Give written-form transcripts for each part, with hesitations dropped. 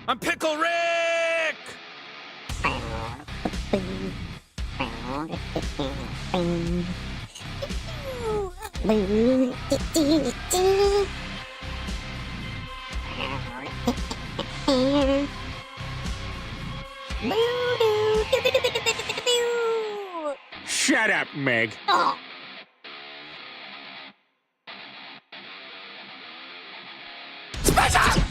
I'm Pickle Rick! Shut up, Meg. Oh. Special!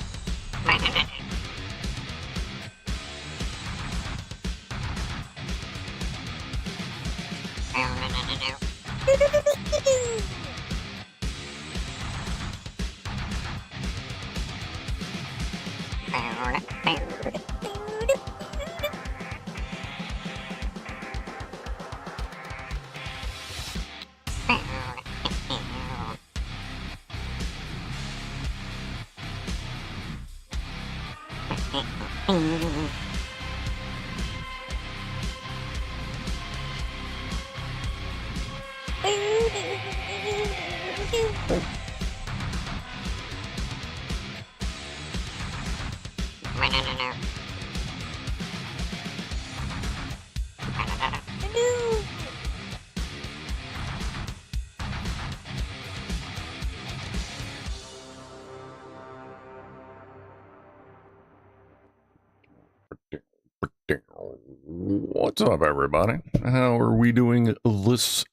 What's up, everybody? How are we doing this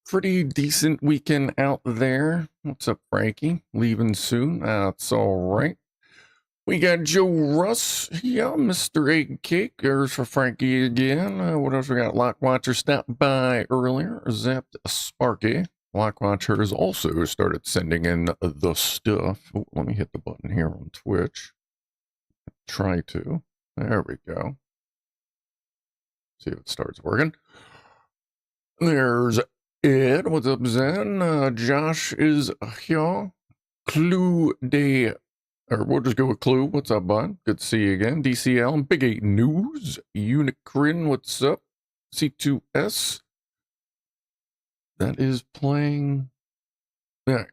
pretty decent weekend out there? What's up, Frankie? Leaving soon? That's all right. We got Joe Russ, yeah, Mr. Egg Cake. There's for Frankie again. What else we got? Lockwatcher stopped by earlier. Zapped Sparky. Lockwatcher has also started sending in the stuff. Oh, let me hit the button here on Twitch. Try to. There we go. See if it starts working. There's Ed. What's up, Zen? Josh is here. Clue Day. Or we'll just go with Clue. What's up, bud? Good to see you again. DCL. Big 8 News. Unicrin. What's up? C2S. That is playing. There.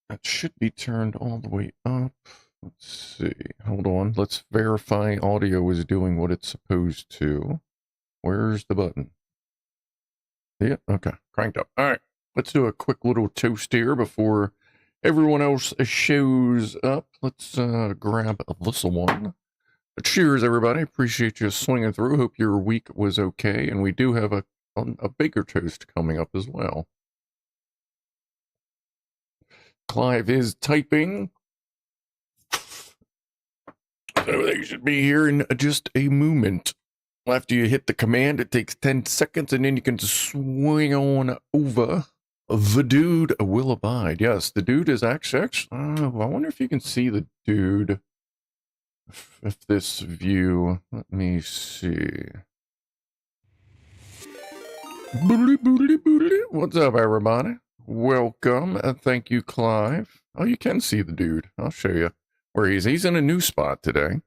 That should be turned all the way up. Let's see. Hold on. Let's verify audio is doing what it's supposed to. Where's the button? Yeah, okay. Cranked up. All right. Let's do a quick little toast here before everyone else shows up. Let's grab this one. Cheers, everybody. Appreciate you swinging through. Hope your week was okay. And we do have a bigger toast coming up as well. Clive is typing. So they should be here in just a moment. After you hit the command, it takes 10 seconds, and then you can swing on over. The dude will abide. Yes, the dude is actually I wonder if you can see the dude. If this view, let me see. Boodly, boodly, boodly. What's up, everybody? Welcome, and thank you, Clive. Oh, you can see the dude. I'll show you where he is. He's in a new spot today.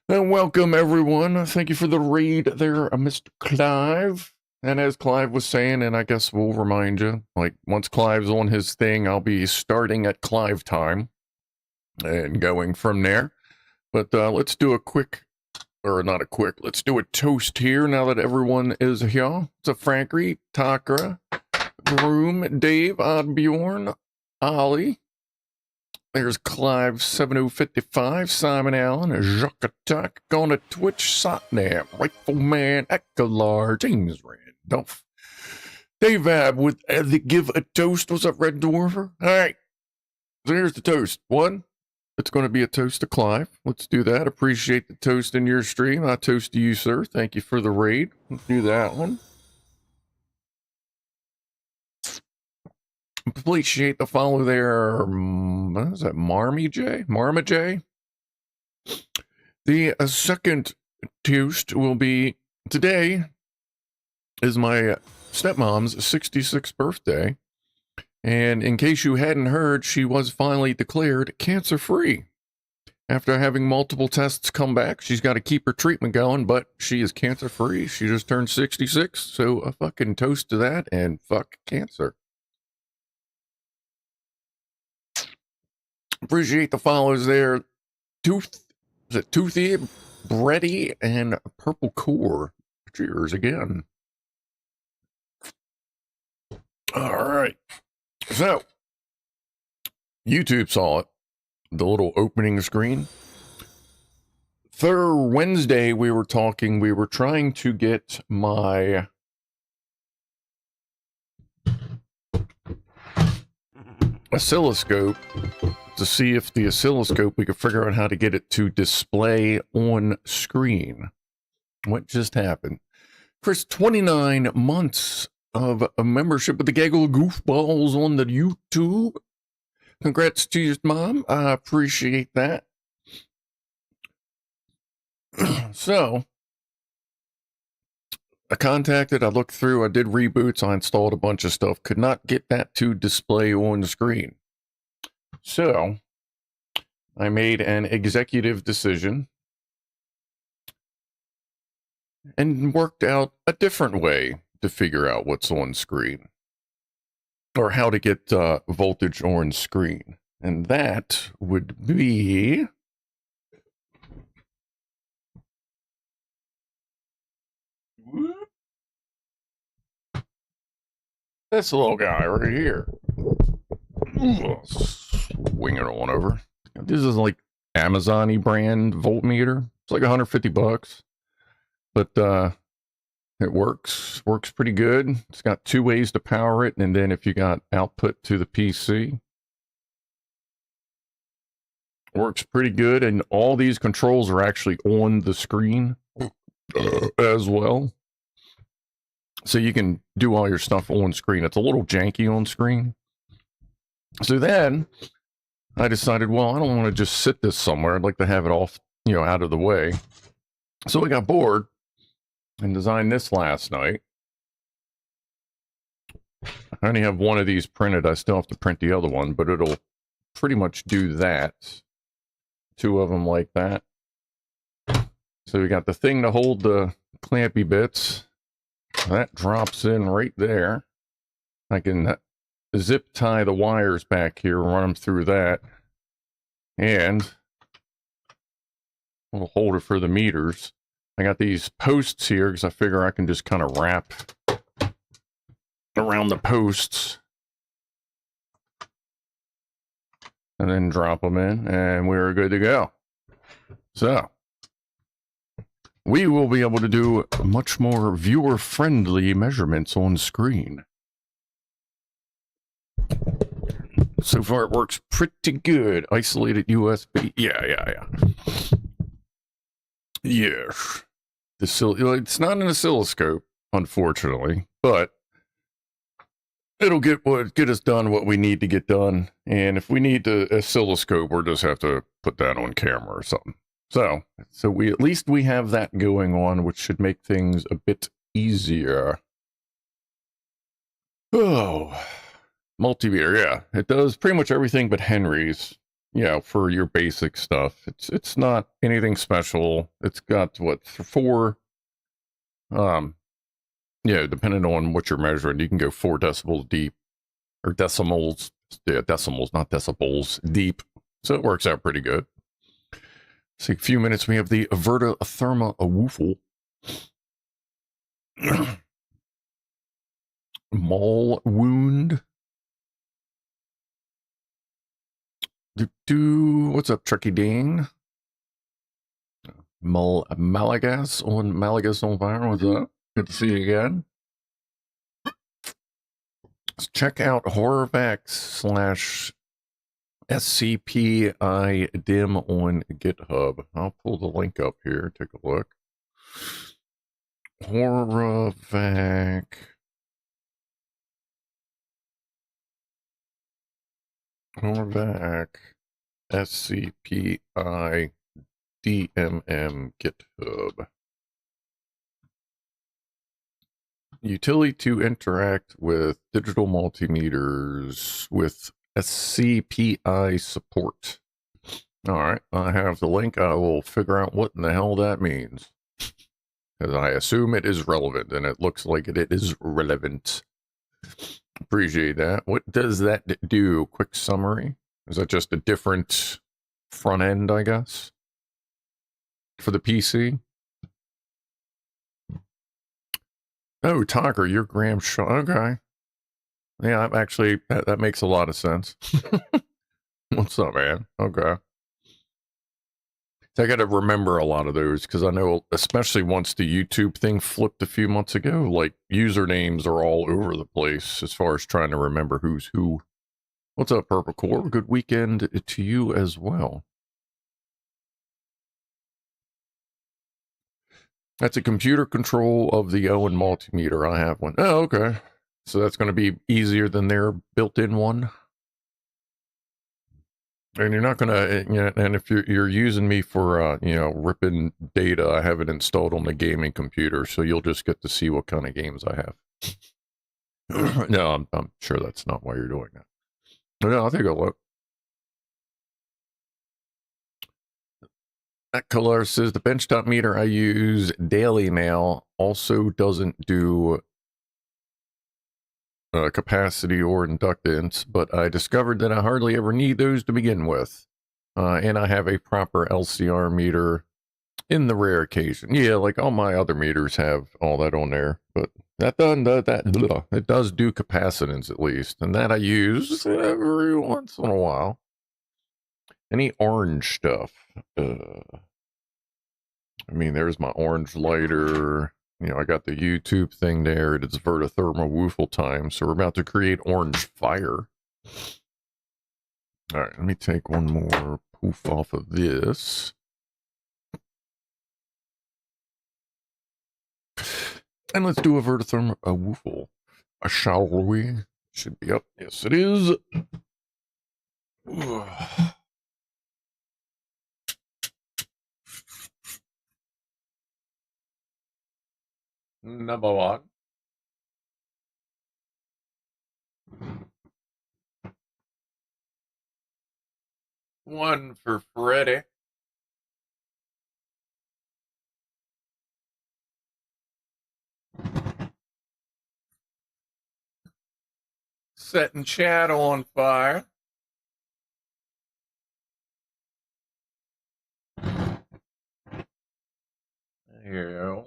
And welcome, everyone. Thank you for the raid there, Mr. Clive. And as Clive was saying, and I guess we'll remind you, like, once Clive's on his thing, I'll be starting at Clive time and going from there. But let's do a quick, or not a quick, let's do a toast here now that everyone is here. It's a Frankie, Takra, Groom, Dave, Oddbjorn, Ollie. There's Clive 7055, Simon Allen, Jacques Attack, going to Twitch, Satnam, Rifleman, Echolar, James Randolph, Dave Ab with the Give a Toast. What's up, Red Dwarfer? All right, so here's the toast. One, it's going to be a toast to Clive. Let's do that. Appreciate the toast in your stream. I toast to you, sir. Thank you for the raid. Let's do that one. Appreciate the follow there. What is that? Marmy J? Marma J? The second toast will be today is my stepmom's 66th birthday. And in case you hadn't heard, she was finally declared cancer-free. After having multiple tests come back, she's got to keep her treatment going, but she is cancer-free. She just turned 66, so a fucking toast to that and fuck cancer. Appreciate the follows there. Tooth Is it Toothy, Bready, and Purple Core? Cheers again. All right. So, YouTube saw it. The little opening screen. Wednesday, we were trying to get my oscilloscope to see if the oscilloscope, we could figure out how to get it to display on screen. What just happened? Chris, 29 months of a membership with the Gaggle Goofballs on the YouTube. Congrats to your mom. I appreciate that. So, I looked through, I did reboots, I installed a bunch of stuff, could not get that to display on the screen. So, I made an executive decision and worked out a different way to figure out what's on screen, or how to get voltage on screen. And that would be this little guy right here. Swing it on over. This is like Amazon-y brand voltmeter. It's like 150 bucks. But it works pretty good. It's got 2 ways to power it, and then if you got output to the PC, works pretty good. And all these controls are actually on the screen as well. So you can do all your stuff on screen. It's a little janky on screen. So then I decided, well, I don't want to just sit this somewhere. I'd like to have it off, out of the way. So I got bored and designed this last night. I only have one of these printed. I still have to print the other one, but it'll pretty much do that. 2 of them like that. So we got the thing to hold the clampy bits. That drops in right there. I can zip tie the wires back here, run them through that. And a little holder for the meters. I got these posts here because I figure I can just kind of wrap around the posts and then drop them in, and we're good to go. So we will be able to do much more viewer-friendly measurements on screen. So far, it works pretty good. Isolated USB. Yeah. Yes. It's not an oscilloscope, unfortunately, but it'll get us done what we need to get done. And if we need the oscilloscope, we'll just have to put that on camera or something. So we at least we have that going on, which should make things a bit easier. Oh, multimeter, yeah. It does pretty much everything but Henry's, for your basic stuff. It's not anything special. It's got, 4, depending on what you're measuring, you can go 4 decibels deep, or decimals, decimals, not decibels, deep. So it works out pretty good. So a few minutes, we have the VertoThermoWhoofle. Mall wound. What's up, Trucky Dane? Malagas on fire. What's up? Good to see you again. Let's check out horrorvac/SCPI-DIM on GitHub. I'll pull the link up here. Take a look. HorrorVac. HorrorVac SCPI DMM GitHub. Utility to interact with digital multimeters with SCPI support. All right, I have the link. I will figure out what in the hell that means, because I assume it is relevant, and it looks like it is relevant. Appreciate that. What does that do? Quick summary. Is that just a different front end, I guess? For the PC? Oh, Tiger, you're Graham Shaw. Okay. Yeah, actually, that makes a lot of sense. What's up, man? Okay. So I got to remember a lot of those because I know, especially once the YouTube thing flipped a few months ago, like usernames are all over the place as far as trying to remember who's who. What's up, Purple Core? Good weekend to you as well. That's a computer control of the Owen multimeter. I have one. Oh, okay. So that's going to be easier than their built-in one. And you're not going to, you know, and if you're using me for, you know, ripping data, I have it installed on the gaming computer, so you'll just get to see what kind of games I have. No, I'm sure that's not why you're doing that. No, I'll take a look. That color says the benchtop meter I use daily now also doesn't do capacity or inductance, but I discovered that I hardly ever need those to begin with. And I have a proper LCR meter in the rare occasion. Yeah, like all my other meters have all that on there, but that doesn't it does do capacitance at least, and that I use every once in a while. Any orange stuff? I mean, there's my orange lighter. You know, I got the YouTube thing there. It's VertoThermoWhoofle time, so we're about to create orange fire. All right, let me take one more poof off of this. And let's do a VertoThermoWhoofle. Shall we? Should be up. Yes, it is. Number one. One for Freddy. Setting chat on fire. There you go.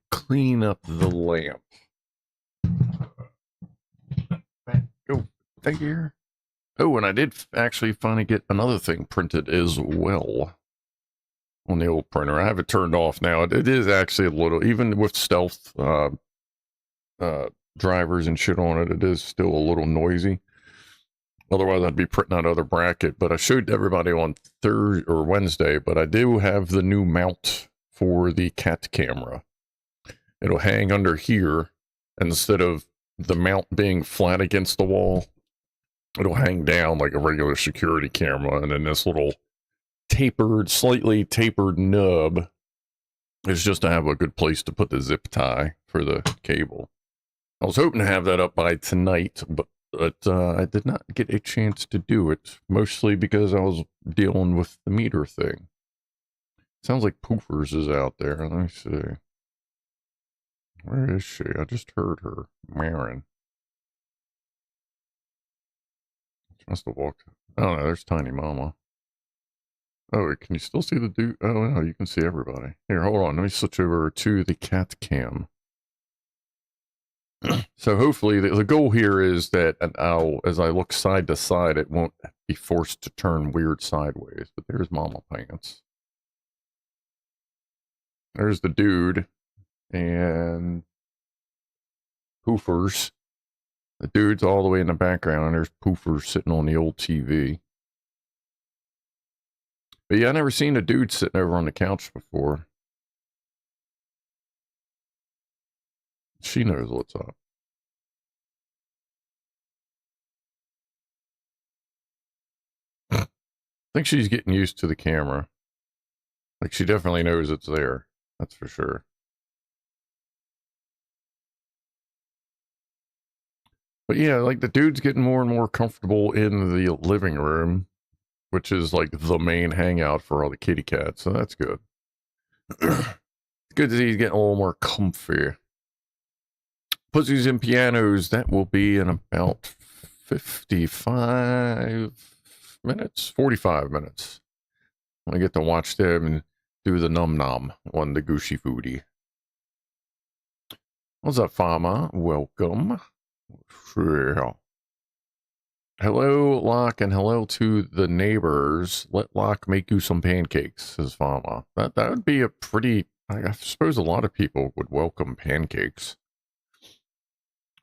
Clean up the lamp. Go there. Oh, and I did actually finally get another thing printed as well on the old printer. I have it turned off now. It is actually a little, even with stealth drivers and shit on it, it is still a little noisy. Otherwise, I'd be printing out other bracket. But I showed everybody on Thursday or Wednesday, but I do have the new mount for the cat camera. It'll hang under here instead of the mount being flat against the wall. It'll hang down like a regular security camera, and then this little tapered, slightly tapered nub is just to have a good place to put the zip tie for the cable. I was hoping to have that up by tonight, but I did not get a chance to do it, mostly because I was dealing with the meter thing. Sounds like Poofers is out there. Let me see. Where is she? I just heard her. Marin. She must have walked. Oh no, there's Tiny Mama. Oh, can you still see the dude? Oh no, you can see everybody. Here, hold on. Let me switch over to the CatCam. So hopefully the goal here is that as I look side to side, it won't be forced to turn weird sideways. But there's Mama Pants. There's the dude. And Poofers. The dude's all the way in the background, and there's Poofers sitting on the old TV. But yeah, I never seen a dude sitting over on the couch before. She knows what's up. I think she's getting used to the camera. Like, she definitely knows it's there. That's for sure. But yeah, like the dude's getting more and more comfortable in the living room, which is like the main hangout for all the kitty cats. So that's good. good to see he's getting a little more comfy. Pussies and Pianos, that will be in about 55 minutes, 45 minutes. I get to watch them and do the num-nom on the Gushy Foodie. What's up, Fama? Welcome. Sure. Hello, Locke, and hello to the neighbors. Let Locke make you some pancakes, says Fama. That would be a pretty... I suppose a lot of people would welcome pancakes.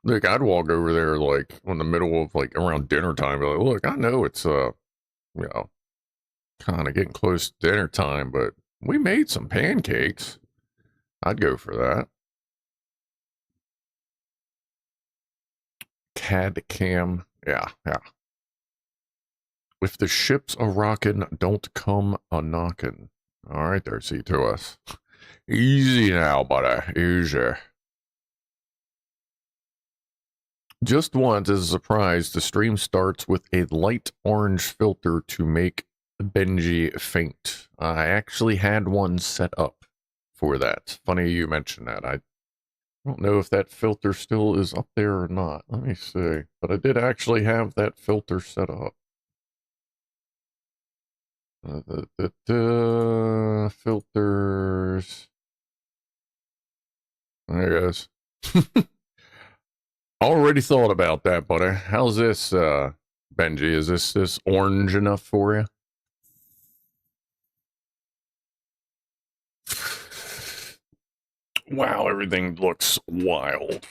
Like, I'd walk over there, like, in the middle of, like, around dinner time, be like, look, I know it's, you know, kind of getting close to dinner time, but we made some pancakes. I'd go for that. CatCam. Yeah. If the ships a rockin', don't come a knockin'. All right there, see to us. Easy now, buddy. Easy. Just once, as a surprise, the stream starts with a light orange filter to make Benji faint. I actually had one set up for that. Funny you mentioned that. I don't know if that filter still is up there or not. Let me see. But I did actually have that filter set up. Filters. There it goes. Already thought about that, buddy. How's this, Benji? Is this orange enough for you? Wow, everything looks wild.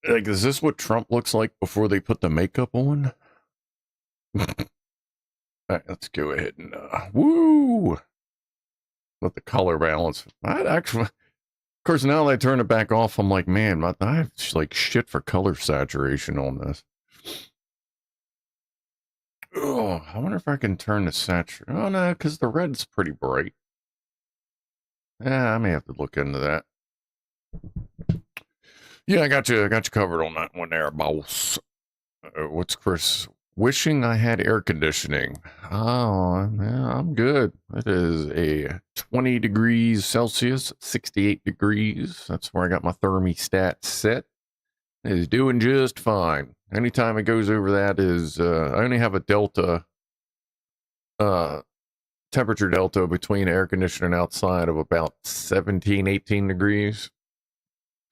Like, is this what Trump looks like before they put the makeup on? Alright, let's go ahead and, woo! Let the color balance. I'd actually, of course, now that I turn it back off, I'm like, man, I have, like, shit for color saturation on this. Oh, I wonder if I can turn the saturation. Oh, no, because the red's pretty bright. Yeah, I may have to look into that. Yeah, I got you covered on that one there, boss. What's Chris? Wishing I had air conditioning. Oh, yeah, I'm good. It is a 20 degrees Celsius, 68 degrees. That's where I got my thermostat set. It is doing just fine. Anytime it goes over that is, I only have a delta, temperature delta between air conditioning outside of about 17, 18 degrees.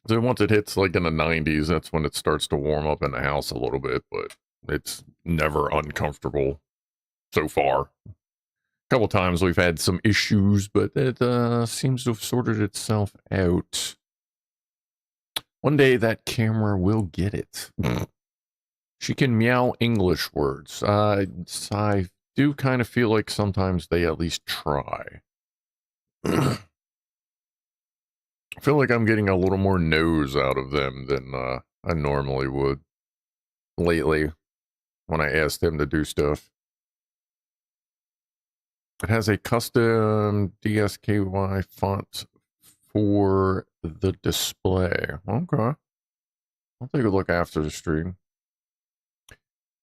So once it hits like in the 90s, that's when it starts to warm up in the house a little bit, but it's never uncomfortable so far. A couple times we've had some issues, but it seems to have sorted itself out. One day that camera will get it. She can meow English words. I do kind of feel like sometimes they at least try. I feel like I'm getting a little more nose out of them than I normally would lately when I ask them to do stuff. It has a custom DSKY font for the display. Okay. I'll take a look after the stream.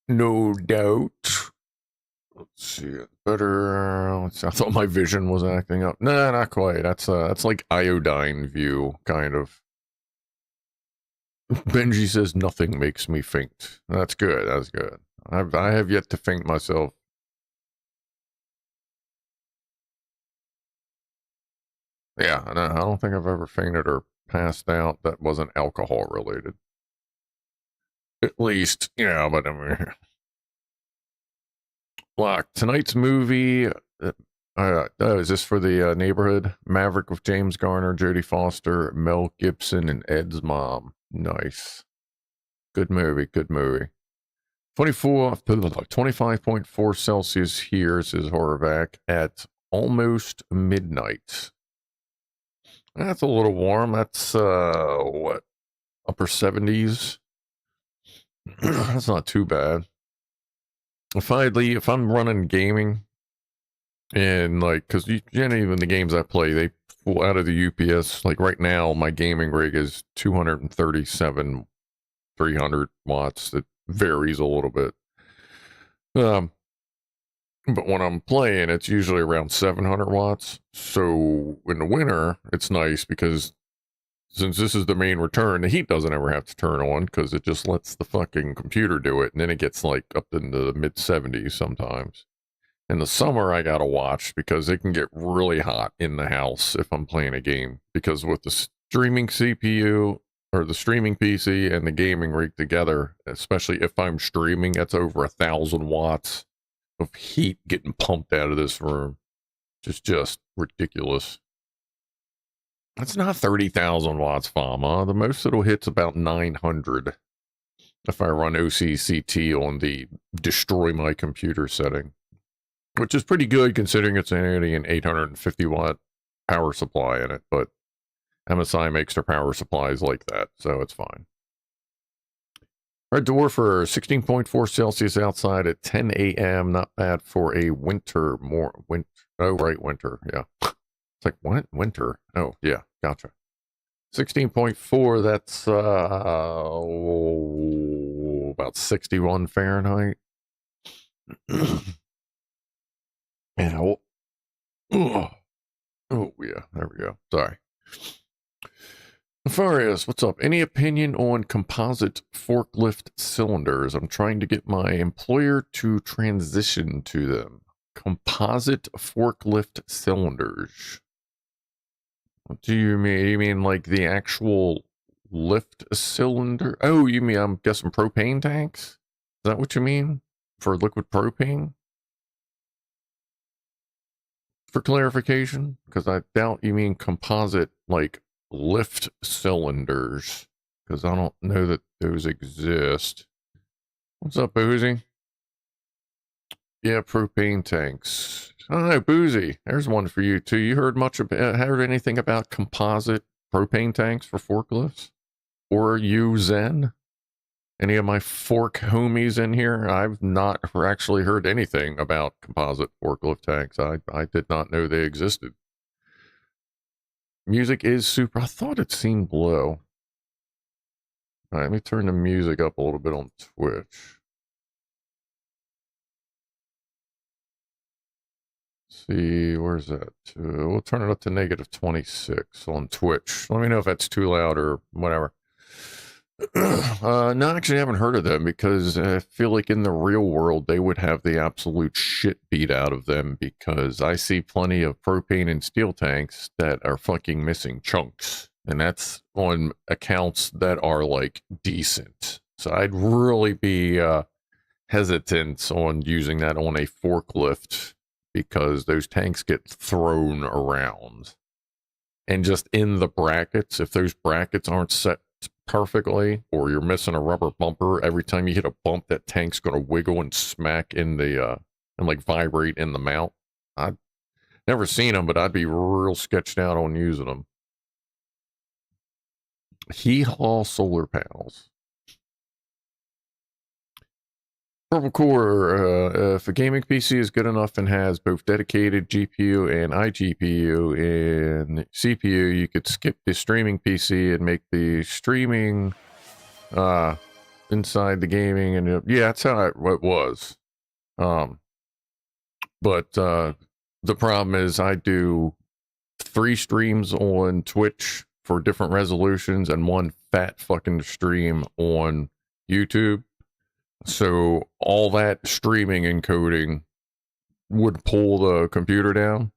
No doubt. Let's see. Better. Let's see. I thought my vision was acting up. Nah, not quite. That's like iodine view, kind of. Benji says nothing makes me faint. That's good. That's good. I have yet to faint myself. Yeah, no, I don't think I've ever fainted or passed out that wasn't alcohol related. At least, yeah, but I mean, look, tonight's movie, is this for the neighborhood? Maverick with James Garner, Jodie Foster, Mel Gibson, and Ed's mom. Nice. Good movie, good movie. 25.4 Celsius here, says Horvac, at almost midnight. That's a little warm. That's, what, upper 70s? That's not too bad. If I'm running gaming, and, like, because even the games I play, they pull out of the UPS. Like, right now, my gaming rig is 237, 300 watts. It varies a little bit. But when I'm playing, it's usually around 700 watts. So in the winter, it's nice because since this is the main return, the heat doesn't ever have to turn on because it just lets the fucking computer do it. And then it gets like up into the mid 70s sometimes. In the summer, I gotta watch because it can get really hot in the house if I'm playing a game. Because with the streaming CPU or the streaming PC and the gaming rig together, especially if I'm streaming, that's over 1,000 watts of heat getting pumped out of this room. Just ridiculous. It's not 30,000 watts, Fama. The most it'll hit's about 900 if I run OCCT on the destroy my computer setting, which is pretty good considering it's only an 850 watt power supply in it, but MSI makes their power supplies like that, so it's fine. Red Dwarfer, 16.4 Celsius outside at 10 a.m. Not bad for a winter. Oh, right, winter. Yeah. It's like, what? Winter. Oh, yeah. Gotcha. 16.4, that's about 61 Fahrenheit. Ow. Oh, yeah. There we go. Sorry. Nefarious, what's up? Any opinion on composite forklift cylinders? I'm trying to get my employer to transition to them. Composite forklift cylinders. What do you mean? You mean like the actual lift cylinder? Oh, you mean, I'm guessing propane tanks? Is that what you mean? For liquid propane? For clarification? Because I doubt you mean composite, like lift cylinders, because I don't know that those exist. What's up, Boozy? Yeah, propane tanks. I don't know, Boozy. There's one for you too. You heard anything about composite propane tanks for forklifts? Or you, Zen? Any of my fork homies in here? I've not actually heard anything about composite forklift tanks. I did not know they existed. Music is super. I thought it seemed low. All right, let me turn the music up a little bit on Twitch. See, where's that? We'll turn it up to negative 26 on Twitch. Let me know if that's too loud or whatever. No, actually, I haven't heard of them because I feel like in the real world they would have the absolute shit beat out of them because I see plenty of propane and steel tanks that are fucking missing chunks, and that's on accounts that are like decent. So I'd really be hesitant on using that on a forklift because those tanks get thrown around. And just in the brackets, if those brackets aren't set perfectly, or you're missing a rubber bumper, every time you hit a bump, that tank's going to wiggle and smack in the, and like vibrate in the mount. I've never seen them, but I'd be real sketched out on using them. Hee-haw solar panels. Purple Core, if a gaming PC is good enough and has both dedicated GPU and iGPU and CPU, you could skip the streaming PC and make the streaming inside the gaming. And yeah, that's how it was. But the problem is I do 3 streams on Twitch for different resolutions and 1 fat fucking stream on YouTube. So all that streaming encoding would pull the computer down.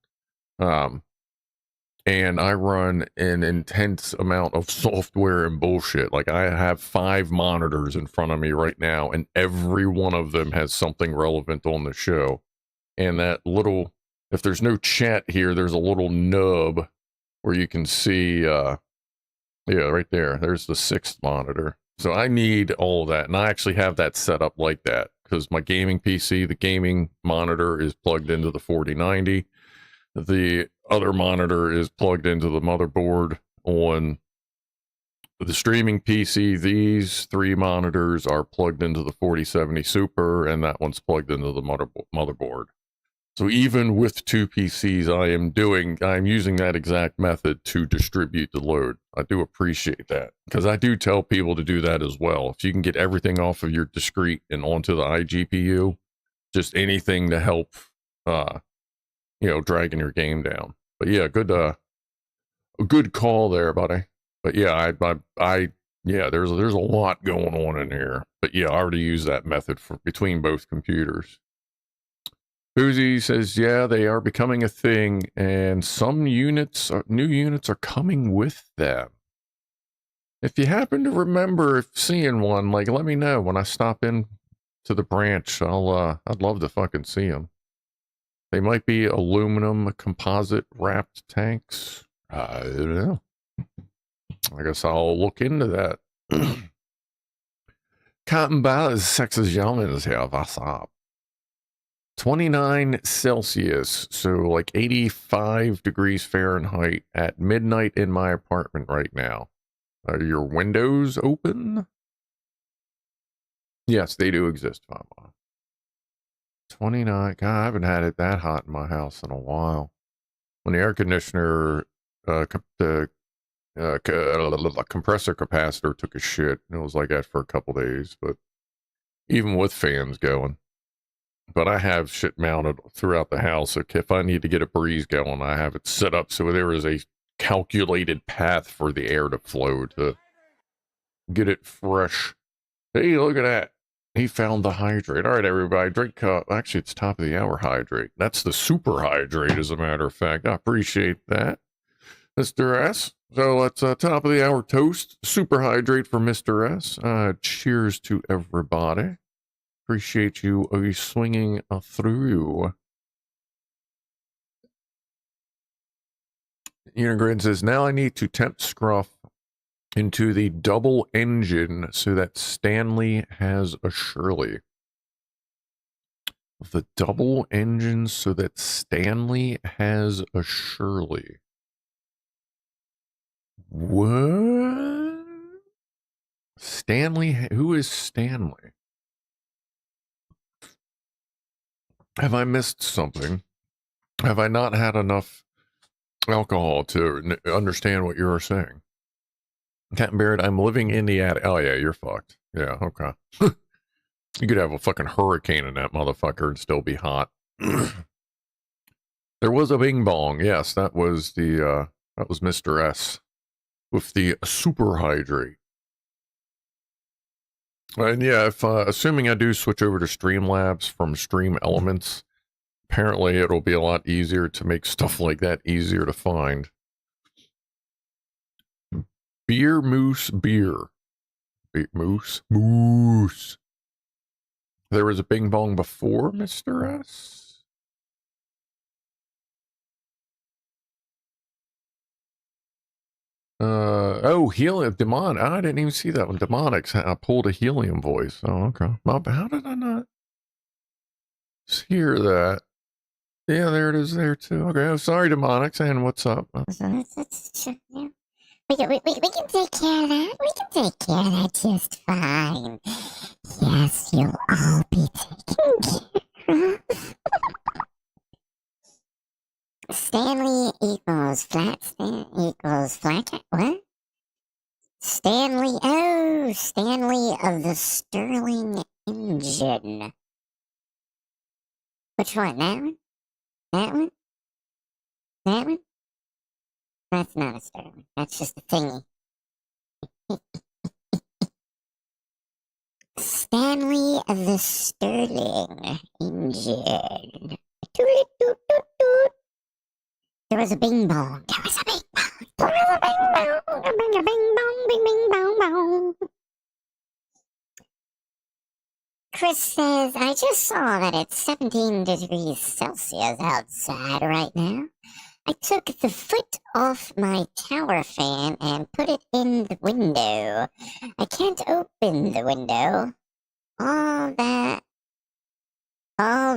And I run an intense amount of software and bullshit. Like I have 5 monitors in front of me right now, and every one of them has something relevant on the show. And that little, if there's no chat here, there's a little nub where you can see, yeah, right there. There's the 6th monitor. So I need all of that, and I actually have that set up like that because my gaming PC, the gaming monitor is plugged into the 4090. The other monitor is plugged into the motherboard on the streaming PC. These 3 monitors are plugged into the 4070 Super, and that one's plugged into the motherboard. So even with 2 PCs, I'm using that exact method to distribute the load. I do appreciate that because I do tell people to do that as well. If you can get everything off of your discrete and onto the iGPU, just anything to help you know, dragging your game down. But yeah, a good call there, buddy. But yeah, yeah, there's a lot going on in here. But yeah, I already used that method for between both computers. Uzi says, yeah, they are becoming a thing, and some new units are coming with them. If you happen to remember seeing one, like, let me know when I stop in to the branch. I'd love to fucking see them. They might be aluminum composite wrapped tanks. I don't know. I guess I'll look into that. Cotton Ball sexy gentlemen is here. What's up? 29 Celsius, so like 85 degrees Fahrenheit at midnight in my apartment right now. Are your windows open? Yes, they do exist, Mama. 29. God, I haven't had it that hot in my house in a while. When the air conditioner, the compressor capacitor took a shit, it was like that for a couple days, but even with fans going. But I have shit mounted throughout the house. So if I need to get a breeze going, I have it set up so there is a calculated path for the air to flow to get it fresh. Hey, look at that. He found the hydrate. All right, everybody, drink. Actually, it's top of the hour hydrate. That's the super hydrate, as a matter of fact. I appreciate that, Mr. S. So let's top of the hour toast. Super hydrate for Mr. S. Cheers to everybody. Appreciate you swinging through. Unigrid says, now I need to tempt Scruff into the double engine so that Stanley has a Shirley. The double engine so that Stanley has a Shirley. What? Stanley? Who is Stanley? Have I missed something? Have I not had enough alcohol to understand what you were saying? Captain Barrett, I'm living in the attic. Oh, yeah, you're fucked. Yeah, okay. You could have a fucking hurricane in that motherfucker and still be hot. There was a bing bong. Yes, that was Mr. S with the super hydrate. And yeah, if assuming I do switch over to Streamlabs from Stream Elements, apparently it'll be a lot easier to make stuff like that easier to find. Beer Moose Beer. Moose. There was a bing bong before Mr. S? Oh, helium, demon. I didn't even see that one. Demonics. I pulled a helium voice. Oh, okay. How did I not hear that? Yeah, there it is there too. Okay, I'm sorry, Demonics. And what's up? We can take care of that. We can take care of that just fine. Yes, you'll all be taken care of. Stanley equals flat. Stan equals flat. What? Stanley. Oh, Stanley of the Sterling engine. Which one? That one? That one? That one? That's not a Sterling. That's just a thingy. Stanley of the Sterling engine. There was a bing bong. There was a bing bong. There was a bing bong. A bing bong. Bing bing bong bong. Chris says, I just saw that it's 17 degrees Celsius outside right now. I took the foot off my tower fan and put it in the window. I can't open the window. All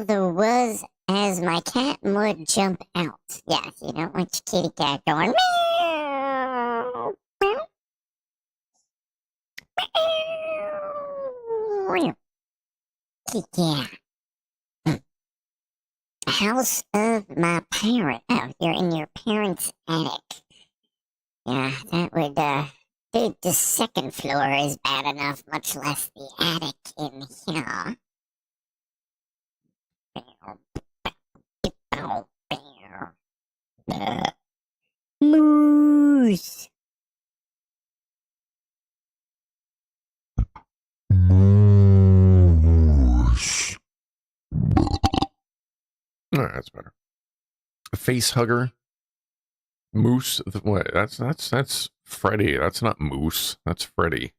the was as my cat would jump out. Yes, you don't want your kitty cat going meow, meow, meow. Yeah. House of my parent. Oh, you're in your parents' attic. Yeah, that would, dude, the second floor is bad enough, much less the attic in here. Moose. Moose. All right, that's better. A face hugger. Moose. What? That's Freddy. That's not Moose. That's Freddy.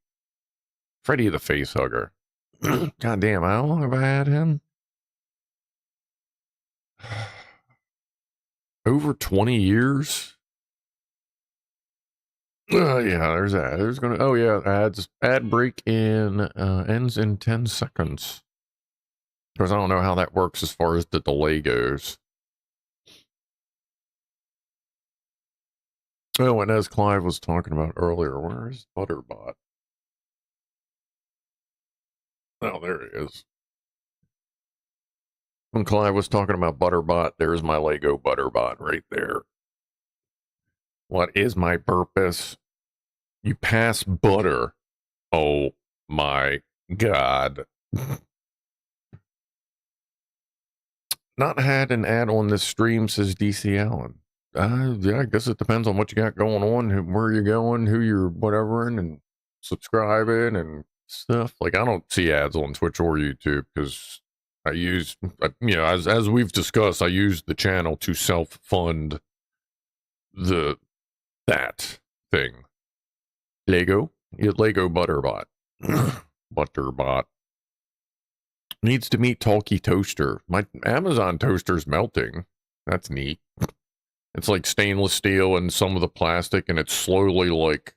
Freddy the face hugger. God damn, how long have I had him? Over 20 years? Yeah, there's that. There's gonna. Oh yeah, ad break in ends in 10 seconds. Because I don't know how that works as far as the delay goes. Oh, and as Clive was talking about earlier, where's Butterbot? Oh, there it is. When Clive was talking about Butterbot, there's my Lego Butterbot right there. What is my purpose? You pass butter. Oh my god. Not had an ad on this stream, says DC Allen. Yeah, I guess it depends on what you got going on, where you're going, who you're whatevering, and subscribing and stuff. Like, I don't see ads on Twitch or YouTube because I use, you know, as we've discussed, I use the channel to self-fund that thing. Lego Butterbot. Butterbot. Needs to meet Talkie Toaster. My Amazon toaster's melting. That's neat. It's like stainless steel and some of the plastic, and it's slowly like,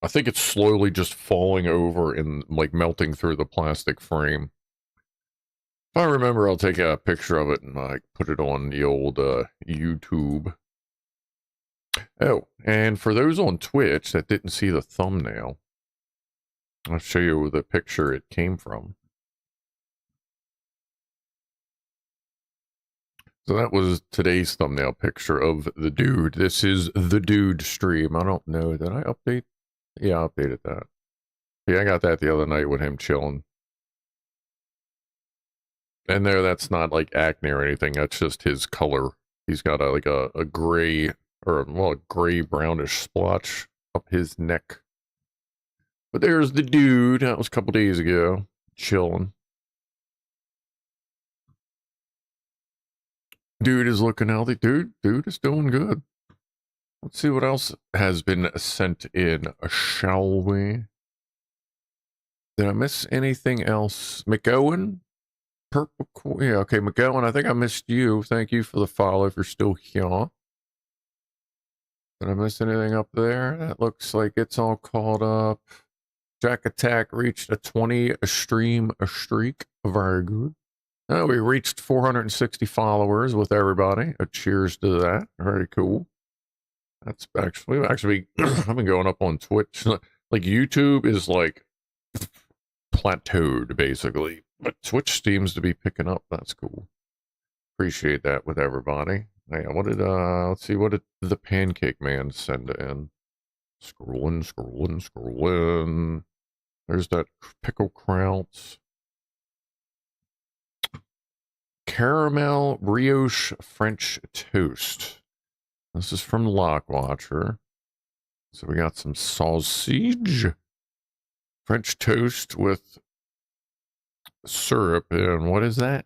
I think it's slowly just falling over and like melting through the plastic frame. If I remember, I'll take a picture of it and like put it on the old YouTube. Oh, and for those on Twitch that didn't see the thumbnail, I'll show you the picture it came from. So that was today's thumbnail picture of the dude. This is the dude stream. I don't know. Did I update? Yeah, I updated that. Yeah, I got that the other night with him chilling. And there, that's not like acne or anything. That's just his color. He's got a gray, or well, a gray brownish splotch up his neck. But there's the dude. That was a couple days ago. Chilling. Dude is looking healthy. Dude is doing good. Let's see what else has been sent in, shall we? Did I miss anything else? McGowan? Purple, yeah, okay, McGowan, I think I missed you. Thank you for the follow if you're still here. Did I miss anything up there? That looks like it's all caught up. Jack Attack reached a 20 stream streak. Very good. Oh, we reached 460 followers with everybody. A cheers to that. Very cool. That's actually, I've been going up on Twitch. Like, YouTube is like plateaued, basically. But Twitch seems to be picking up. That's cool. Appreciate that with everybody. Yeah, what did, let's see, what did the Pancake Man send in? Scrolling. There's that Pickle Krauts. Caramel brioche French toast. This is from Lockwatcher. So we got some sausage, French toast with syrup, and what is that?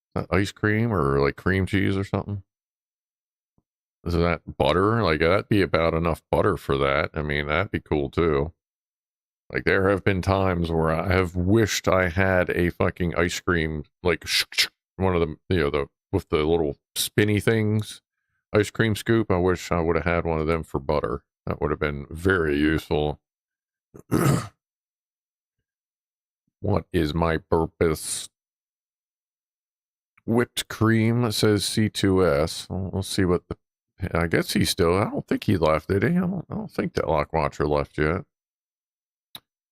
Is that ice cream or like cream cheese or something? Is that butter? Like, that'd be about enough butter for that. I mean, that'd be cool too. Like, there have been times where I have wished I had a fucking ice cream, like one of them, you know, with the little spinny things, ice cream scoop. I wish I would have had one of them for butter. That would have been very useful. What is my purpose? Whipped cream, says C2S. We'll see what the, I guess he still, I don't think he left, did he? I don't think that Lockwatcher left yet.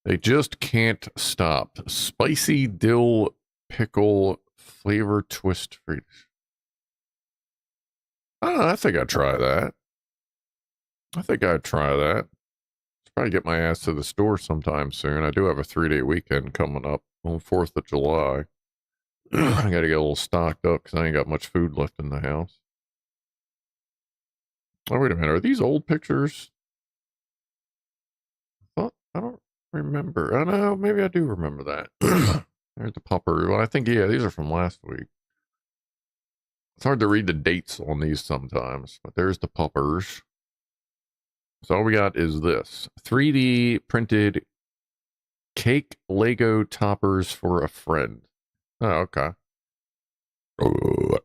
They just can't stop. Spicy dill pickle flavor twist fruit. Oh, I think I'd try that. Should probably get my ass to the store sometime soon. I do have a 3-day weekend coming up on 4th of July. I gotta get a little stocked up because I ain't got much food left in the house. Oh, wait a minute. Are these old pictures? I don't remember. I know. Maybe I do remember that. There's the pupper. Well, I think, yeah, these are from last week. It's hard to read the dates on these sometimes, but there's the puppers. So all we got is this 3D printed cake Lego toppers for a friend. Oh, okay. Oh.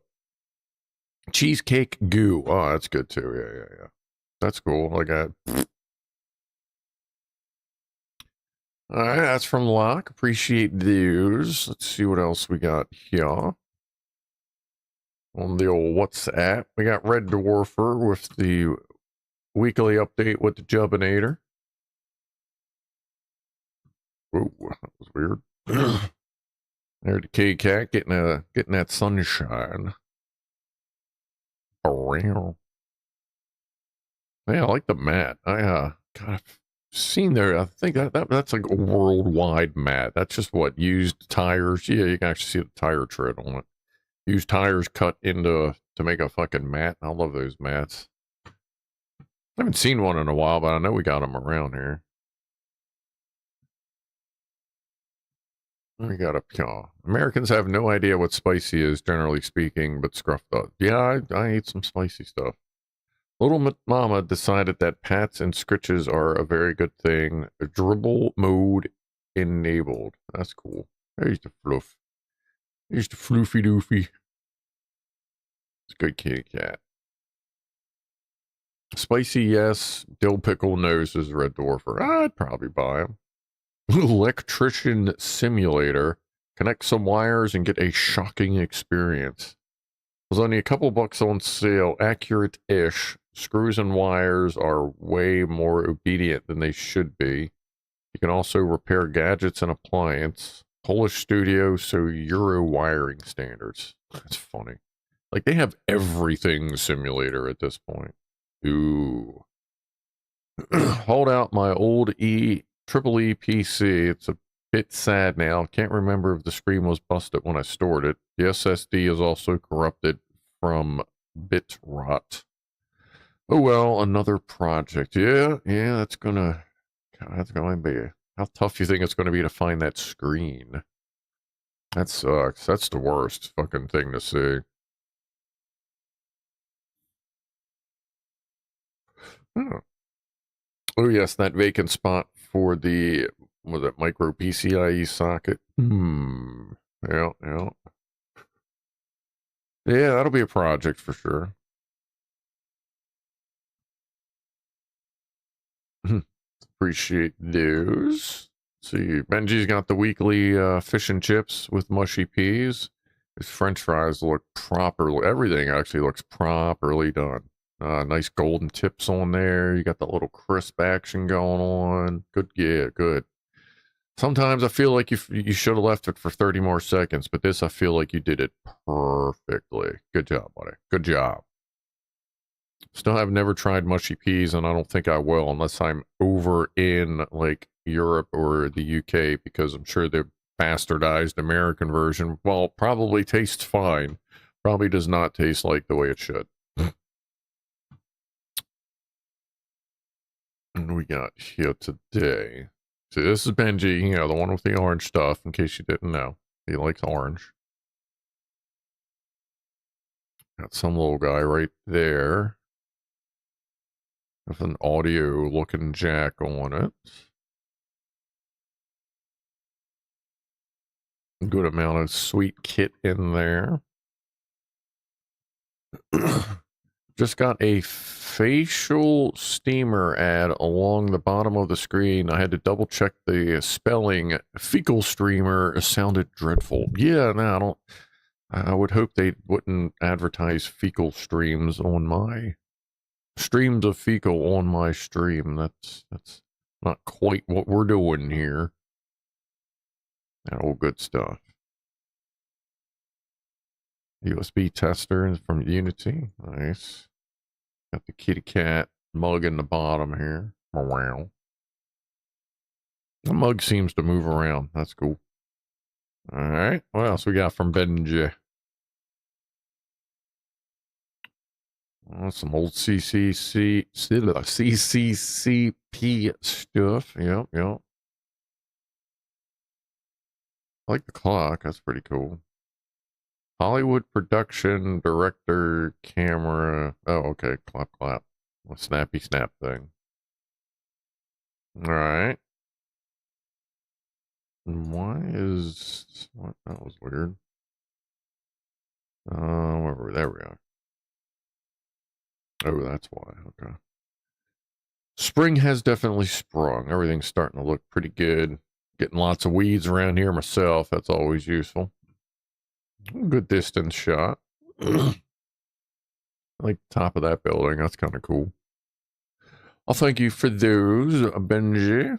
Cheesecake goo. Oh, that's good too. Yeah. That's cool. Like that. All right, that's from Locke. Appreciate those. Let's see what else we got here. On the old WhatsApp, we got Red Dwarfer with the weekly update with the Jubbinator. Ooh, that was weird. There's the K-Cat getting that sunshine. Around. Yeah, I like the mat. God, I've seen there. I think that's like a worldwide mat. That's just what used tires. Yeah, you can actually see the tire tread on it. Used tires cut into to make a fucking mat. I love those mats. I haven't seen one in a while, but I know we got them around here. We got a pia. Americans have no idea what spicy is, generally speaking, but Scrufdog. Yeah, I eat some spicy stuff. Little Mama decided that pats and scritches are a very good thing. Dribble mode enabled. That's cool. There's the fluff. There's the floofy doofy. It's a good kitty cat. Spicy, yes. Dill pickle noses, Red Dwarfer. I'd probably buy them. Electrician simulator. Connect some wires and get a shocking experience. There's only a couple bucks on sale. Accurate-ish. Screws and wires are way more obedient than they should be. You can also repair gadgets and appliance. Polish studio, so Euro wiring standards. That's funny. Like, they have everything simulator at this point. Ooh. Hold out my old triple E PC. It's a bit sad now. Can't remember if the screen was busted when I stored it. The SSD is also corrupted from bit rot. Oh well, another project. Yeah, that's gonna be. How tough you think it's gonna be to find that screen? That sucks. That's the worst fucking thing to see. Oh yes, that vacant spot for the was it micro PCIe socket? Yeah. Yeah, that'll be a project for sure. Appreciate those. See, Benji's got the weekly fish and chips with mushy peas. His french fries look properly, everything actually looks properly done. Nice golden tips on there. You got that little crisp action going on. Good, yeah, good. Sometimes I feel like you should have left it for 30 more seconds, but this I feel like you did it perfectly. Good job, buddy. Good job. Still have never tried mushy peas, and I don't think I will unless I'm over in like Europe or the UK, because I'm sure the bastardized American version, well, probably tastes fine. Probably does not taste like the way it should. And we got here today. So this is Benji, you know, the one with the orange stuff, in case you didn't know. He likes orange. Got some little guy right there with an audio looking jack on it. Good amount of sweet kit in there. Just got a facial steamer ad along the bottom of the screen. I had to double check the spelling. Fecal streamer sounded dreadful. Yeah, no, I don't. I would hope they wouldn't advertise fecal streams on my streams of fecal on my stream. That's not quite what we're doing here. That all good stuff. USB tester from Unity. Nice. Got the kitty cat mug in the bottom here. Wow. The mug seems to move around. That's cool. All right. What else we got from Benji? Oh, some old CCCP stuff. Yep, yep. I like the clock. That's pretty cool. Hollywood production, director, camera. Oh, okay. Clap, clap. A snappy snap thing. All right. Why is... What? That was weird. Whatever. There we are. Oh, that's why. Okay. Spring has definitely sprung. Everything's starting to look pretty good. Getting lots of weeds around here myself. That's always useful. Good distance shot. I like the top of that building. That's kind of cool. I'll thank you for those, Benji.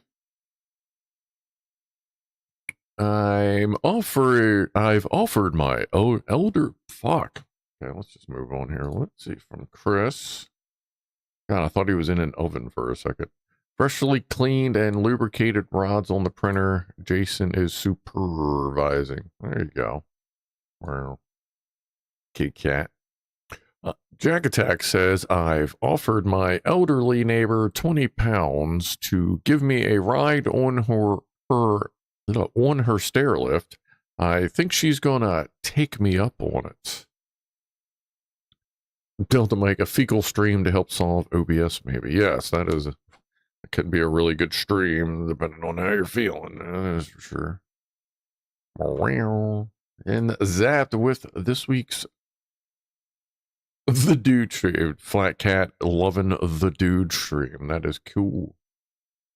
I've offered my elder... Fuck. Okay, let's just move on here. Let's see, from Chris. God, I thought he was in an oven for a second. Freshly cleaned and lubricated rods on the printer. Jason is supervising. There you go. Wow. Kitty cat. Jack Attack says, I've offered my elderly neighbor 20 pounds to give me a ride on her stair lift. I think she's gonna take me up on it. Built to make a fecal stream to help solve OBS, maybe. Yes, that could be a really good stream, depending on how you're feeling. That's for sure. And zapped with this week's The Dude stream. Flat Cat loving the Dude stream. That is cool.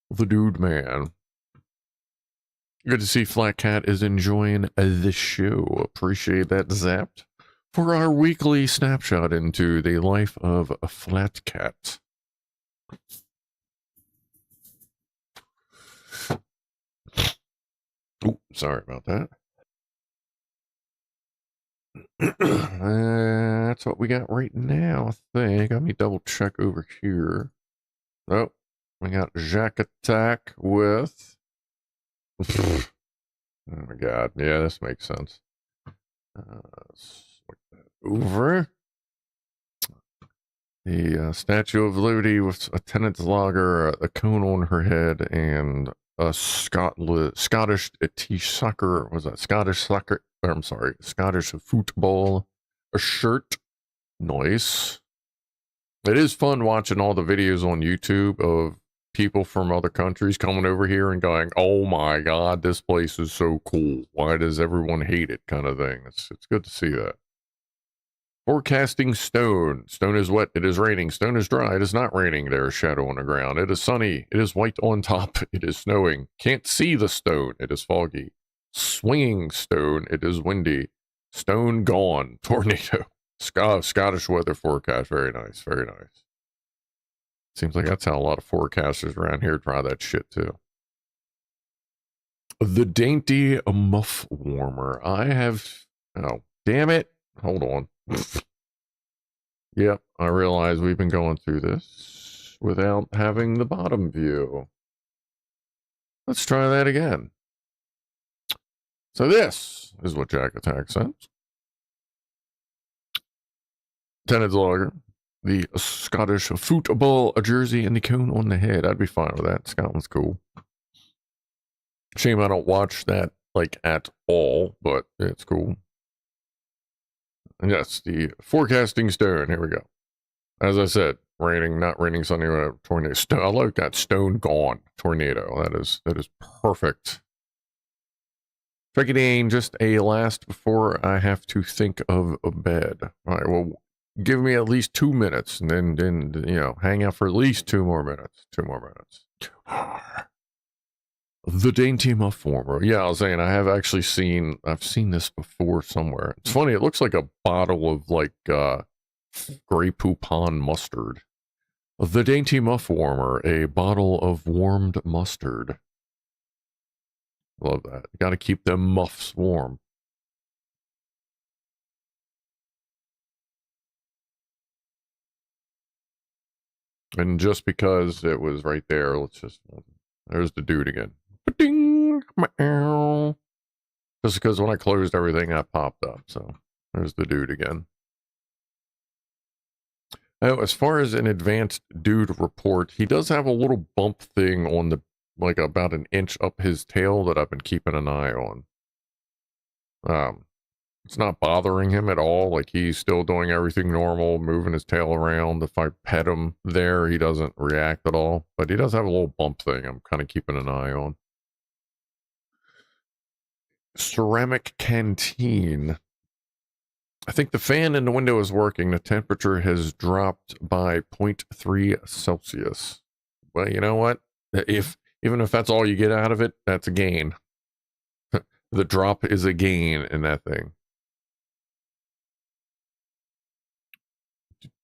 The Dude man. Good to see Flat Cat is enjoying the show. Appreciate that, zapped. For our weekly snapshot into the life of a Flat Cat. Oh, sorry about that. That's what we got right now, I think. Let me double check over here. Oh, we got Jack Attack with... Oh my god, yeah, this makes sense. Over. The Statue of Liberty with a tenant's logger, a cone on her head, and a Scottish soccer, was that Scottish soccer? I'm sorry, Scottish football, a shirt. Nice. It is fun watching all the videos on YouTube of people from other countries coming over here and going, oh my god, this place is so cool. Why does everyone hate it? Kind of thing. It's good to see that. Forecasting stone. Stone is wet. It is raining. Stone is dry. It is not raining. There is shadow on the ground. It is sunny. It is white on top. It is snowing. Can't see the stone. It is foggy. Swinging stone. It is windy. Stone gone. Tornado. Scottish weather forecast. Very nice. Very nice. Seems like that's how a lot of forecasters around here try that shit too. The dainty muff warmer. I have... Oh, damn it. Hold on. Yep, I realize we've been going through this without having the bottom view. Let's try that again. So this is what Jack Attack says. Tenant's logger, the Scottish football jersey, and the cone on the head. I'd be fine with that. Scotland's cool. Shame I don't watch that like at all, but it's cool. And yes, the forecasting stone. Here we go. As I said, raining, not raining, sunny, tornado. I like that stone gone tornado. That is perfect. Ficketing, just a last before I have to think of a bed. All right, well, give me at least 2 minutes, and then you know, hang out for at least 2 more minutes. 2 more minutes. The dainty muff warmer. Yeah, I was saying I've seen this before somewhere. It's funny, it looks like a bottle of like Grey Poupon mustard. The dainty muff warmer, a bottle of warmed mustard. Love that. Got to keep them muffs warm. And just because it was right there, there's the dude again. Ding! Just because when I closed everything, that popped up. So there's the dude again. Oh, as far as an advanced dude report, he does have a little bump thing on the, like about an inch up his tail that I've been keeping an eye on. It's not bothering him at all. Like he's still doing everything normal, moving his tail around. If I pet him there, he doesn't react at all. But he does have a little bump thing I'm kind of keeping an eye on. Ceramic canteen. I think the fan in the window is working. The temperature has dropped by 0.3 Celsius. Well, you know what? Even if that's all you get out of it, that's a gain. The drop is a gain in that thing.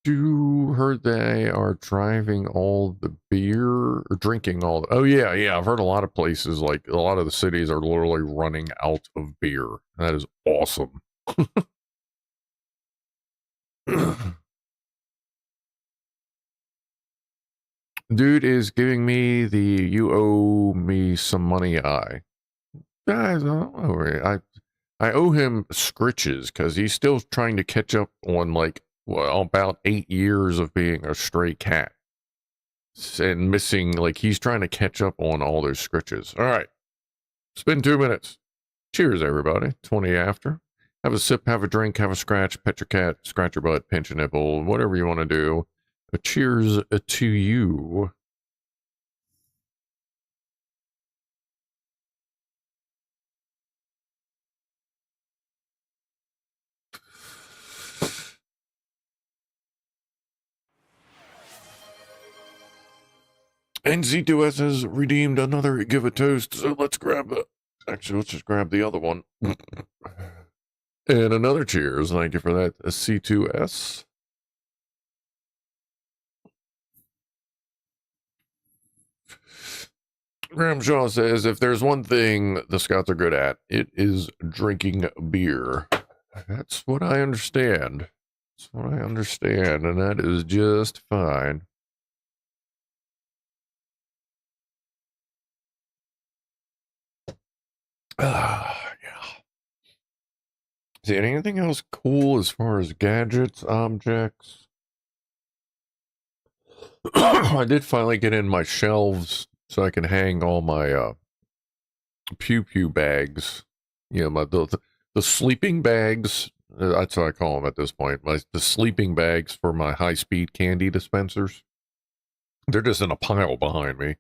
Heard they are driving all the beer or drinking all oh yeah, I've heard a lot of places, like a lot of the cities are literally running out of beer. That is awesome. Dude is giving me the you owe me some money eye. Guys, I owe him scritches because he's still trying to catch up on like about 8 years of being a stray cat and missing, like he's trying to catch up on all those scritches. All right, it's been 2 minutes. Cheers, everybody. 20 after. Have a sip, have a drink, have a scratch, pet your cat, scratch your butt, pinch a nipple, whatever you want to do. Cheers to you. NZ2S has redeemed another Give a Toast, so let's grab the... Actually, let's just grab the other one. And another cheers. Thank you for that, C2S. Graham Shaw says, if there's one thing the Scouts are good at, it is drinking beer. That's what I understand. That's what I understand, and that is just fine. Yeah. Is there anything else cool as far as gadgets, objects? I did finally get in my shelves so I can hang all my pew bags. You know, the sleeping bags. That's what I call them at this point. The sleeping bags for my high-speed candy dispensers. They're just in a pile behind me.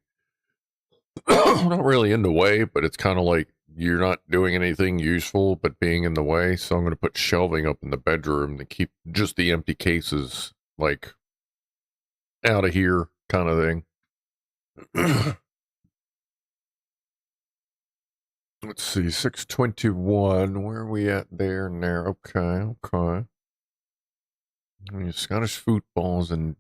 Not really in the way, but it's kind of like you're not doing anything useful but being in the way. So I'm going to put shelving up in the bedroom to keep just the empty cases, like, out of here kind of thing. Let's see, 621. Where are we at there and there? Okay. Scottish footballs and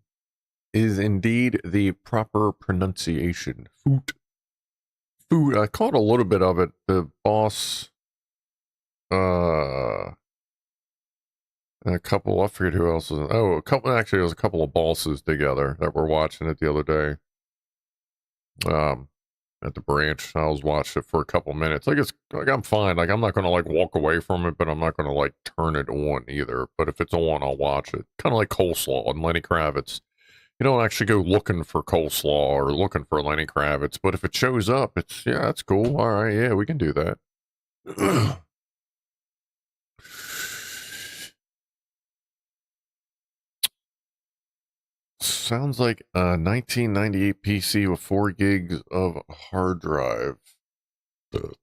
is indeed the proper pronunciation. Food. I caught a little bit of it. The boss, a couple, I forget who else was. Oh, actually, it was a couple of bosses together that were watching it the other day. At the branch, I was watching it for a couple minutes. Like, it's like, I'm fine. Like, I'm not going to like walk away from it, but I'm not going to like turn it on either. But if it's on, I'll watch it. Kind of like coleslaw and Lenny Kravitz. You don't actually go looking for coleslaw or looking for Lenny Kravitz, but if it shows up, it's, yeah, that's cool. All right, yeah, we can do that. Sounds like a 1998 PC with 4 gigs of hard drive.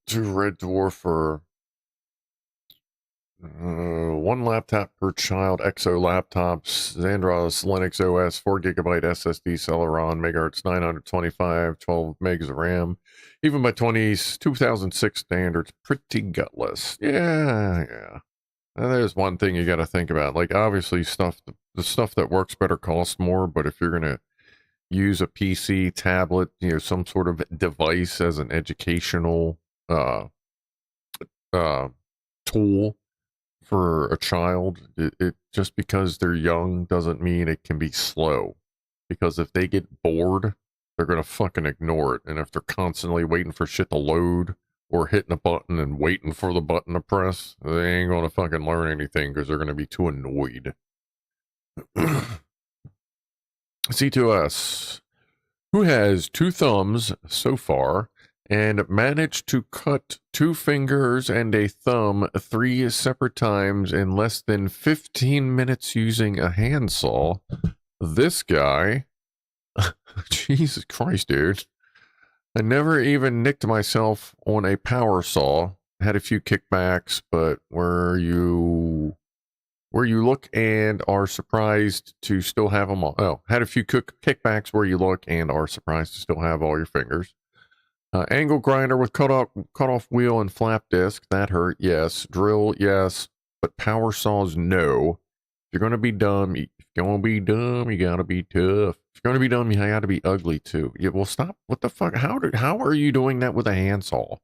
2 Red Dwarf for 1 laptop per child, Exo laptops, Xandros, Linux OS, 4 gigabyte SSD, Celeron, megahertz 925, 12 megs of RAM. Even by 2006 standards, pretty gutless. Yeah. And there's one thing you got to think about. Like, obviously, the stuff that works better costs more, but if you're going to use a PC, tablet, you know, some sort of device as an educational tool for a child, it just because they're young doesn't mean it can be slow. Because if they get bored, they're going to fucking ignore it. And if they're constantly waiting for shit to load or hitting a button and waiting for the button to press, they ain't going to fucking learn anything because they're going to be too annoyed. C2S. Who has 2 thumbs so far and managed to cut 2 fingers and a thumb 3 separate times in less than 15 minutes using a handsaw? This guy. Jesus Christ, dude. I never even nicked myself on a power saw. Had a few kickbacks, but where you look and are surprised to still have them all. Oh, had a few kickbacks where you look and are surprised to still have all your fingers. Angle grinder with cut off wheel and flap disc. That hurt, yes. Drill, yes. But power saws, no. If you're gonna be dumb, you gotta be tough. If you're gonna be dumb, you gotta be ugly too. Yeah, well, stop. What the fuck? How are you doing that with a handsaw?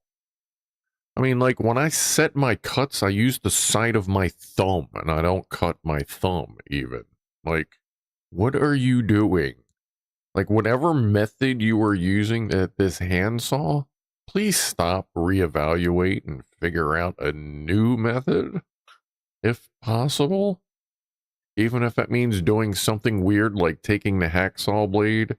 I mean, like, when I set my cuts, I use the side of my thumb, and I don't cut my thumb, even. Like, what are you doing? Like, whatever method you are using at this handsaw, please stop, reevaluate, and figure out a new method, if possible. Even if that means doing something weird, like taking the hacksaw blade,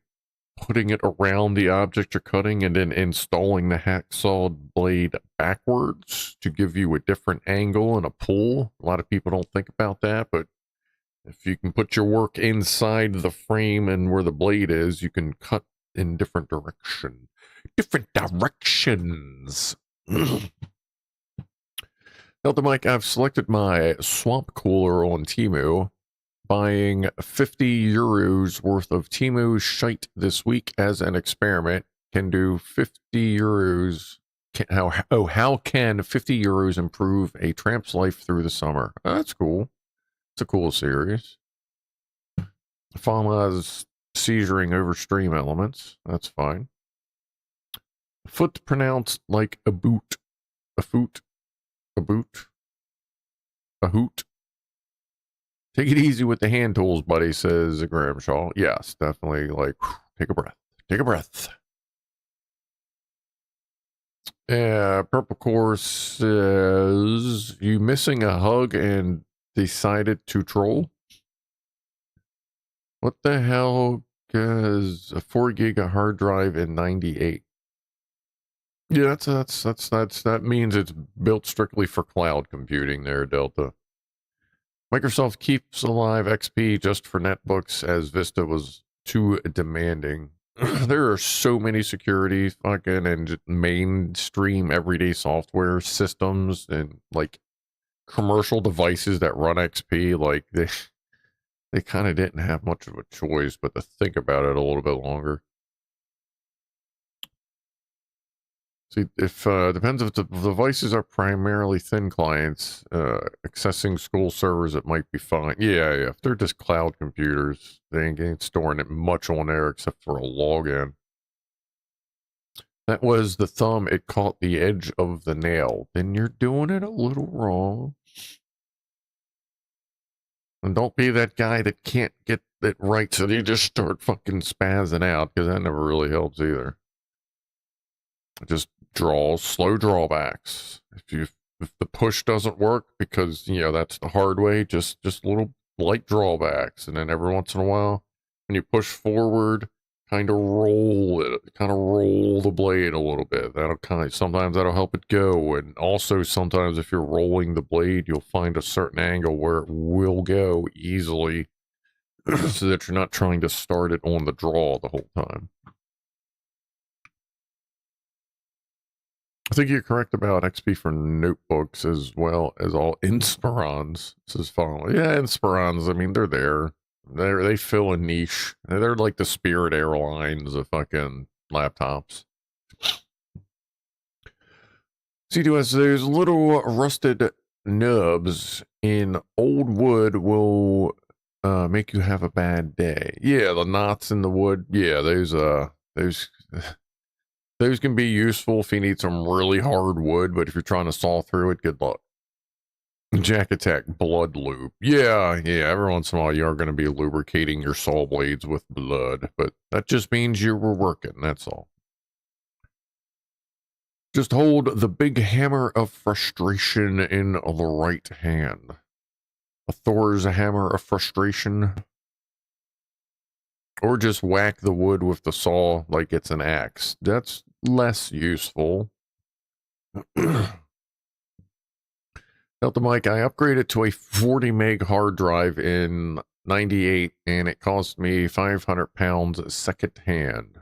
putting it around the object you're cutting, and then installing the hacksaw blade backwards to give you a different angle and a pull. A lot of people don't think about that, but if you can put your work inside the frame and where the blade is, you can cut in different directions. Delta Mike, I've selected my swamp cooler on Temu. Buying 50 euros worth of Temu shite this week as an experiment. Can do 50 euros. How can 50 euros improve a tramp's life through the summer? That's cool. It's a cool series. Fama's seizuring over stream elements. That's fine. Foot pronounced like a boot. A foot. A boot. A hoot. Take it easy with the hand tools, buddy, says Gramshaw. Yes, definitely, like, take a breath. Take a breath. Purple Core says, you missing a hug and decided to troll? What the hell is a 4 gig hard drive in 98? Yeah, that means it's built strictly for cloud computing there, Delta. Microsoft keeps alive XP just for netbooks as Vista was too demanding. There are so many security fucking and mainstream everyday software systems and like commercial devices that run XP. Like they kind of didn't have much of a choice but to think about it a little bit longer. See, if depends if the devices are primarily thin clients, accessing school servers, it might be fine. Yeah. If they're just cloud computers, they ain't storing it much on there except for a login. That was the thumb. It caught the edge of the nail. Then you're doing it a little wrong. And don't be that guy that can't get it right, so you just start fucking spazzing out, because that never really helps either. Just slow drawbacks. If the push doesn't work because that's the hard way, just little light drawbacks, and then every once in a while when you push forward, kind of roll the blade a little bit. Sometimes that'll help it go, and also sometimes if you're rolling the blade, you'll find a certain angle where it will go easily, so that you're not trying to start it on the draw the whole time. I think you're correct about XP for notebooks as well as all Inspirons, says Follow. Yeah, Inspirons, I mean, they're there. They fill a niche. They're like the Spirit Airlines of fucking laptops. C2S, those little rusted nubs in old wood will make you have a bad day. Yeah, the knots in the wood. Yeah, those can be useful if you need some really hard wood, but if you're trying to saw through it, good luck. Jack Attack blood lube. Yeah, every once in a while you are going to be lubricating your saw blades with blood, but that just means you were working, that's all. Just hold the big hammer of frustration in the right hand. A Thor's hammer of frustration. Or just whack the wood with the saw like it's an axe. That's less useful. Delta Mike, I upgraded to a 40 meg hard drive in 98 and it cost me 500 pounds second hand.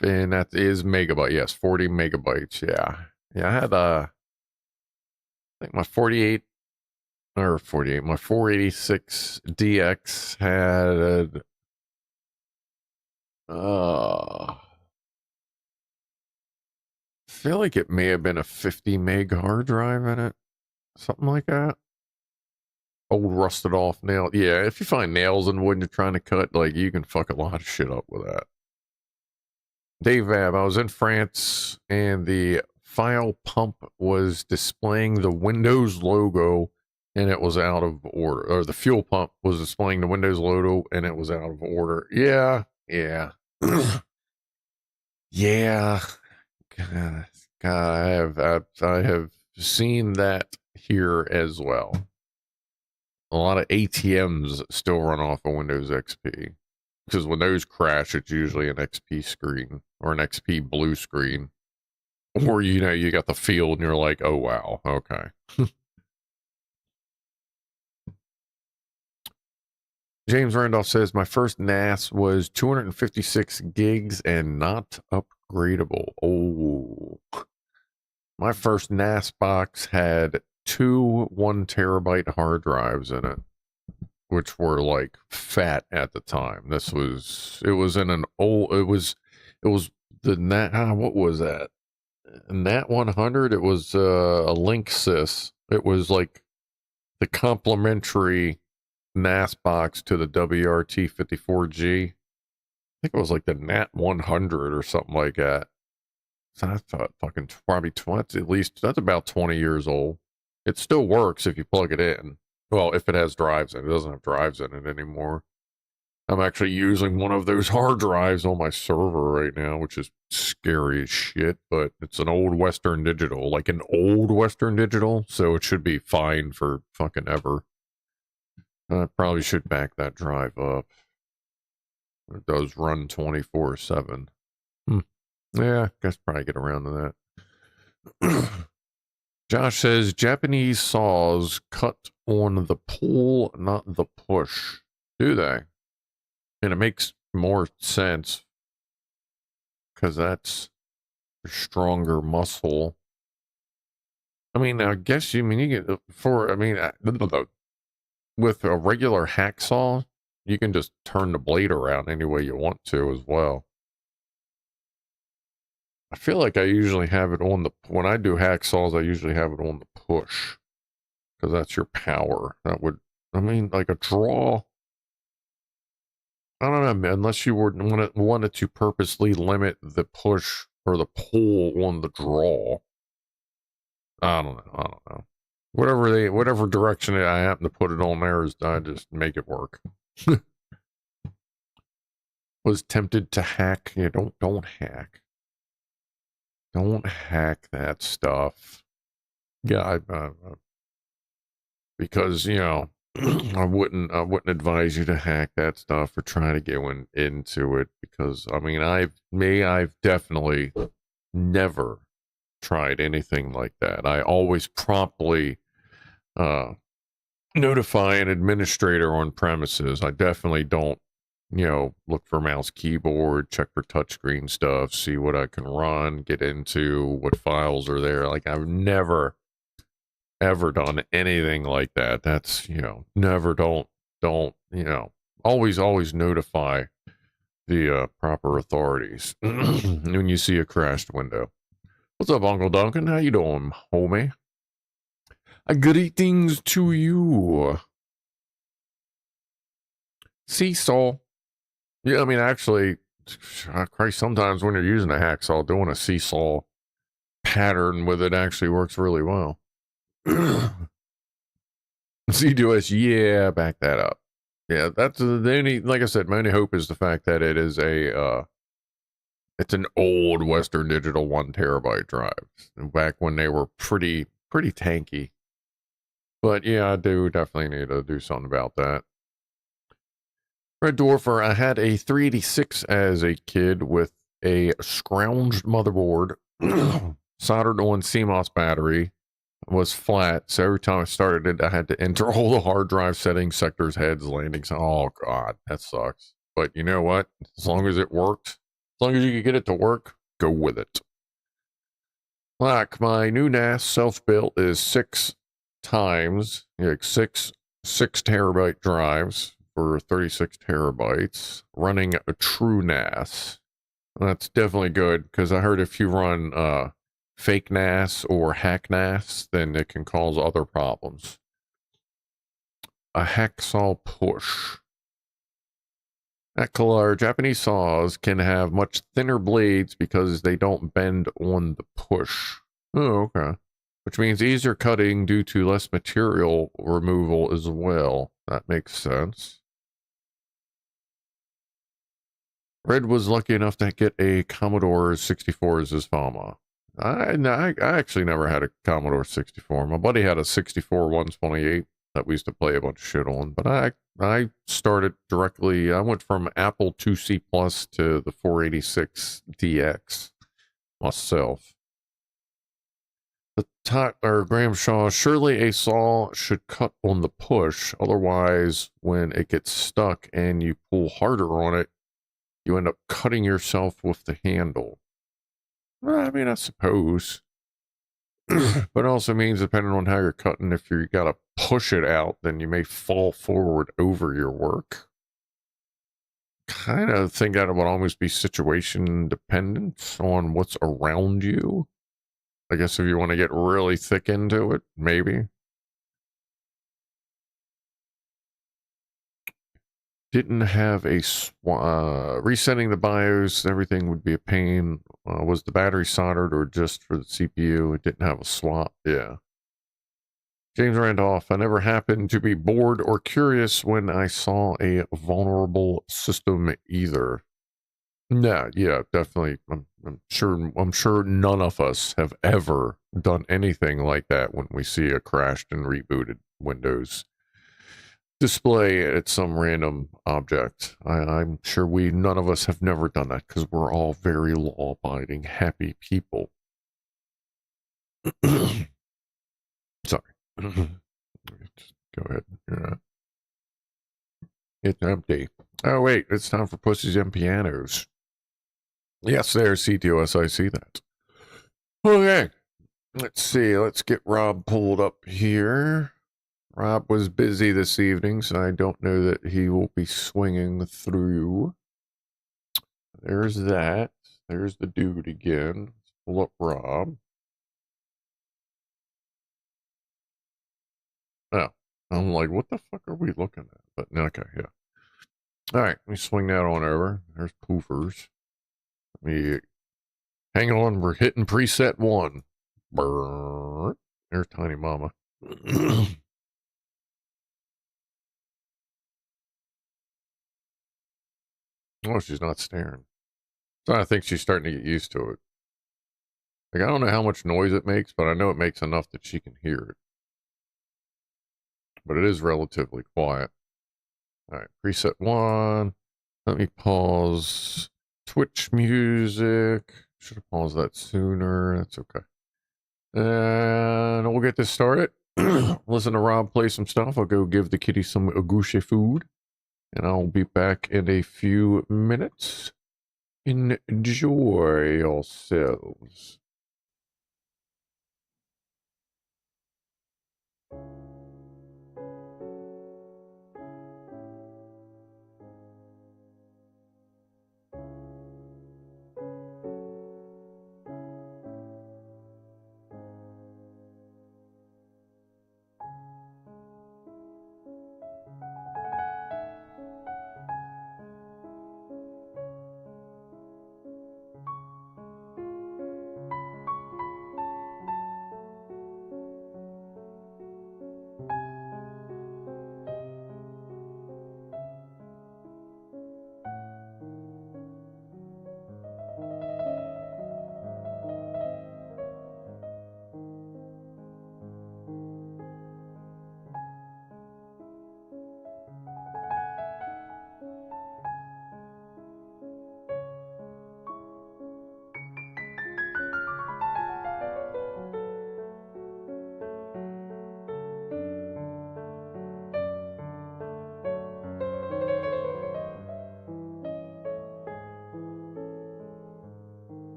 And that is megabyte. Yes, 40 megabytes. Yeah. Yeah, I had I think my 48 or 48, my 486 DX had I feel like it may have been a 50 meg hard drive in it. Something like that. Old rusted off nail. Yeah, if you find nails in wood you're trying to cut, like, you can fuck a lot of shit up with that. Dave Ab, I was in France and the file pump was displaying the Windows logo and it was out of order. Or the fuel pump was displaying the Windows logo and it was out of order. Yeah, yeah. Yeah. God, I have seen that here as well. A lot of ATMs still run off of Windows XP. Because when those crash, it's usually an XP screen or an XP blue screen. Or, you know, you got the field and you're like, oh, wow, okay. James Randolph says, my first NAS was 256 gigs and not upgradable. Oh, my first NAS box had 2 1 terabyte hard drives in it, which were like fat at the time. It was in an old, it was the NAT, what was that? NAT 100. It was a Linksys. It was like the complementary NAS box to the WRT 54G. I think it was like the NAT 100 or something like that. So I thought fucking probably 20, at least that's about 20 years old. It still works if you plug it in. Well, if it has drives in it. It doesn't have drives in it anymore. I'm actually using one of those hard drives on my server right now, which is scary as shit, but it's an old Western Digital, like an old Western Digital, so it should be fine for fucking ever. I probably should back that drive up. It does run 24/7. Yeah, guess probably get around to that. Josh says, Japanese saws cut on the pull, not the push. Do they? And it makes more sense because that's a stronger muscle. I mean, I guess you get with a regular hacksaw, you can just turn the blade around any way you want to as well. I feel like I usually have it on when I do hacksaws, I usually have it on the push because that's your power. That would, like a draw. I don't know, unless you wanted to purposely limit the push or the pull on the draw. I don't know. Whatever direction I happen to put it on there I just make it work. Was tempted to hack. Yeah, don't hack. Don't hack that stuff. Yeah, because, you know, I wouldn't advise you to hack that stuff or try to get into it because, I mean, I've definitely never tried anything like that. I always promptly notify an administrator on premises. I definitely don't, look for mouse keyboard, check for touchscreen stuff, see what I can run, get into what files are there. Like, I've never ever done anything like that. That's, never, don't, always notify the proper authorities when you see a crashed window. What's up, Uncle Duncan? How you doing, homie? Greetings to you. Seesaw. Yeah, I mean, actually, Christ, sometimes when you're using a hacksaw, doing a seesaw pattern with it actually works really well. CDOS, yeah, back that up. Yeah, that's the only, like I said, my only hope is the fact that it is it's an old Western Digital 1 terabyte drive. Back when they were pretty tanky. But yeah, I do definitely need to do something about that. Red Dwarfer, I had a 386 as a kid with a scrounged motherboard, soldered on CMOS battery, was flat. So every time I started it, I had to enter all the hard drive settings, sectors, heads, landings. Oh, God, that sucks. But you know what? As long as it worked, as long as you could get it to work, go with it. Like my new NAS self-built is 6 times, like six 6 terabyte drives for 36 terabytes, running a true NAS. That's definitely good, because I heard if you run fake NAS or hack NAS, then it can cause other problems. A hacksaw push. Japanese saws can have much thinner blades because they don't bend on the push. Oh, okay. Which means easier cutting due to less material removal as well. That makes sense. Red was lucky enough to get a Commodore 64 as his Fama. I actually never had a Commodore 64. My buddy had a 64 128 that we used to play a bunch of shit on. But I started directly. I went from Apple IIc Plus to the 486 DX myself. The Graham Shaw, surely a saw should cut on the push. Otherwise, when it gets stuck and you pull harder on it, you end up cutting yourself with the handle. Well, I mean, I suppose. But it also means, depending on how you're cutting, if you got to push it out, then you may fall forward over your work. Kind of think that it would almost be situation dependent on what's around you. I guess if you want to get really thick into it, maybe. Didn't have a resetting the BIOS, everything would be a pain. Was the battery soldered or just for the CPU? It didn't have a swap. Yeah. James Randolph, I never happened to be bored or curious when I saw a vulnerable system either. No, yeah, definitely. I'm sure none of us have ever done anything like that when we see a crashed and rebooted Windows display at some random object. I'm sure none of us have never done that, because we're all very law-abiding, happy people. Sorry. Just go ahead. Yeah. It's empty. Oh, wait, it's time for Pussies and Pianos. Yes, there's CTOS, I see that. Okay, let's see. Let's get Rob pulled up here. Rob was busy this evening, so I don't know that he will be swinging through. There's that. There's the dude again. Let's pull up Rob. Oh, I'm like, what the fuck are we looking at? But okay, yeah. All right, let me swing that on over. There's Poofers. Let me hang on. We're hitting preset 1. Brrr. There's Tiny Mama. Oh, she's not staring. So I think she's starting to get used to it. Like, I don't know how much noise it makes, but I know it makes enough that she can hear it. But it is relatively quiet. All right, preset 1. Let me pause Twitch music. Should have paused that sooner. That's okay. And we'll get this started. Listen to Rob play some stuff. I'll go give the kitty some agouche food. And I'll be back in a few minutes. Enjoy yourselves.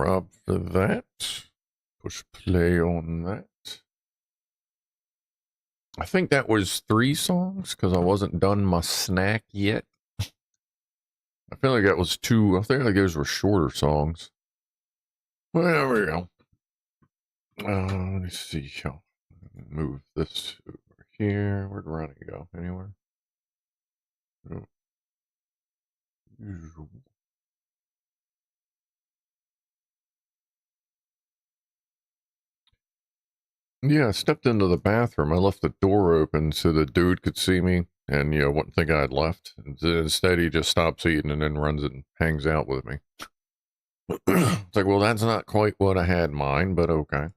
Rob for that. Push play on that. I think that was 3 songs because I wasn't done my snack yet. I feel like that was 2. I think like those were shorter songs. Well, there we go. Let me see. I'll move this over here. Where'd Ronnie go? Anywhere? No. Yeah, I stepped into the bathroom. I left the door open so the dude could see me and, wouldn't think I had left. Instead, he just stops eating and then runs and hangs out with me. It's like, well, that's not quite what I had in mind, but okay.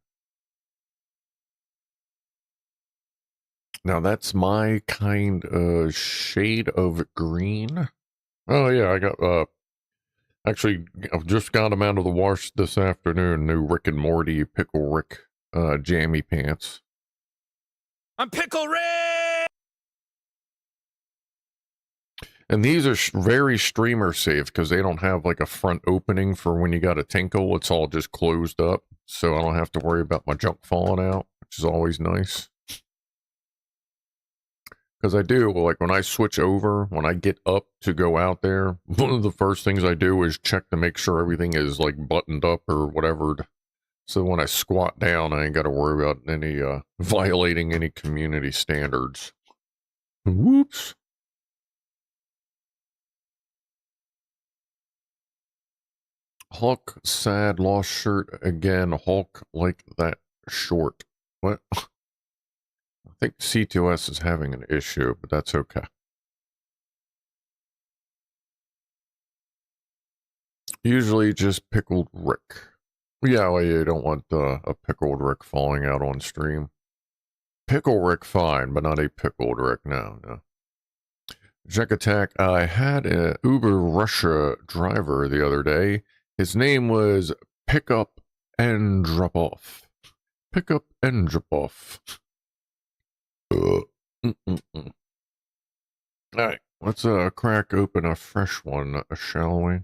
Now, that's my kind of shade of green. Oh, yeah, I got, actually, I've just got them out of the wash this afternoon. New Rick and Morty Pickle Rick jammy pants. I'm Pickle Rick! And these are very streamer safe because they don't have like a front opening for when you got a tinkle. It's all just closed up. So I don't have to worry about my junk falling out, which is always nice. Because I do, like when I switch over, when I get up to go out there, one of the first things I do is check to make sure everything is like buttoned up or whatever. So when I squat down, I ain't got to worry about any violating any community standards. Whoops. Hulk, sad, lost shirt again. Hulk like that short. What? I think C2S is having an issue, but that's okay. Usually just pickled Rick. Yeah, well, you don't want a pickled Rick falling out on stream. Pickle Rick fine, but not a pickled Rick, no. Jack Attack, I had an Uber Russia driver the other day. His name was Pick Up and Drop Off. Pick Up and Drop Off. Alright, let's crack open a fresh one, shall we?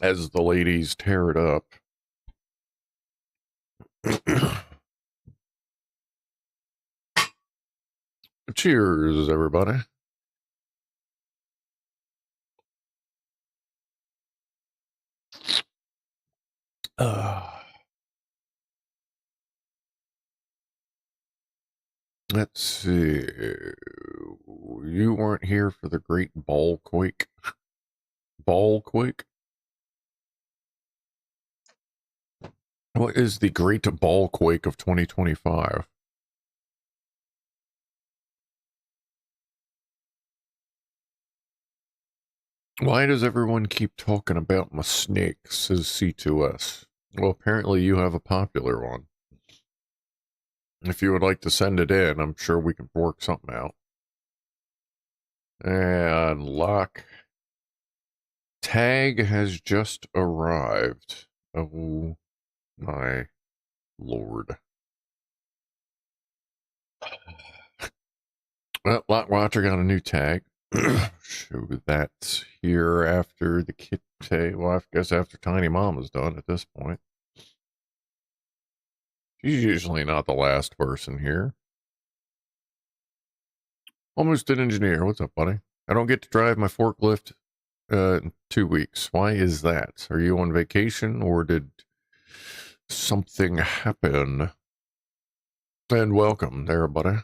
As the ladies tear it up. Cheers, everybody. Let's see. You weren't here for the great ball quake. Ball quake? What is the great ball quake of 2025? Why does everyone keep talking about my snake, says C2S? Well, apparently you have a popular one. If you would like to send it in, I'm sure we can work something out. And lock. Tag has just arrived. Oh my lord. Well, Lock Watcher got a new tag. Show that here after the kit. Well, I guess after Tiny Mama's done at this point. She's usually not the last person here. Almost an engineer. What's up, buddy? I don't get to drive my forklift in 2 weeks. Why is that? Are you on vacation or did something happen? And welcome there, buddy.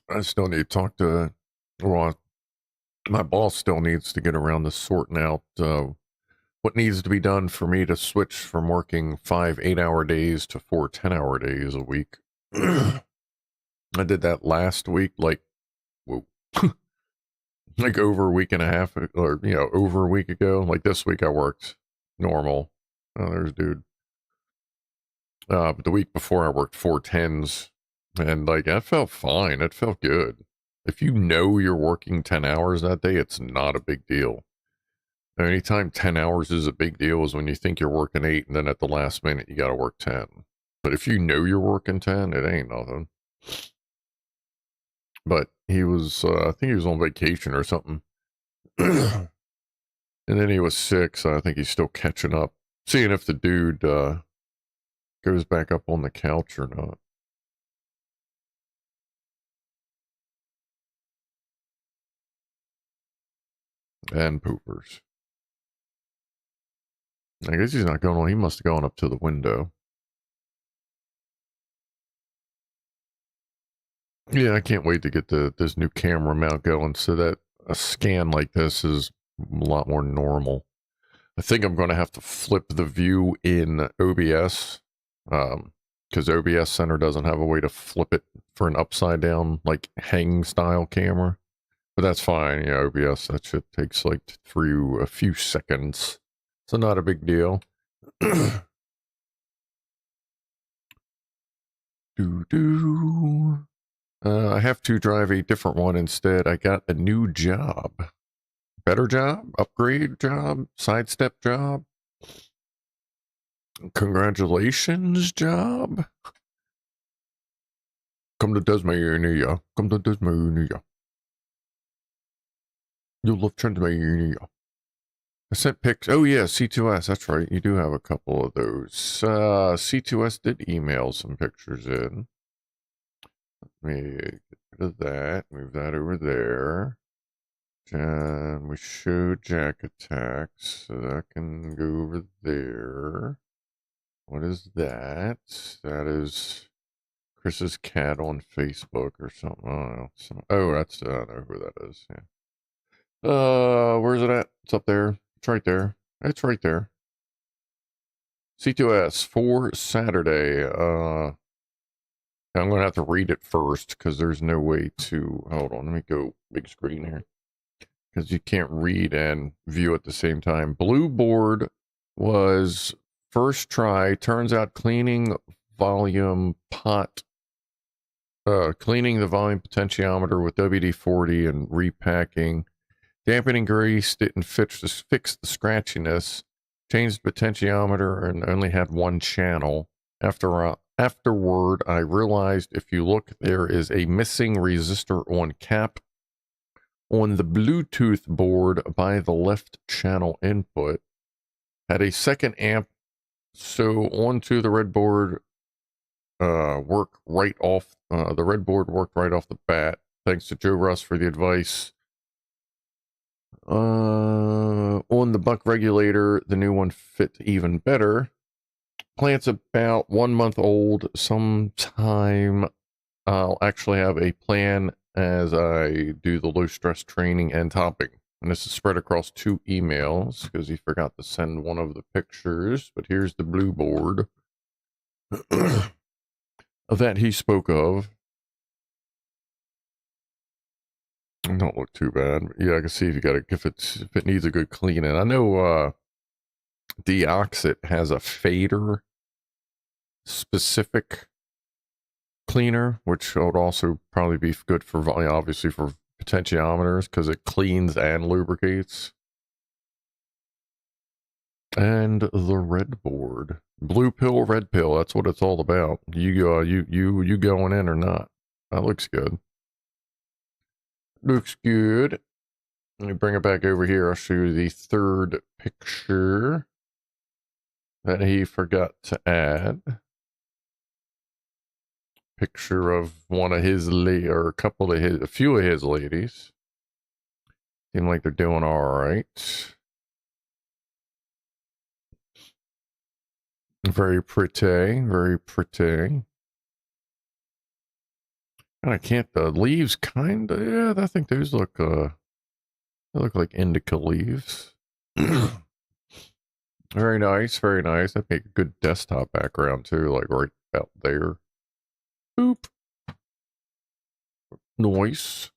I still need to talk to, well, my boss still needs to get around to sorting out what needs to be done for me to switch from working 5 8-hour days to 4 10-hour days a week. I did that last week, like, whoa, like over a week and a half, or, over a week ago. Like this week I worked normal. Oh, there's dude. But the week before I worked 4 10s. And like, that felt fine. It felt good. If you know you're working 10 hours that day, it's not a big deal. Anytime 10 hours is a big deal is when you think you're working 8 and then at the last minute you got to work 10. But if you know you're working 10, it ain't nothing. but he was, I think he was on vacation or something. And then he was sick, so I think he's still catching up. Seeing if the dude goes back up on the couch or not. And poopers. I guess he's not going on. He must have gone up to the window. Yeah, I can't wait to get this new camera mount going so that a scan like this is a lot more normal. I think I'm going to have to flip the view in OBS because OBS Center doesn't have a way to flip it for an upside down, like hang style camera. But that's fine. Yeah, OBS, that shit takes like through a few seconds. So not a big deal. I have to drive a different one instead. I got a new job. Better job? Upgrade job? Sidestep job? Congratulations job? Come to Tasmania. Come to Tasmania. You'll love Tasmania. I sent pics. Oh yeah, C2S. That's right. You do have a couple of those. C2S did email some pictures in. Let me get rid of that. Move that over there. And we show Jack attacks. So that can go over there. What is that? That is Chris's cat on Facebook or something. I don't know. Oh, that's, I don't know who that is. Yeah. Where's it at? It's up there. It's right there. It's right there. C2S for Saturday. I'm going to have to read it first because there's no way to, hold on, let me go big screen here. Because you can't read and view at the same time. Blue board was first try. Turns out cleaning volume cleaning the volume potentiometer with WD-40 and repacking. Dampening grease didn't fix the scratchiness. Changed the potentiometer and only had one channel. Afterward, I realized if you look, there is a missing resistor on cap on the Bluetooth board by the left channel input. Had a second amp, so onto the red board work right off. The red board worked right off the bat. Thanks to Joe Russ for the advice. On the buck regulator, the new one fit even better. Plant's about 1 month old. Sometime I'll actually have a plan as I do the low stress training and topping. And this is spread across 2 emails because he forgot to send one of the pictures. But here's the blue board that he spoke of. Don't look too bad. Yeah, I can see if you got if it needs a good cleaning. I know Deoxit has a fader specific cleaner, which would also probably be good for obviously for potentiometers because it cleans and lubricates. And the red board, blue pill, red pill. That's what it's all about. You going in or not? That looks good. Looks good. Let me bring it back over here. I'll show you the third picture that he forgot to add. Picture of one of his or a few of his ladies. Seem like they're doing all right. Very pretty, very pretty. And I can't, the leaves kind of, yeah, I think those look, they look like indica leaves. Very nice, very nice. That'd make a good desktop background too, like right about there. Boop. Nice.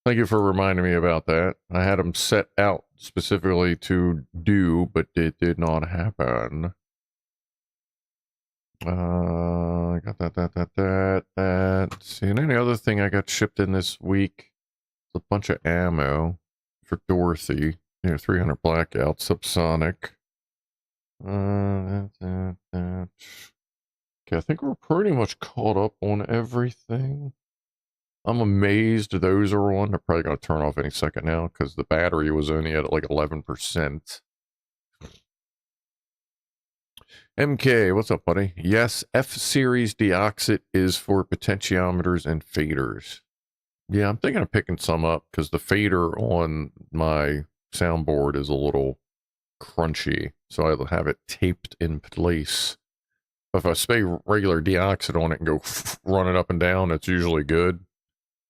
Thank you for reminding me about that. I had them set out specifically to do, but it did not happen. I got that. See, and any other thing I got shipped in this week, a bunch of ammo for Dorothy. 300 blackout, subsonic. Okay, I think we're pretty much caught up on everything. I'm amazed those are on. They're probably going to turn off any second now because the battery was only at like 11%. MK, what's up, buddy? Yes, F-Series deoxit is for potentiometers and faders. Yeah, I'm thinking of picking some up because the fader on my soundboard is a little crunchy, so I'll have it taped in place. If I spray regular deoxit on it and go run it up and down, it's usually good.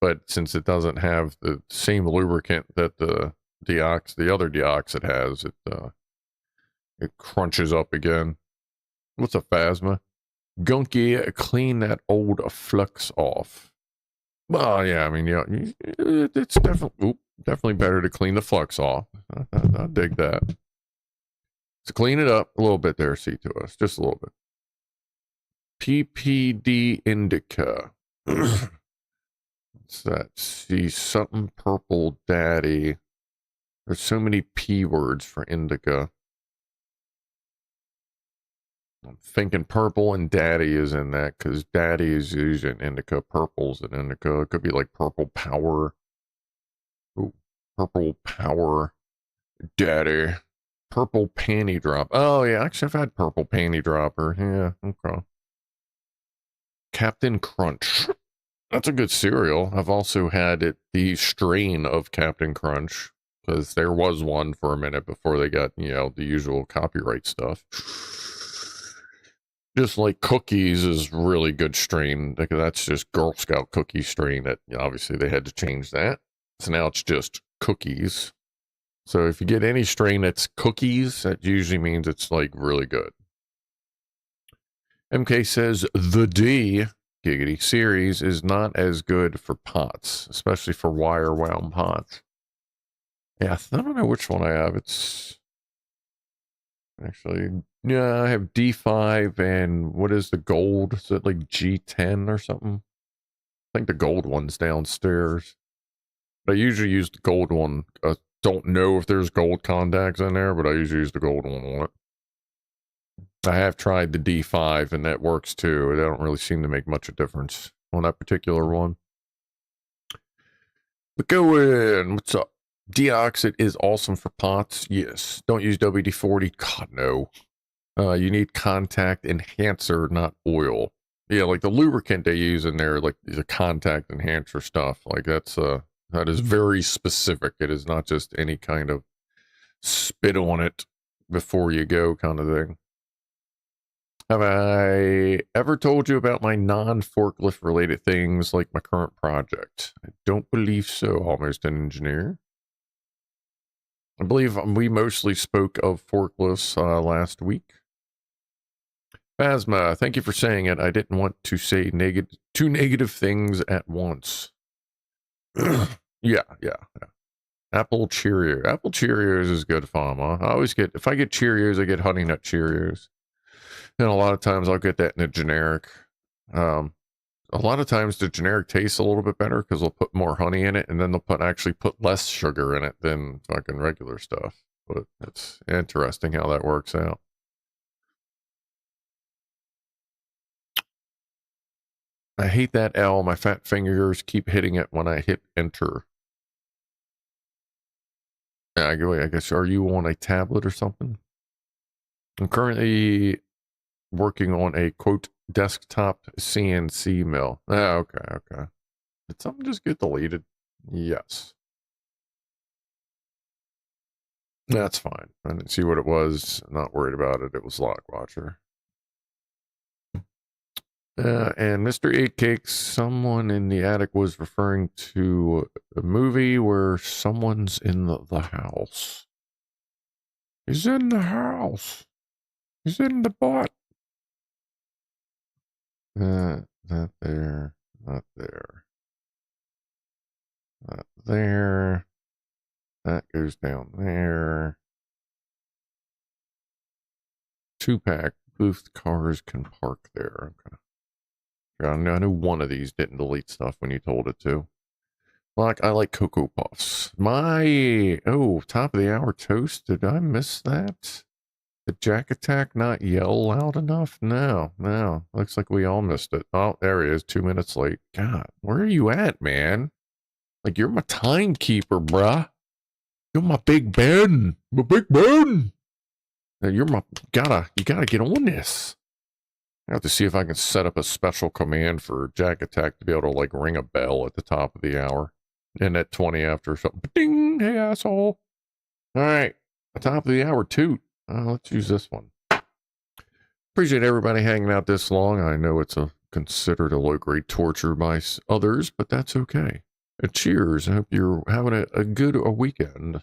But since it doesn't have the same lubricant that the other deoxit has, it crunches up again. What's a Phasma? Gunky, clean that old flux off. Well, yeah, I mean, yeah, it's definitely better to clean the flux off. I dig that. So clean it up a little bit there, C2S, just a little bit. PPD indica. What's that? See, something purple daddy. There's so many P words for indica. I'm thinking purple and daddy is in that because daddy is using indica. Purple's an indica. It could be like purple power. Ooh, purple power daddy. Purple panty drop. Oh, yeah, actually, I've had purple panty dropper. Yeah, okay. Captain Crunch. That's a good cereal. I've also had the strain of Captain Crunch because there was one for a minute before they got, the usual copyright stuff. Just like cookies is really good strain. That's just Girl Scout cookie strain that obviously they had to change that. So now it's just cookies. So if you get any strain that's cookies, that usually means it's like really good. MK says the D Giggity series is not as good for pots, especially for wire wound pots. Yeah, I don't know which one I have. It's actually, yeah, I have D5 and what is the gold? Is it like G10 or something? I think the gold one's downstairs. But I usually use the gold one. I don't know if there's gold contacts in there, but I usually use the gold one on it. I have tried the D5 and that works too. They don't really seem to make much of a difference on that particular one. But go in. What's up? Deoxit is awesome for pots. Yes. Don't use WD-40. God, no. You need contact enhancer, not oil. Yeah, like the lubricant they use in there, like the contact enhancer stuff. Like that is very specific. It is not just any kind of spit on it before you go kind of thing. Have I ever told you about my non-forklift related things like my current project? I don't believe so, almost an engineer. I believe we mostly spoke of forklifts last week. Phasma, thank you for saying it. I didn't want to say two negative things at once. Yeah. Apple Cheerios. Apple Cheerios is good fun. I always get, if I get Cheerios, I get Honey Nut Cheerios. And a lot of times I'll get that in a generic. A lot of times the generic tastes a little bit better because they'll put more honey in it and then they'll actually put less sugar in it than fucking regular stuff. But it's interesting how that works out. I hate that L. My fat fingers keep hitting it when I hit enter. Yeah, I guess, are you on a tablet or something? I'm currently working on a, quote, desktop CNC mill. Okay. Did something just get deleted? Yes. That's fine. I didn't see what it was. Not worried about it. It was Lockwatcher. And Mr. 8 Cakes, someone in the attic was referring to a movie where someone's in the house. He's in the house. He's in the butt. Not there. Not there. Not there. That goes down there. 2-pack. Both cars can park there. Okay. I know one of these didn't delete stuff when you told it to. Like, I like Cocoa Puffs. Top of the hour toast. Did I miss that? the Jack Attack not yell loud enough? No, no. Looks like we all missed it. Oh, there he is, 2 minutes late. God, where are you at, man? Like, you're my timekeeper, bruh. You're my Big Ben. My Big Ben. You're my, you gotta get on this. I have to see if I can set up a special command for Jack Attack to be able to, like, ring a bell at the top of the hour. And at 20 after or something. Ding, hey, asshole. All right. The top of the hour, toot. Let's use this one. Appreciate everybody hanging out this long. I know it's considered a low-grade torture by others, but that's okay. Cheers. I hope you're having a good weekend.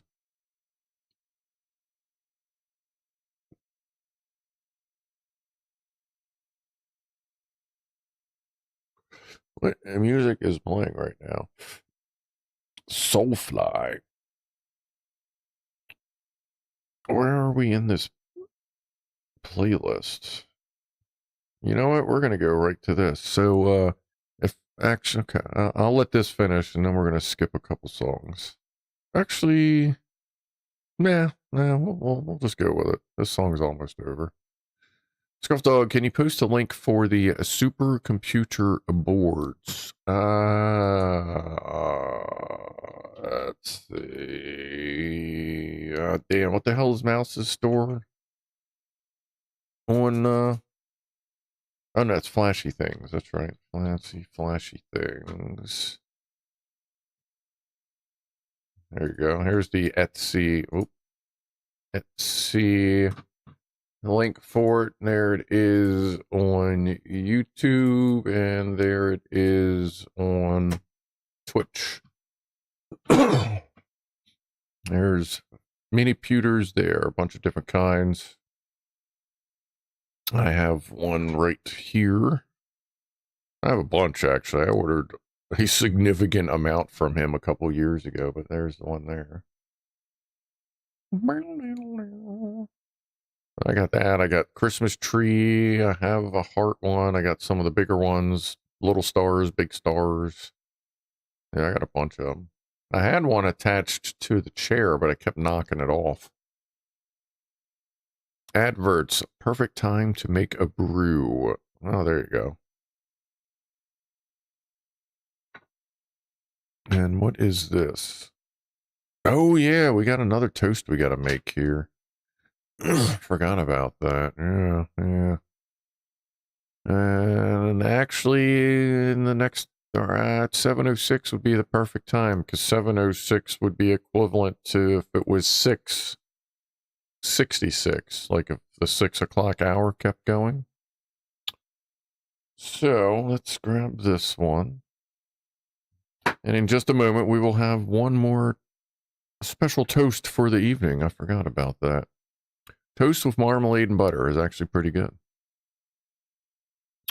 What music is playing right now? Soulfly. Where are we in this playlist? You know what? We're going to go right to this. So, if actually, okay, I'll let this finish and then we're going to skip a couple songs. Actually, we'll just go with it. This song's almost over. Scrufdog, can you post a link for the supercomputer boards? Let's see. Damn, what the hell is Mouse's store? On, oh no, it's Flashy Things. That's right. Flashy Things. There you go. Here's the Etsy. Oop. Etsy. The link for it, there it is on YouTube, and there it is on Twitch. There's mini pewters there, a bunch of different kinds. I have one right here. I have a bunch, actually. I ordered a significant amount from him a couple years ago, but there's the one there. I got that. I got Christmas tree. I have a heart one. I got some of the bigger ones. Little stars, big stars. Yeah, I got a bunch of them. I had one attached to the chair, but I kept knocking it off. Adverts. Perfect time to make a brew. Oh, there you go. And what is this? Oh, yeah. We got another toast we got to make here. Forgot about that. Yeah. And actually, in the next, 7:06 would be the perfect time, because 7:06 would be equivalent to if it was 6:66, like if the 6 o'clock hour kept going. So let's grab this one. And in just a moment, we will have one more special toast for the evening. I forgot about that. Toast with marmalade and butter is actually pretty good.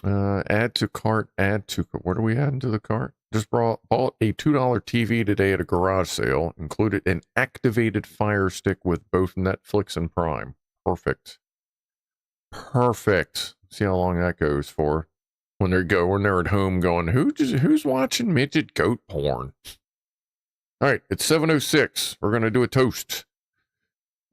Add to cart, what are we adding to the cart? Just bought a $2 TV today at a garage sale. Included an activated Fire Stick with both Netflix and Prime. Perfect. Perfect. See how long that goes for. When they're at home going, who's watching midget goat porn? All right, it's 7:06. We're going to do a toast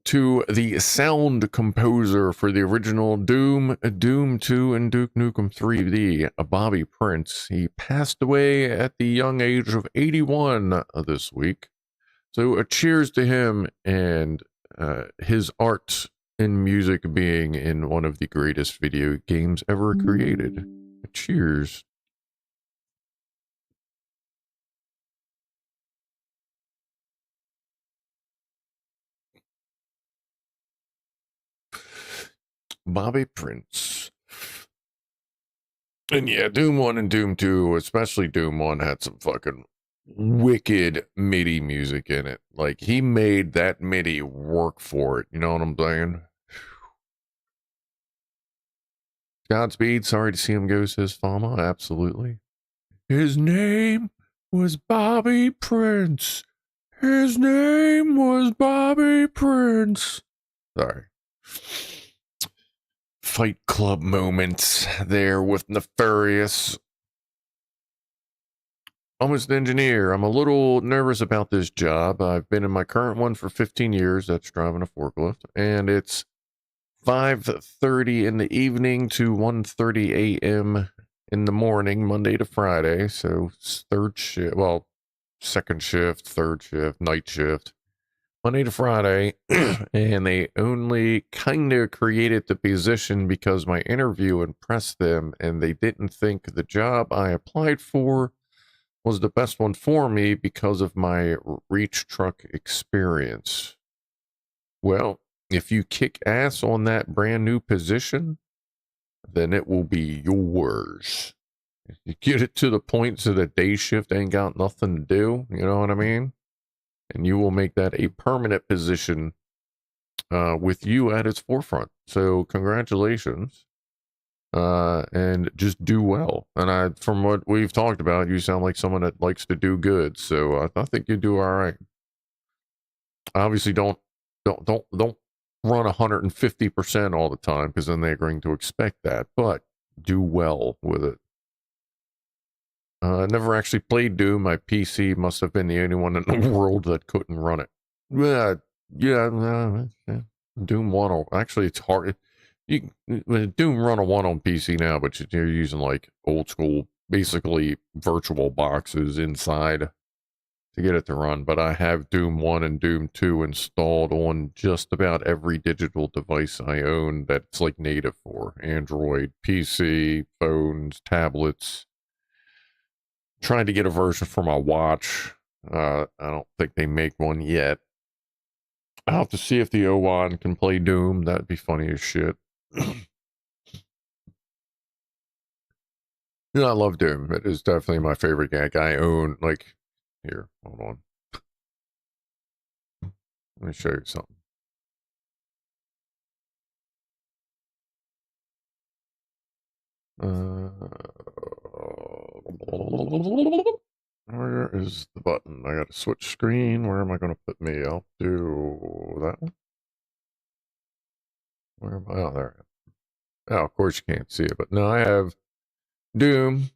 to the sound composer for the original Doom 2, and Duke Nukem 3D, Bobby Prince. He passed away at the young age of 81 this week. So a cheers to him and his art and music being in one of the greatest video games ever created. Cheers. Bobby Prince. And yeah, Doom 1 and Doom 2, especially Doom 1, had some fucking wicked MIDI music in it. Like, he made that MIDI work for it. You know what I'm saying? Godspeed. Sorry to see him go, says Fama. Absolutely. His name was Bobby Prince. His name was Bobby Prince. Sorry. Fight Club moments there with Nefarious. Almost an engineer. I'm a little nervous about this job. I've been in my current one for 15 years. That's driving a forklift. And it's 5:30 in the evening to 1:30 a.m. in the morning, Monday to Friday. So third shift, well, second shift, third shift, night shift, Monday to Friday. And they only kind of created the position because my interview impressed them and they didn't think the job I applied for was the best one for me because of my reach truck experience. Well, if you kick ass on that brand new position, then it will be yours. If you get it to the point so that day shift ain't got nothing to do, you know what I mean? And you will make that a permanent position with you at its forefront. So congratulations. And just do well. And from what we've talked about, you sound like someone that likes to do good. So I think you do all right. Obviously, don't run 150% all the time because then they're going to expect that. But do well with it. I never actually played Doom. My PC must have been the only one in the world that couldn't run it. Yeah, Doom 1. Actually, it's hard. Doom run a 1 on PC now, but you're using like old school, basically virtual boxes inside to get it to run. But I have Doom 1 and Doom 2 installed on just about every digital device I own that's like native for Android, PC, phones, tablets. Trying to get a version for my watch. I don't think they make one yet. I'll have to see if the O1 can play Doom. That'd be funny as shit. Yeah, I love Doom. It is definitely my favorite gag. I own, like, here, hold on. Let me show you something. Where is the button? I gotta switch screen. Where am I gonna put me? I'll do that one. Where am I? Oh, there. Oh, of course you can't see it, but no, I have Doom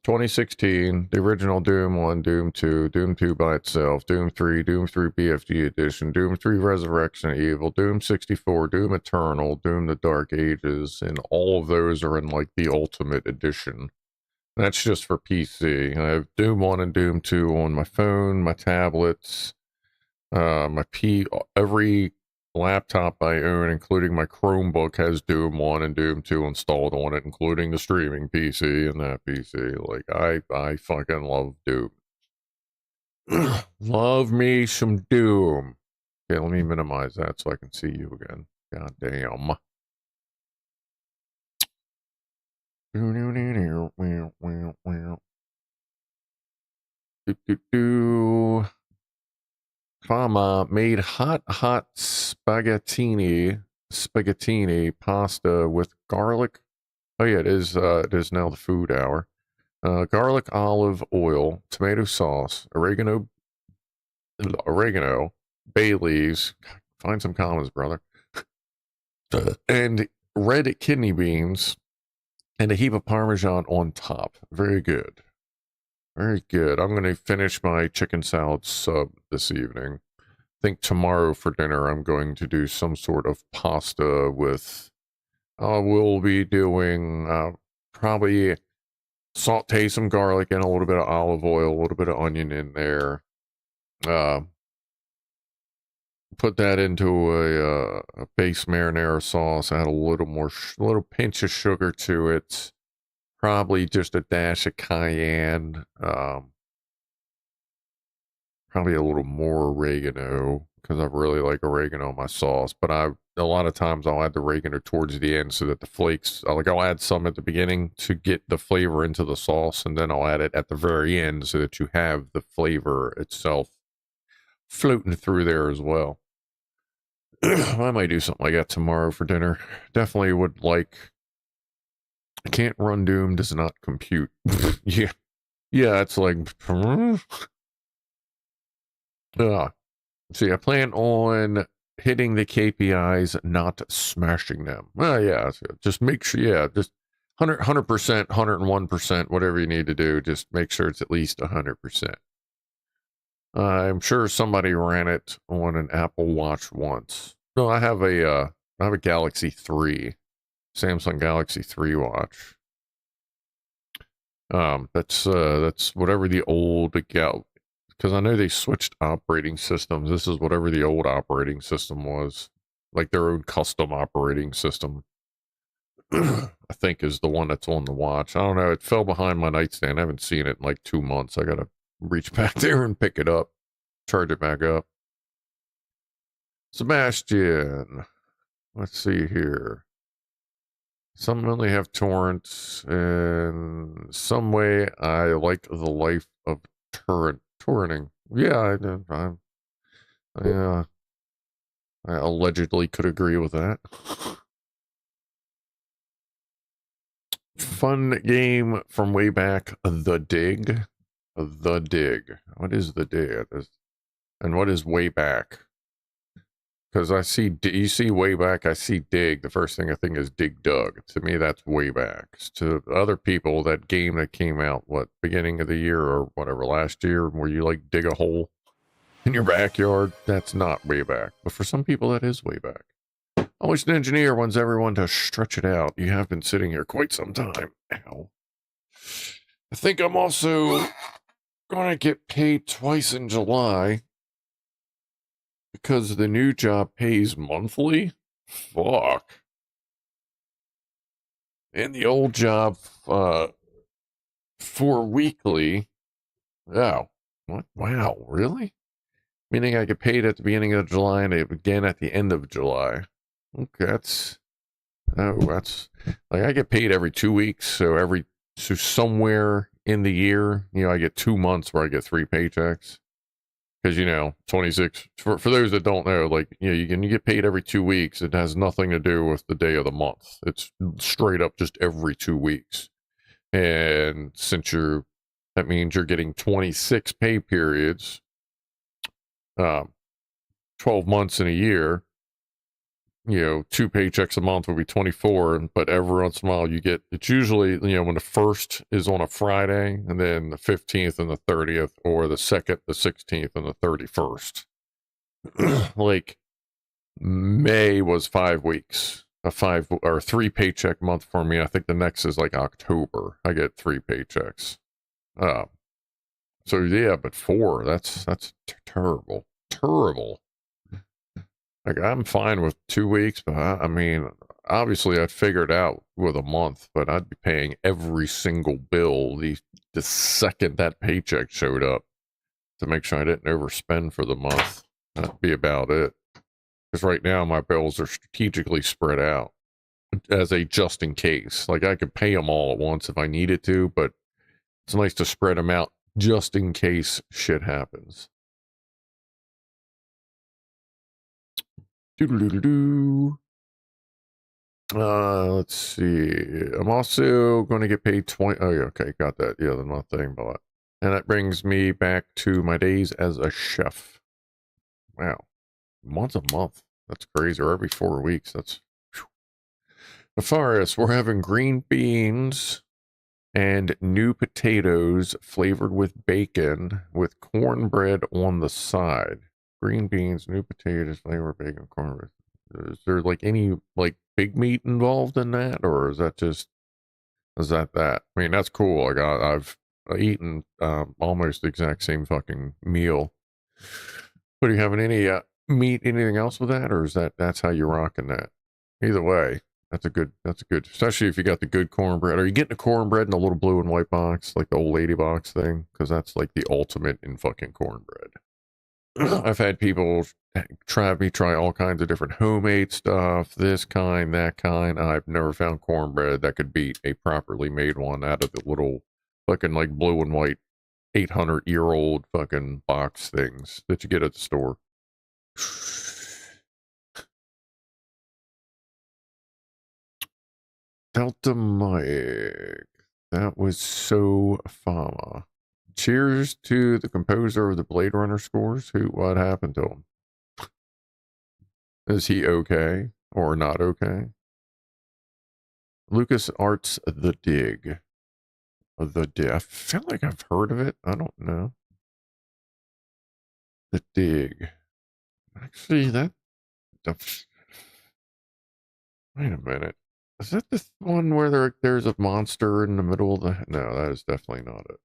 2016, the original Doom 1, Doom 2, Doom 2 by itself, Doom 3, Doom 3 BFG edition, Doom 3 Resurrection of Evil, Doom 64, Doom Eternal, Doom the Dark Ages, and all of those are in like the Ultimate Edition. That's just for PC. I have Doom 1 and Doom 2 on my phone, my tablets, every laptop I own, including my Chromebook, has Doom 1 and Doom 2 installed on it, including the streaming PC and that PC. Like, I fucking love Doom. Love me some Doom. Okay, let me minimize that so I can see you again. God damn. Mama made hot spaghettini pasta with garlic. Oh yeah, it is now the food hour. Garlic, olive oil, tomato sauce, oregano, bay leaves. Find some comments, brother. And red kidney beans, and a heap of Parmesan on top. Very good. Very good. I'm going to finish my chicken salad sub this evening. I think tomorrow for dinner I'm going to do some sort of pasta with, we'll be doing probably saute some garlic and a little bit of olive oil, a little bit of onion in there. Put that into a base marinara sauce, add a little pinch of sugar to it. Probably just a dash of cayenne. Probably a little more oregano because I really like oregano in my sauce. But a lot of times I'll add the oregano towards the end so that the flakes, I'll add some at the beginning to get the flavor into the sauce, and then I'll add it at the very end so that you have the flavor itself floating through there as well. I might do something like that tomorrow for dinner. Definitely would like. I can't run Doom, does not compute. Yeah, it's like. See, I plan on hitting the KPIs, not smashing them. Well, yeah, just make sure. Yeah, just 100%, 101%, whatever you need to do. Just make sure it's at least 100%. I'm sure somebody ran it on an Apple Watch once. No, I have a I have a Galaxy 3, Samsung Galaxy 3 watch. That's whatever the old because I know they switched operating systems. This is whatever the old operating system was, like their own custom operating system. I think is the one that's on the watch. I don't know. It fell behind my nightstand. I haven't seen it in like 2 months. I gotta reach back there and pick it up, charge it back up. Sebastian, let's see here. Some only have torrents, and some way I like the life of torrenting. Yeah, I allegedly could agree with that. Fun game from way back, The Dig. The Dig. What is The Dig? And what is way back? Because I see, you see way back, I see dig. The first thing I think is Dig Dug. To me, that's way back. To other people, that game that came out, what, beginning of the year or whatever, last year, where you like dig a hole in your backyard, that's not way back. But for some people, that is way back. Always an engineer wants everyone to stretch it out. You have been sitting here quite some time. Ow. I think I'm also going to get paid twice in July. Because the new job pays monthly? Fuck. And the old job, for weekly. Oh. What? Wow, really? Meaning I get paid at the beginning of July and again at the end of July. Okay, that's like I get paid every 2 weeks, so somewhere in the year, I get 2 months where I get 3 paychecks. Because, 26, for those that don't know, like, you get paid every 2 weeks. It has nothing to do with the day of the month. It's straight up just every 2 weeks. And that means you're getting 26 pay periods, 12 months in a year. 2 paychecks a month would be 24, but every once in a while it's usually, when the first is on a Friday, and then the 15th and the 30th, or the 2nd, the 16th, and the 31st. Like, May was 5 weeks, a 3 paycheck month for me. I think the next is like October. I get 3 paychecks. So yeah, but 4, that's terrible. Terrible. Like, I'm fine with 2 weeks, but I mean, obviously I'd figure it out with a month, but I'd be paying every single bill the second that paycheck showed up to make sure I didn't overspend for the month. That'd be about it. Because right now my bills are strategically spread out as a just in case. Like, I could pay them all at once if I needed to, but it's nice to spread them out just in case shit happens. Let's see. I'm also going to get paid 20. Oh, yeah, okay, got that. Yeah, the month thing, but and that brings me back to my days as a chef. Wow, once a month. That's crazy. Or every 4 weeks. That's. Nefarious, we're having green beans and new potatoes flavored with bacon with cornbread on the side. Green beans, new potatoes, flavored bacon, cornbread. Is there like any like big meat involved in that, or is that that? I mean, that's cool. Like, I've eaten almost the exact same fucking meal. But are you having any meat, anything else with that, or is that's how you're rocking that? Either way, that's a good, especially if you got the good cornbread. Are you getting the cornbread in a little blue and white box, like the old lady box thing? Because that's like the ultimate in fucking cornbread. I've had people try all kinds of different homemade stuff, this kind, that kind. I've never found cornbread that could beat a properly made one out of the little fucking like blue and white 800-year-old fucking box things that you get at the store. Delta Mike. That was so fama. Cheers to the composer of the Blade Runner scores. What happened to him? Is he okay or not okay? Lucas Arts The Dig. I feel like I've heard of it. I don't know. The Dig. Actually, Wait a minute. Is that the one where there's a monster in the middle of the... No, that is definitely not it.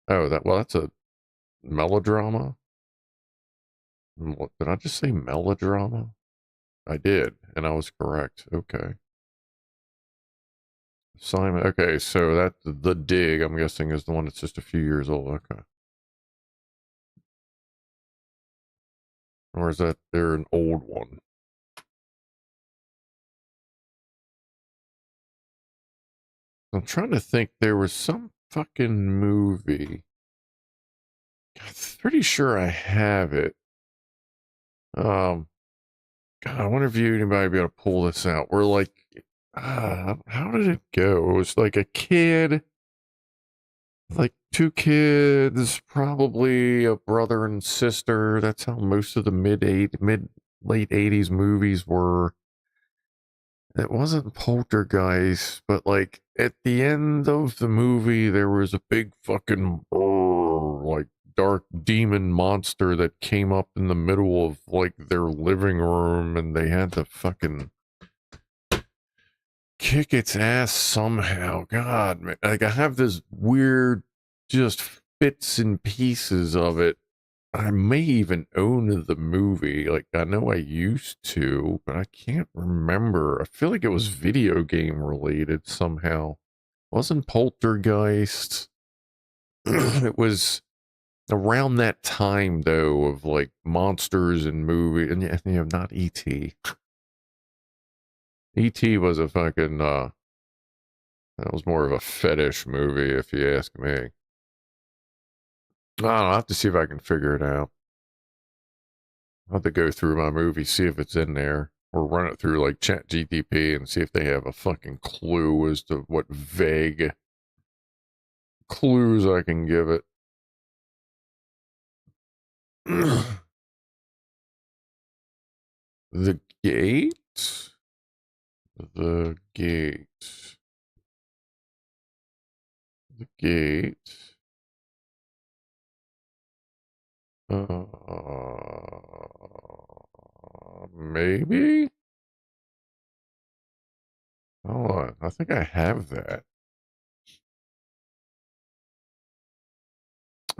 Oh, that's a melodrama? Did I just say melodrama? I did, and I was correct. Okay. Simon, okay, so that The Dig, I'm guessing, is the one that's just a few years old. Okay. Or is that they're an old one? I'm trying to think. There was some fucking movie. I'm pretty sure I have it. God, I wonder if anybody be able to pull this out. We're like, how did it go? It was like a kid, like two kids, probably a brother and sister. That's how most of the late 80s movies were. It wasn't Poltergeist, but like at the end of the movie, there was a big fucking like dark demon monster that came up in the middle of like their living room, and they had to fucking kick its ass somehow. God, man. Like I have this weird, just bits and pieces of it. I may even own the movie. Like, I know I used to, but I can't remember. I feel like it was video game related somehow. Wasn't Poltergeist. It was around that time, though, of like monsters and movie. And yeah, not E.T. E.T. was a fucking, that was more of a fetish movie, if you ask me. I don't know, I'll have to see if I can figure it out. I'll have to go through my movie, see if it's in there, or run it through like ChatGPT and see if they have a fucking clue as to what vague clues I can give it. The gate? The gate. The gate. Maybe? Hold on. I think I have that.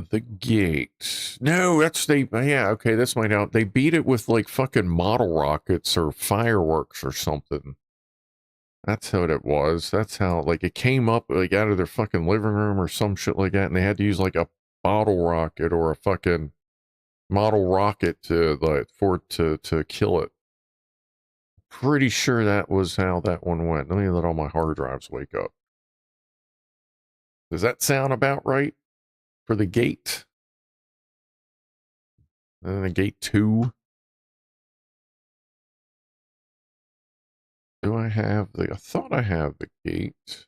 The gate. No, yeah, okay, this might out. They beat it with like fucking model rockets or fireworks or something. That's what it was. That's how, like, it came up like out of their fucking living room or some shit like that, and they had to use like a bottle rocket or a fucking model rocket to to kill it. Pretty sure that was how that one went. Let me let all my hard drives wake up. Does that sound about right for the gate? And then the gate 2. Do I have I thought I have the gate.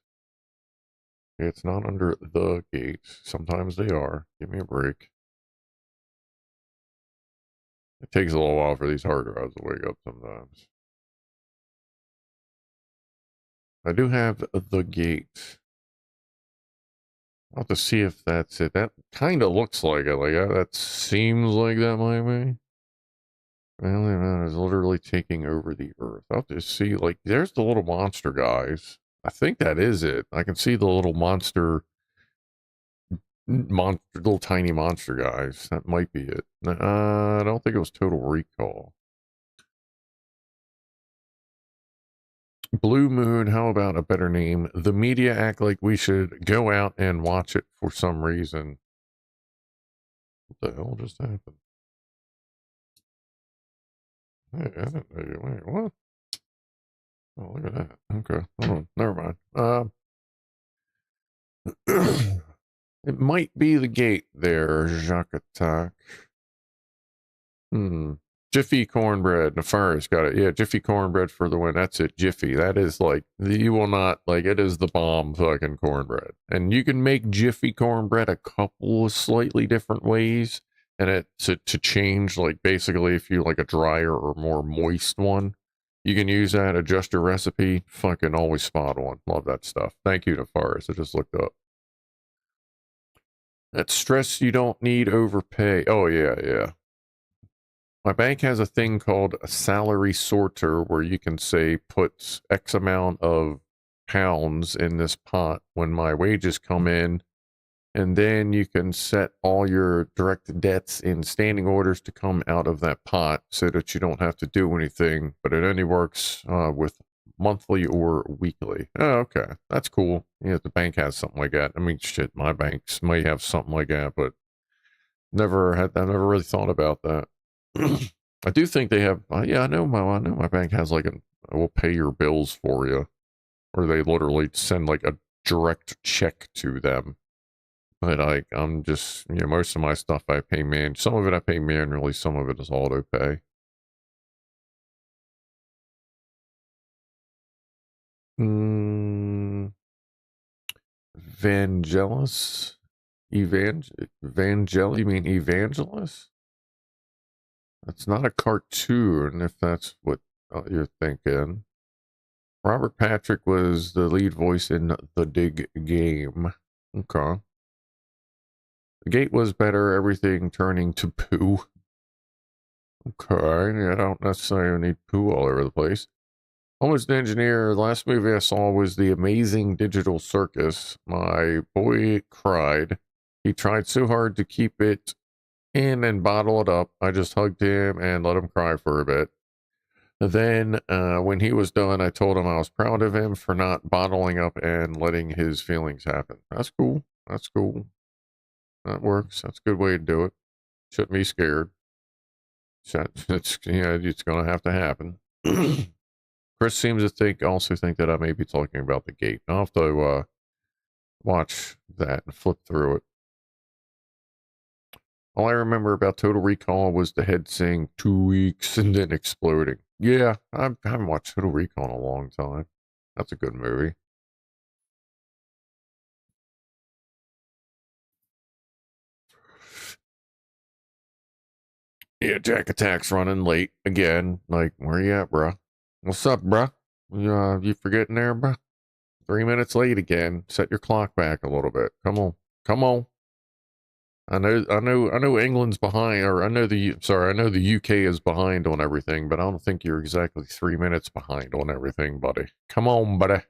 It's not under the gate. Sometimes they are. Give me a break. It takes a little while for these hard drives to wake up sometimes. I do have the gate. I'll have to see if that's it. That kind of looks like it. Like, that seems like that might be. Family Man is literally taking over the earth. I'll have to see, like, there's the little monster guys. I think that is it. I can see the little little tiny monster guys. That might be it. I don't think it was Total Recall. Blue Moon, how about a better name? The media act like we should go out and watch it for some reason. What the hell just happened? Hey, wait, what? Oh, look at that. Okay, hold on. Never mind. It might be the gate there, Jacques Attack. Jiffy cornbread. Nefarious got it. Yeah, Jiffy cornbread for the win. That's it. Jiffy. That is like, you will not, like, it is the bomb fucking cornbread. And you can make Jiffy cornbread a couple of slightly different ways. And it to change, like, basically if you like a drier or more moist one, you can use that, adjust your recipe. Fucking always spot on. Love that stuff. Thank you, Nefarious. I just looked up. That stress you don't need overpay. Oh, yeah, yeah. My bank has a thing called a salary sorter where you can say put X amount of pounds in this pot when my wages come in. And then you can set all your direct debts in standing orders to come out of that pot so that you don't have to do anything. But it only works with monthly or weekly. Oh, okay. That's cool. Yeah, the bank has something like that. I mean, shit, my banks may have something like that, but I never really thought about that. I do think they have, yeah, I know my bank has like we'll pay your bills for you, or they literally send like a direct check to them. But I'm just, most of my stuff I pay some of it I pay manually, some of it is auto pay. Vangelis? You mean Evangelist? That's not a cartoon, if that's what you're thinking. Robert Patrick was the lead voice in The Dig Game. Okay. The gate was better, everything turning to poo. Okay, I don't necessarily need poo all over the place. Almost an engineer, the last movie I saw was The Amazing Digital Circus. My boy cried. He tried so hard to keep it in and bottle it up. I just hugged him and let him cry for a bit. Then, when he was done, I told him I was proud of him for not bottling up and letting his feelings happen. That's cool. That's cool. That works. That's a good way to do it. Shouldn't be scared. It's going to have to happen. Chris seems to also think that I may be talking about the gate. I'll have to watch that and flip through it. All I remember about Total Recall was the head saying 2 weeks and then exploding. Yeah, I haven't watched Total Recall in a long time. That's a good movie. Yeah, Jack Attack's running late again. Like, where you at, bruh? What's up, bruh? You forgetting there, bruh? 3 minutes late again. Set your clock back a little bit. Come on. Come on. I know England's behind, or I know the UK is behind on everything, but I don't think you're exactly 3 minutes behind on everything, buddy. Come on, buddy.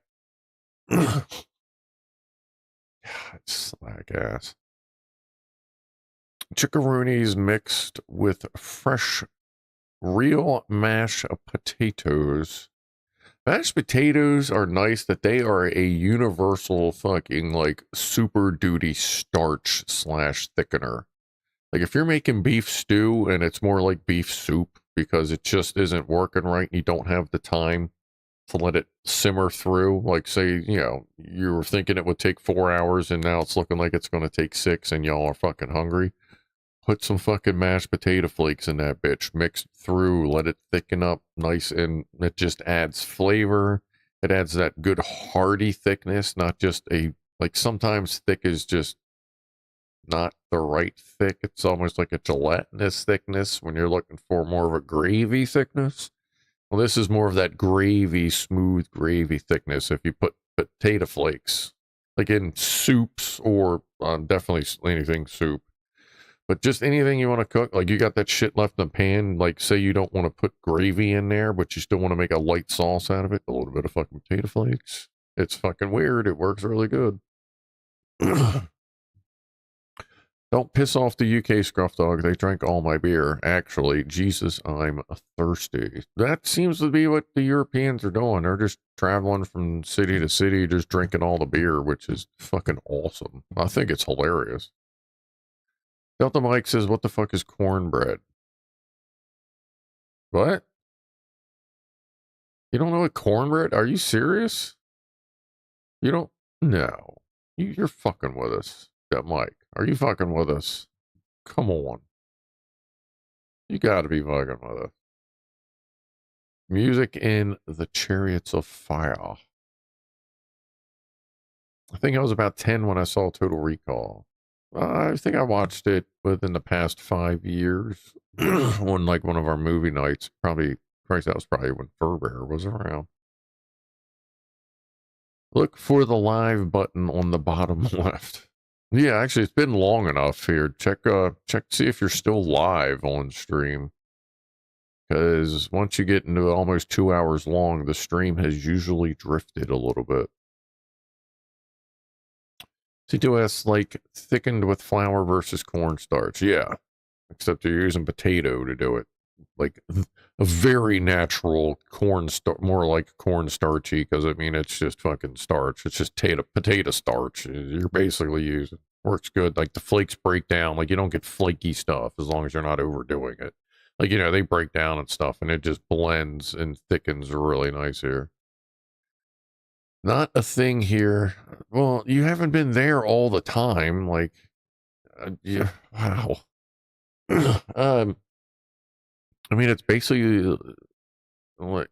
Slag ass. Chickaroonies mixed with fresh, real mashed potatoes. Mashed potatoes are nice that they are a universal fucking like super duty starch / thickener. Like if you're making beef stew and it's more like beef soup because it just isn't working right and you don't have the time to let it simmer through. Like say, you were thinking it would take 4 hours and now it's looking like it's going to take 6 and y'all are fucking hungry. Put some fucking mashed potato flakes in that bitch, mix it through, let it thicken up nice, and it just adds flavor. It adds that good hearty thickness, not just like sometimes thick is just not the right thick. It's almost like a gelatinous thickness when you're looking for more of a gravy thickness. Well, this is more of that gravy, smooth gravy thickness if you put potato flakes, like in soups or definitely anything soup. But just anything you want to cook, like you got that shit left in the pan, like say you don't want to put gravy in there, but you still want to make a light sauce out of it, a little bit of fucking potato flakes. It's fucking weird. It works really good. Don't piss off the UK Scrufdog. They drank all my beer. Actually, Jesus, I'm thirsty. That seems to be what the Europeans are doing. They're just traveling from city to city, just drinking all the beer, which is fucking awesome. I think it's hilarious. Delta Mike says, what the fuck is cornbread? What? You don't know what cornbread? Are you serious? You don't? No. You're fucking with us. That Mike. Are you fucking with us? Come on. You gotta be fucking with us. Music in the Chariots of Fire. I think I was about 10 when I saw Total Recall. I think I watched it within the past 5 years on like one of our movie nights. That was probably when Furbear was around. Look for the live button on the bottom left. Yeah, actually, it's been long enough here. Check, see if you're still live on stream. because once you get into almost 2 hours long, the stream has usually drifted a little bit. C2S, like, thickened with flour versus cornstarch. Yeah, except you're using potato to do it. Like, a very natural cornstarch, more like cornstarchy, because, I mean, it's just fucking starch. It's just potato starch. You're basically using. Works good. Like, the flakes break down. Like, you don't get flaky stuff as long as you're not overdoing it. Like, you know, they break down and stuff, and it just blends and thickens really nice here. Not a thing here. Well, you haven't been there all the time. Like, yeah, wow. I mean, it's basically like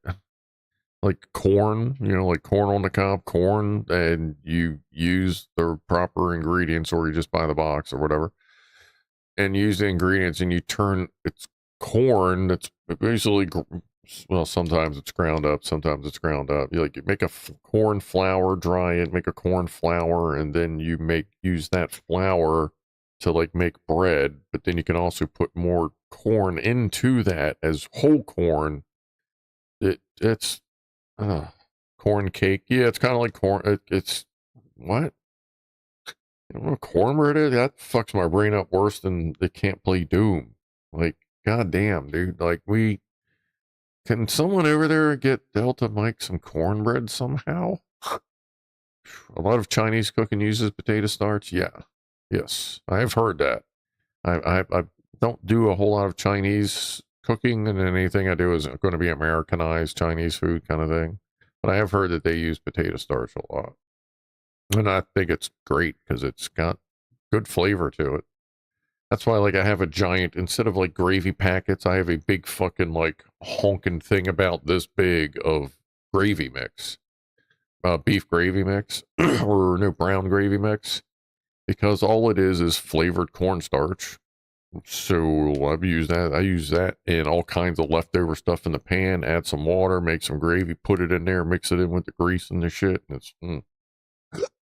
corn, you know, like corn on the cob, corn, and you use the proper ingredients, or you just buy the box or whatever, and use the ingredients, and you turn it's corn that's basically, well, sometimes it's ground up, sometimes it's ground up. You make a corn flour, dry it, make a corn flour, and then you use that flour to like make bread. But then you can also put more corn into that as whole corn. It's corn cake. Yeah, it's kind of like corn. It's what? You know what cornbread is? That fucks my brain up worse than it can't play Doom. Like, goddamn, dude. Like, can someone over there get Delta Mike some cornbread somehow? A lot of Chinese cooking uses potato starch. Yeah. Yes. I've heard that. I don't do a whole lot of Chinese cooking, and anything I do is going to be Americanized Chinese food kind of thing. But I have heard that they use potato starch a lot. And I think it's great because it's got good flavor to it. That's why, like, I have a giant, instead of like gravy packets, I have a big fucking like honking thing about this big of gravy mix, beef gravy mix, or no, brown gravy mix, because all it is flavored cornstarch. So I've used that. I use that in all kinds of leftover stuff in the pan, add some water, make some gravy, put it in there, mix it in with the grease and the shit. And it's,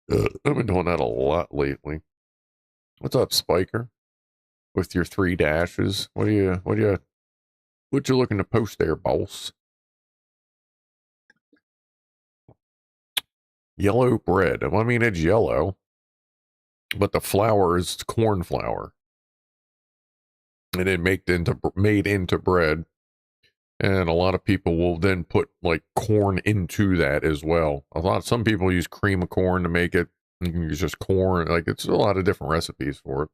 I've been doing that a lot lately. What's up, Spiker? With your 3 dashes. What you looking to post there, boss? Yellow bread. Well, I mean, it's yellow, but the flour is corn flour. And then made into bread. And a lot of people will then put like corn into that as well. Some people use cream of corn to make it. You can use just corn. Like, it's a lot of different recipes for it.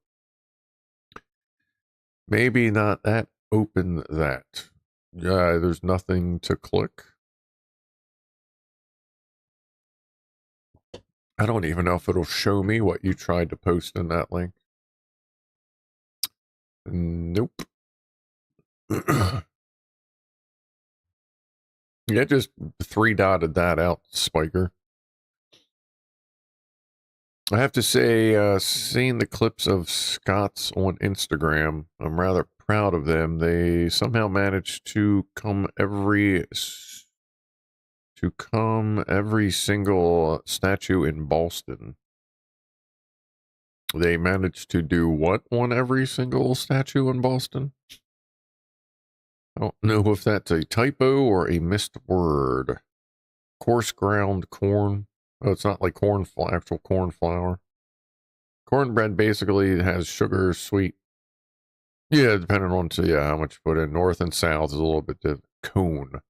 Maybe not that. Open that. Yeah, there's nothing to click. I don't even know if it'll show me what you tried to post in that link. Nope. Yeah, just 3-dotted that out, Spiker. I have to say, seeing the clips of Scott's on Instagram, I'm rather proud of them. They somehow managed to come every single statue in Boston. They managed to do what on every single statue in Boston? I don't know if that's a typo or a missed word. Coarse ground corn. Oh, it's not like actual corn flour. Cornbread basically has sugar, sweet. Yeah, depending on how much you put in. North and south is a little bit different. Cone.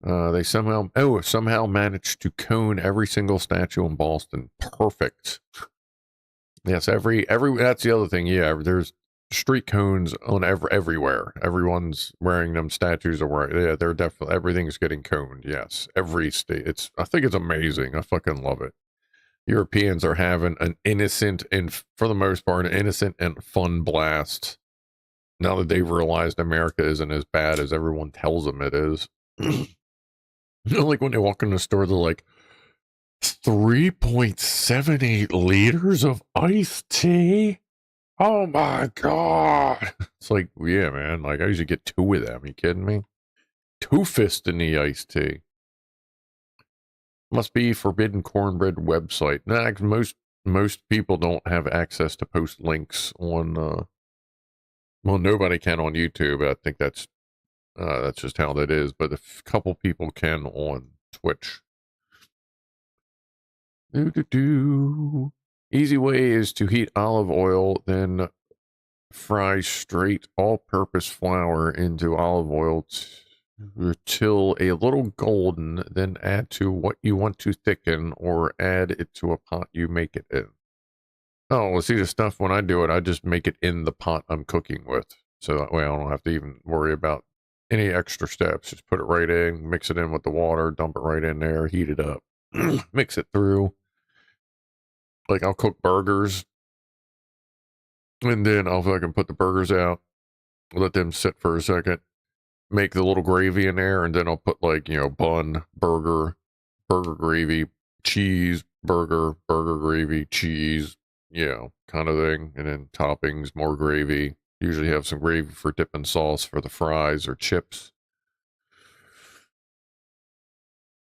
They somehow managed to cone every single statue in Boston. Perfect. Yes, every that's the other thing. Yeah, there's street cones on everywhere. Everyone's wearing them. Statues are wearing. Yeah, they're definitely, everything's getting coned. Yes, every state. I think it's amazing. I fucking love it. Europeans are having an innocent and, for the most part, an innocent and fun blast. Now that they've realized America isn't as bad as everyone tells them it is. You know, like when they walk in the store, they're like, 3.78 liters of iced tea? Oh my God. It's like, yeah, man. Like, I usually get 2 of them. Are you kidding me? 2 fists in the iced tea. Must be Forbidden Cornbread website. Nah, most people don't have access to post links on, well, nobody can on YouTube. I think that's That's just how that is. But a couple people can on Twitch. Easy way is to heat olive oil, then fry straight all-purpose flour into olive oil till a little golden, then add to what you want to thicken or add it to a pot you make it in. Oh, well, see, the stuff, when I do it, I just make it in the pot I'm cooking with. So that way I don't have to even worry about any extra steps. Just put it right in, mix it in with the water, dump it right in there, heat it up, mix it through. Like, I'll cook burgers, and then I'll fucking put the burgers out, let them sit for a second, make the little gravy in there, and then I'll put, like, you know, bun, burger gravy, cheese, burger gravy, cheese, you know, kind of thing. And then toppings, more gravy. Usually have some gravy for dipping sauce for the fries or chips.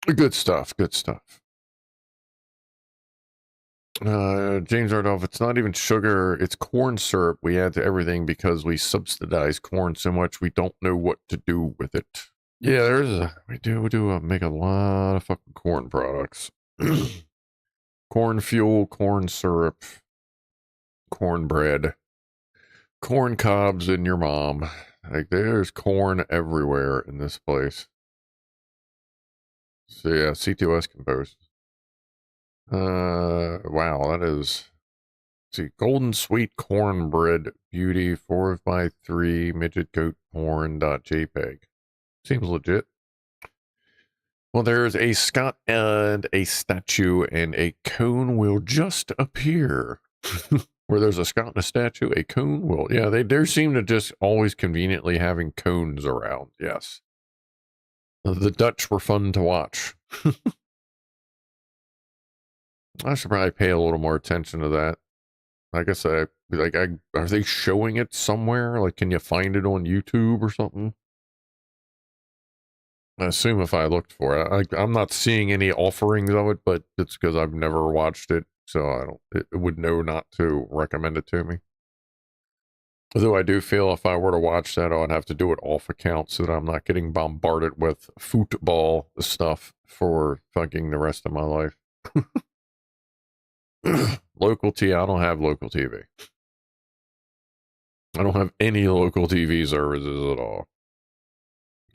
Good stuff, good stuff. James Ardolph, it's not even sugar, it's corn syrup we add to everything because we subsidize corn so much we don't know what to do with it. Yeah, we do make a lot of fucking corn products. Corn fuel, corn syrup, cornbread, corn cobs in your mom. Like, there's corn everywhere in this place. So yeah, C2S can post. Wow, that is, see, golden sweet cornbread beauty 4x3 midget goat porn.jpg. Seems legit. Well, there's a Scott and a statue, and a cone will just appear. Where there's a Scott and a statue, a cone will. Yeah, they seem to just always conveniently having cones around. Yes. The Dutch were fun to watch. I should probably pay a little more attention to that. I guess are they showing it somewhere? Like, can you find it on YouTube or something? I assume if I looked for it, I'm not seeing any offerings of it, but it's because I've never watched it, so it would know not to recommend it to me. Although I do feel if I were to watch that, I'd have to do it off account so that I'm not getting bombarded with football stuff for fucking the rest of my life. Local TV, I don't have local TV. I don't have any local TV services at all.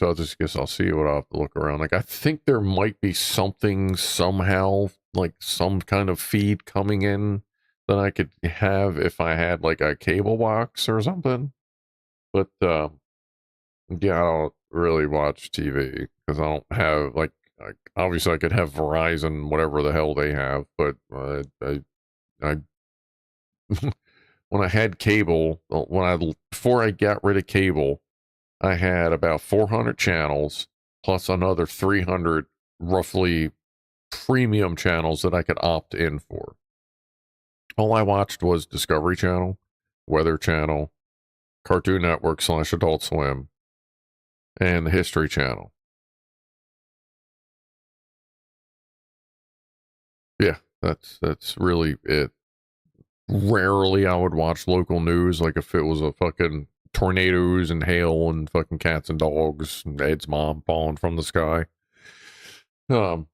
So I just guess I'll see what I'll have to look around. Like, I think there might be something somehow, like some kind of feed coming in that I could have if I had like a cable box or something. But yeah, I don't really watch TV because I don't have like obviously I could have Verizon, whatever the hell they have, but I when I had cable, before I got rid of cable, I had about 400 channels plus another 300 roughly premium channels that I could opt in for. All I watched was Discovery Channel, Weather Channel, Cartoon Network / Adult Swim, and the History Channel. Yeah, that's really it. Rarely I would watch local news, like if it was a fucking tornadoes and hail and fucking cats and dogs and Ed's mom falling from the sky. But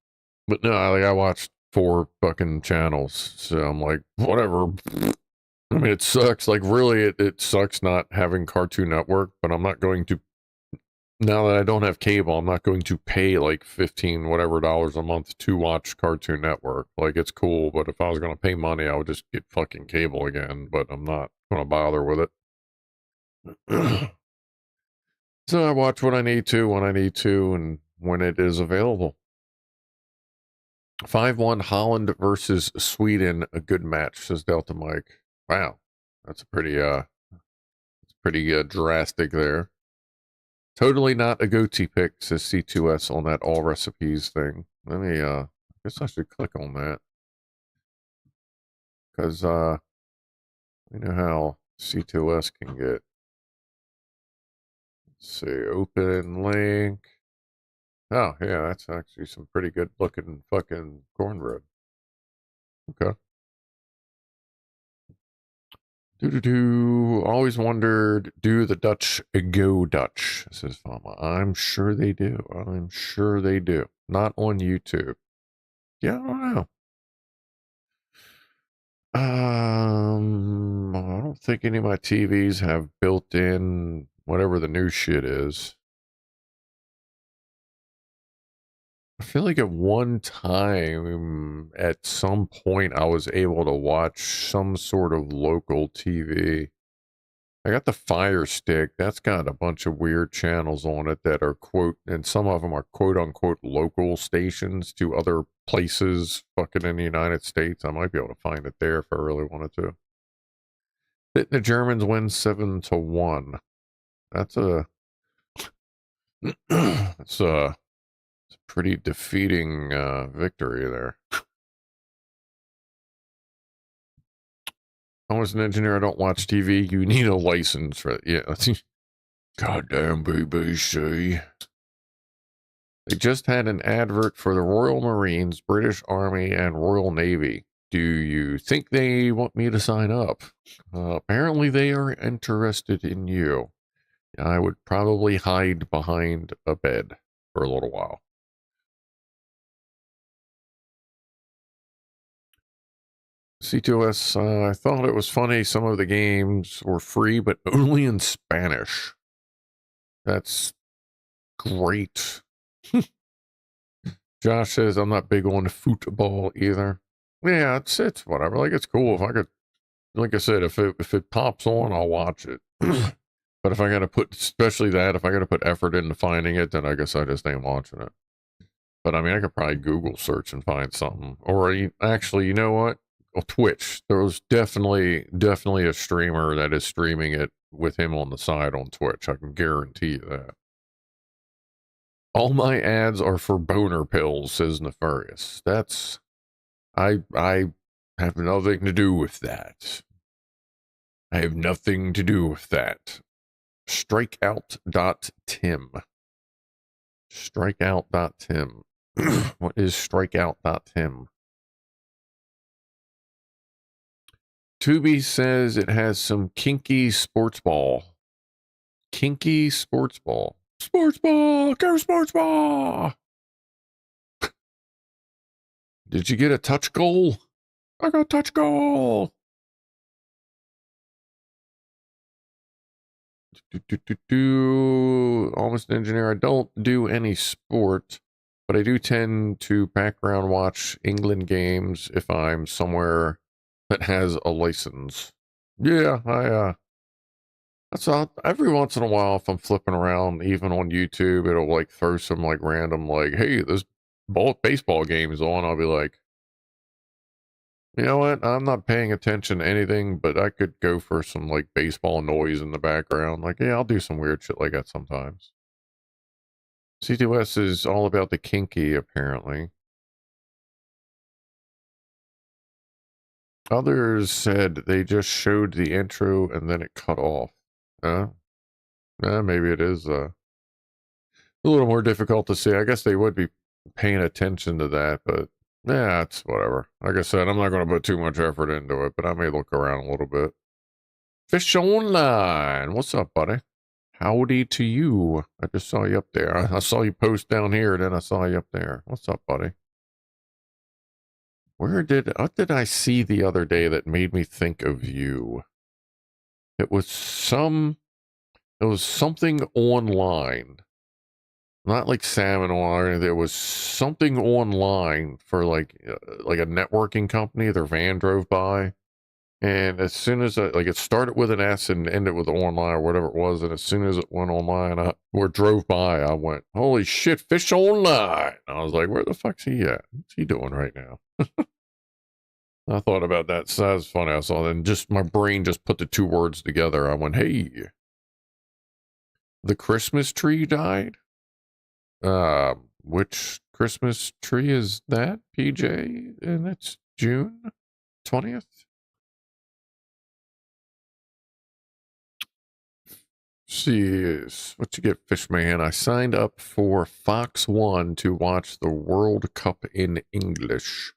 no, I watched 4 fucking channels, so I'm like, whatever. I mean, it sucks. Like, really, it sucks not having Cartoon Network, but I'm not going to, now that I don't have cable, I'm not going to pay like 15 whatever dollars a month to watch Cartoon Network. Like, it's cool, but if I was going to pay money, I would just get fucking cable again, but I'm not going to bother with it. So I watch what I need to, when I need to, and when it is available. 5-1 Holland versus Sweden, a good match, says Delta Mike. Wow, that's pretty drastic there. Totally not a goatee pick, says C2S on that all recipes thing. Let me I guess I should click on that. Because we know how C2S can get. Let's see, open link. Oh yeah, that's actually some pretty good looking fucking cornbread. Okay. Always wondered, do the Dutch go Dutch? Says Fama. I'm sure they do. I'm sure they do. Not on YouTube. Yeah, I don't know. I don't think any of my TVs have built-in whatever the new shit is. I feel like at one time, at some point, I was able to watch some sort of local TV. I got the Fire Stick. That's got a bunch of weird channels on it that are and some of them are quote unquote local stations to other places fucking in the United States. I might be able to find it there if I really wanted to. The Germans win 7-1. That's a it's a pretty defeating victory there. I was an engineer. I don't watch TV. You need a license for it. Yeah. Goddamn BBC. They just had an advert for the Royal Marines, British Army, and Royal Navy. Do you think they want me to sign up? Apparently they are interested in you. I would probably hide behind a bed for a little while. C2S, I thought it was funny some of the games were free, but only in Spanish. That's great. Josh says, I'm not big on football either. Yeah, it's whatever. Like, it's cool. If I could, like I said, if it pops on, I'll watch it. But if I got to put, especially that, if I got to put effort into finding it, then I guess I just ain't watching it. But I mean, I could probably Google search and find something. Or actually, you know what? Well, Twitch. There was definitely a streamer that is streaming it with him on the side on Twitch. I can guarantee you that. All my ads are for boner pills, says Nefarious. That's I have nothing to do with that. I have nothing to do with that. Strikeout.tim. Strikeout.tim. What is strikeout.tim? Tubi says it has some kinky sports ball. Kinky sports ball. Sports ball! Go sports ball! Did you get a touch goal? I got a touch goal! Almost an engineer. I don't do any sport, but I do tend to background watch England games if I'm somewhere that has a license. Yeah, that's all. Every once in a while, if I'm flipping around, even on YouTube, it'll like throw some like random like, hey, this baseball game is on. I'll be like, you know what? I'm not paying attention to anything, but I could go for some like baseball noise in the background. Like, yeah, I'll do some weird shit like that sometimes. C2S is all about the kinky, apparently. Others said they just showed the intro and then it cut off. Maybe it is a little more difficult to see. I guess they would be paying attention to that, but yeah, it's whatever. Like I said, I'm not going to put too much effort into it, but I may look around a little bit. Fish Online, what's up, buddy? Howdy to you. I just saw you up there. I saw you post down here, then I saw you up there. What's up, buddy? What did I see the other day that made me think of you? It was something online. Not like salmon or there was something online for like a networking company. Their van drove by, and as soon as it started with an S and ended with online or whatever it was, and as soon as it went online or drove by, I went, "Holy shit, Fish Online!" I was like, "Where the fuck's he at? What's he doing right now?" I thought about that. So that was funny. I saw that, and just my brain just put the two words together. I went, "Hey, the Christmas tree died." Which Christmas tree is that, PJ? And it's June 20th? See, what you get, Fishman? I signed up for Fox 1 to watch the World Cup in English.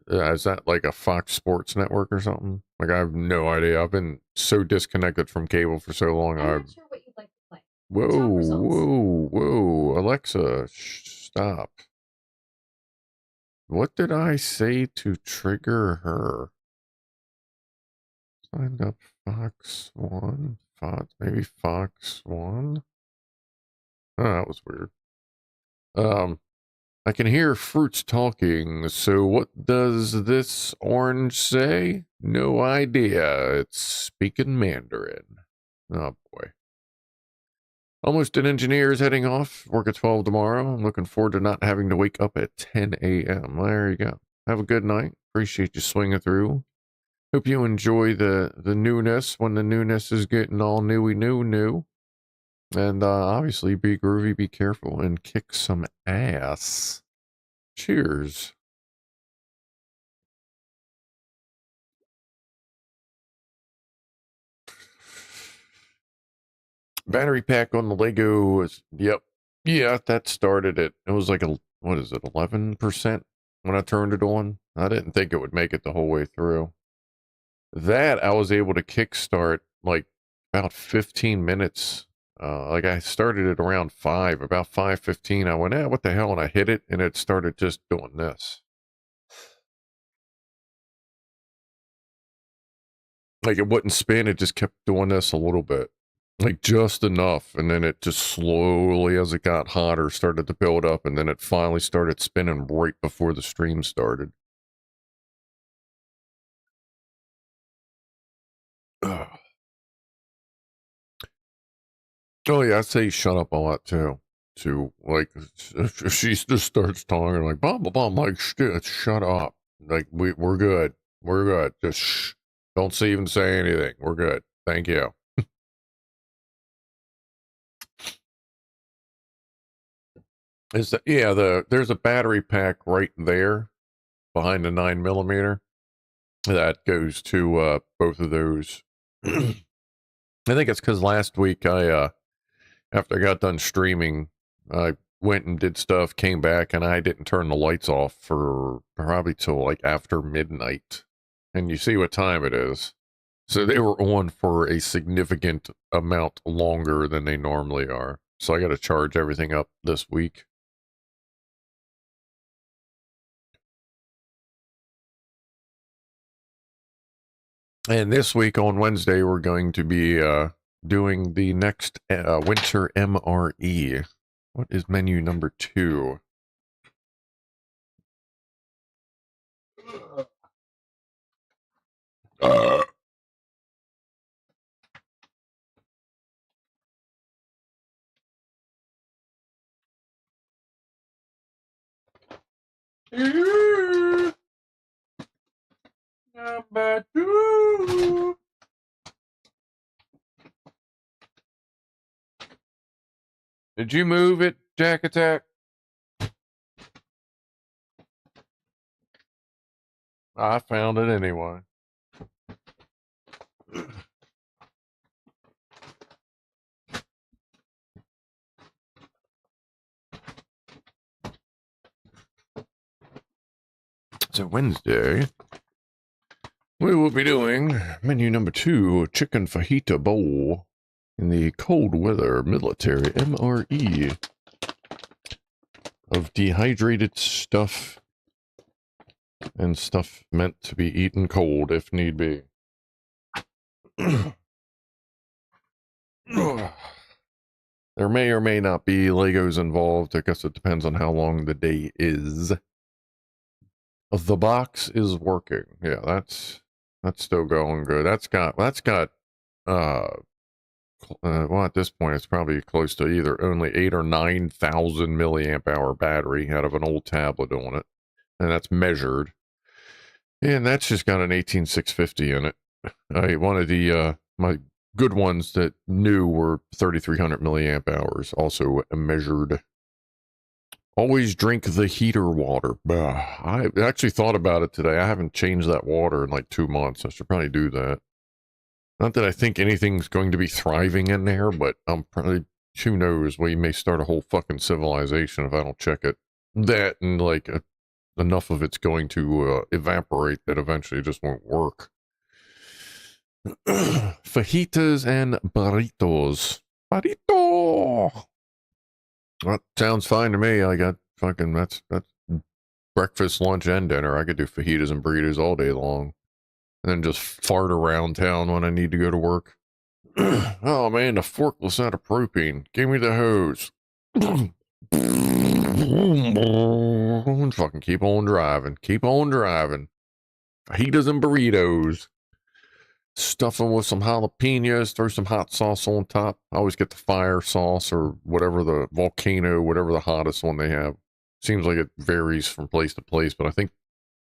Is that like a Fox Sports network or something? Like, I have no idea. I've been so disconnected from cable for so long. I'm not sure what you'd like to play. Whoa, Top results. whoa. Alexa, stop. What did I say to trigger her? Signed up Fox 1. Maybe Fox 1? Oh, that was weird. I can hear fruits talking, so what does this orange say? No idea. It's speaking Mandarin. Oh boy. Almost an engineer is heading off. Work at 12 tomorrow. I'm looking forward to not having to wake up at 10 a.m. There you go. Have a good night. Appreciate you swinging through. Hope you enjoy the newness when the newness is getting all new. And obviously, be groovy, be careful, and kick some ass. Cheers. Battery pack on the Lego is, yep. Yeah, that started it. It was like what is it, 11% when I turned it on? I didn't think it would make it the whole way through. That I was able to kickstart like about 15 minutes. Like I started it around 5, about 5:15. I went, what the hell? And I hit it and it started just doing this. Like it wouldn't spin, it just kept doing this a little bit. Like just enough, and then it just slowly, as it got hotter, started to build up, and then it finally started spinning right before the stream started. Ugh. Oh yeah, I'd say shut up a lot too. Like, if she just starts talking like blah blah blah, I'm like shut up. Like we're good, Just shh. Don't even say anything. We're good. Thank you. There's a battery pack right there behind the 9mm that goes to both of those. I think it's because last week after I got done streaming, I went and did stuff, came back, and I didn't turn the lights off for probably till like after midnight. And you see what time it is. So they were on for a significant amount longer than they normally are. So I got to charge everything up this week. And this week on Wednesday, we're going to be doing the next winter MRE. What is menu number 2? Number 2. Did you move it, Jack Attack? I found it anyway. So Wednesday, we will be doing menu number 2, chicken fajita bowl in the cold weather military MRE of dehydrated stuff and stuff meant to be eaten cold if need be. There may or may not be Legos involved. I guess it depends on how long the day is. The box is working. Yeah, that's still going good. That's got well, at this point it's probably close to either only 8,000 or 9,000 milliamp hour battery out of an old tablet on it, and that's measured. And that's just got an 18650 in it. One of the my good ones that knew were 3,300 milliamp hours, also measured. Always drink the heater water. I actually thought about it today. I haven't changed that water in like 2 months. I should probably do that. Not that I think anything's going to be thriving in there, but I'm probably, who knows, we may start a whole fucking civilization if I don't check it. That and like enough of it's going to evaporate that eventually it just won't work. Fajitas and burritos. Burrito! That sounds fine to me. I got fucking, that's breakfast, lunch, and dinner. I could do fajitas and burritos all day long. And then just fart around town when I need to go to work. Oh man, the forklifts out of propane. Give me the hose. Fucking keep on driving. Keep on driving. Fajitas and burritos. Stuff them with some jalapenos. Throw some hot sauce on top. I always get the fire sauce or whatever, the volcano, whatever the hottest one they have. Seems like it varies from place to place, but I think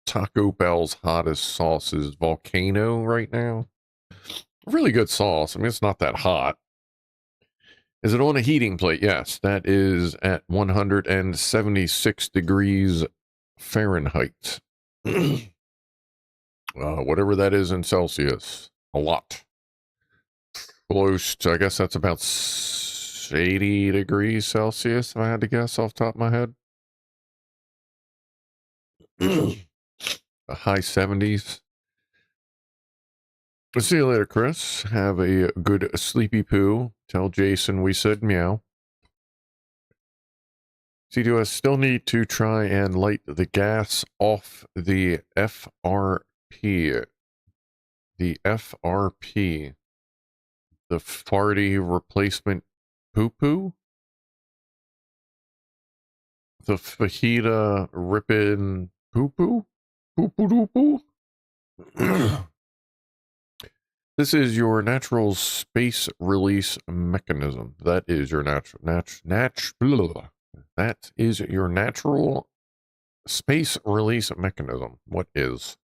Taco Bell's hottest sauce is volcano right now. Really good sauce. I mean, it's not that hot. Is it on a heating plate? Yes, that is at 176 degrees Fahrenheit. Whatever that is in Celsius. A lot. Close to, I guess that's about 80 degrees Celsius, if I had to guess off the top of my head. A high 70s. See you later, Chris. Have a good sleepy poo. Tell Jason we said meow. See, do I still need to try and light the gas off the FRP? The FRP. The farty replacement poo-poo? The fajita rippin' poo-poo? Poo-poo-doo-poo? This is your natural space release mechanism. That is your that is your natural space release mechanism. What is?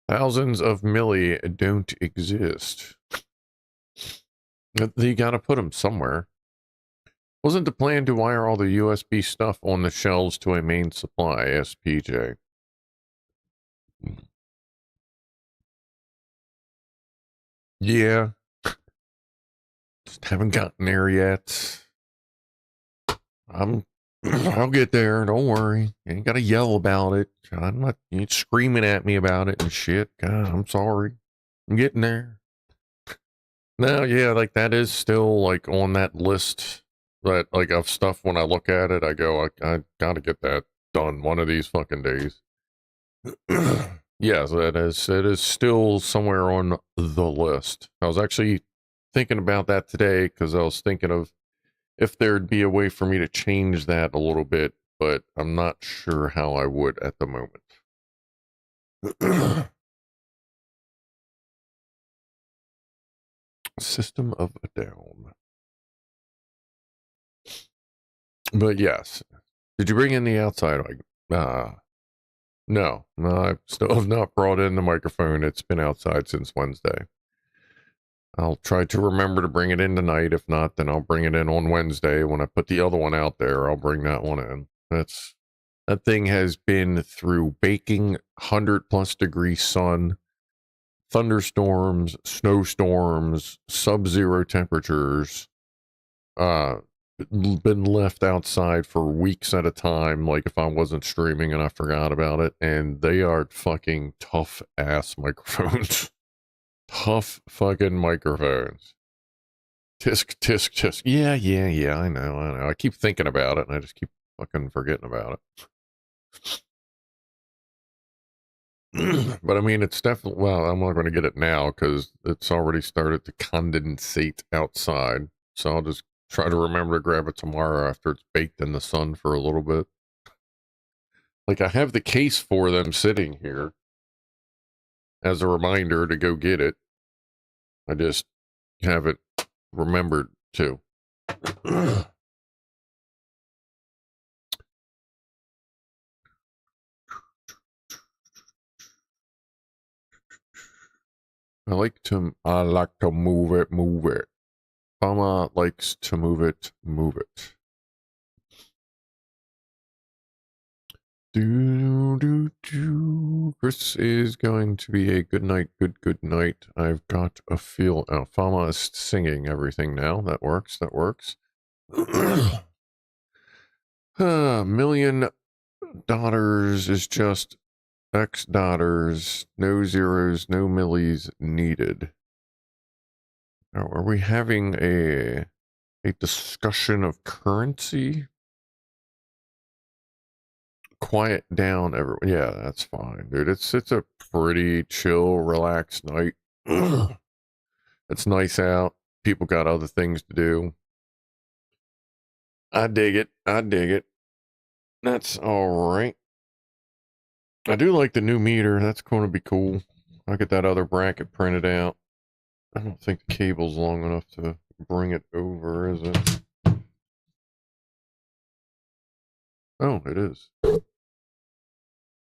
Thousands of milli don't exist. You gotta put them somewhere. Wasn't the plan to wire all the USB stuff on the shelves to a main supply, SPJ? Yeah. Just haven't gotten there yet. I'll get there, don't worry. You ain't gotta yell about it. I'm not, you ain't screaming at me about it and shit. God, I'm sorry. I'm getting there. No, yeah, like that is still like on that list that like of stuff when I look at it, I go, I gotta get that done one of these fucking days. Yes, it is still somewhere on the list. I was actually thinking about that today because I was thinking of if there'd be a way for me to change that a little bit, but I'm not sure how I would at the moment. System of a Down. But yes. Did you bring in the outside? No, I still have not brought in the microphone. It's been outside since Wednesday. I'll try to remember to bring it in tonight. If not, then I'll bring it in on Wednesday. When I put the other one out there, I'll bring that one in. That thing has been through baking, 100+ degree sun, thunderstorms, snowstorms, sub-zero temperatures, been left outside for weeks at a time, like if I wasn't streaming and I forgot about it, and they are fucking tough ass microphones. Tough fucking microphones. Tisk, tisk, tisk. Yeah, I know. I keep thinking about it and I just keep fucking forgetting about it. But I mean, it's definitely, well, I'm not going to get it now because it's already started to condensate outside. So I'll just try to remember to grab it tomorrow after it's baked in the sun for a little bit. Like I have the case for them sitting here as a reminder to go get it. I just haven't remembered to. I like to move it. Mama likes to move it. Chris is going to be a good night, good night. I've got a feel. Oh, Fama is singing everything now. That works. Million Daughters is just X daughters, no zeros, no millies needed. Now, are we having a discussion of currency? Quiet down, everyone. Yeah, that's fine, dude. It's a pretty chill, relaxed night. It's nice out. People got other things to do. I dig it. I dig it. That's all right. I do like the new meter. That's going to be cool. I'll get that other bracket printed out. I don't think the cable's long enough to bring it over, is it? Oh, it is.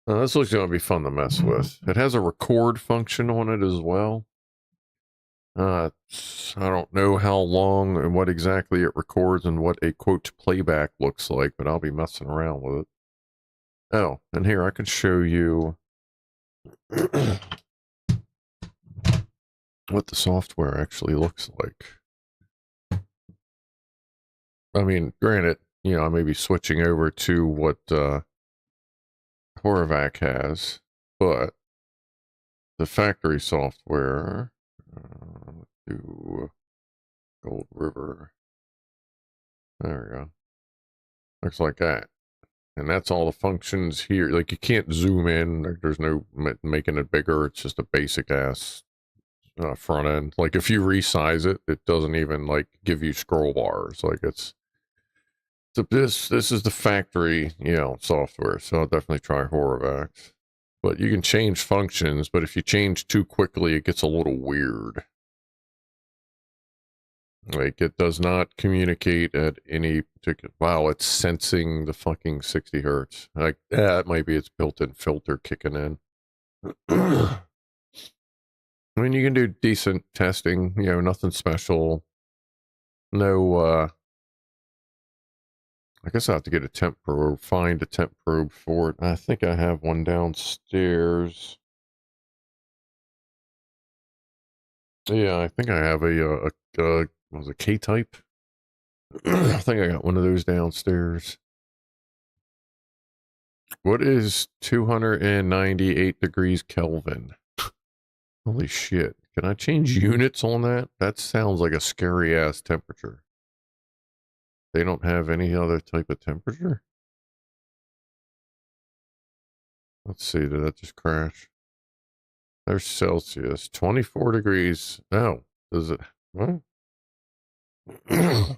This looks going to be fun to mess with. It has a record function on it as well. I don't know how long and what exactly it records and what a quote playback looks like, but I'll be messing around with it. Oh, and here I can show you what the software actually looks like. I mean, granted, you know, I may be switching over to what Horvac has, but the factory software, let's do Gold River. There we go. Looks like that. And that's all the functions here. Like, you can't zoom in. There's no making it bigger. It's just a basic ass front end. Like, if you resize it, it doesn't even like give you scroll bars. Like, this is the factory, you know, software. So I'll definitely try Horvax. But you can change functions, but if you change too quickly, it gets a little weird. Like, it does not communicate at any particular... Wow, it's sensing the fucking 60 hertz. Like, that might be its built-in filter kicking in. I mean, you can do decent testing, you know, nothing special. No, I guess I have to get a temp probe, find a temp probe for it. I think I have one downstairs. Yeah, I think I have a what was it, K-type? I think I got one of those downstairs. What is 298 degrees Kelvin? Holy shit. Can I change units on that? That sounds like a scary ass temperature. They don't have any other type of temperature? Let's see, did that just crash? There's Celsius. 24 degrees. Oh, does it? What? Does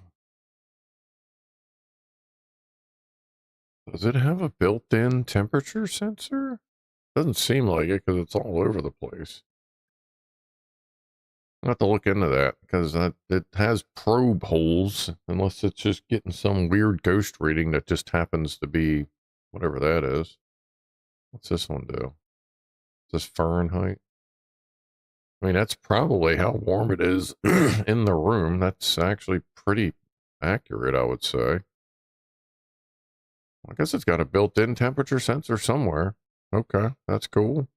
it have a built-in temperature sensor? Doesn't seem like it because it's all over the place. I'll have to look into that because it has probe holes, unless it's just getting some weird ghost reading that just happens to be whatever that is. What's this one do? Is this Fahrenheit? I mean, that's probably how warm it is in the room. That's actually pretty accurate, I would say. I guess it's got a built-in temperature sensor somewhere. Okay, that's cool.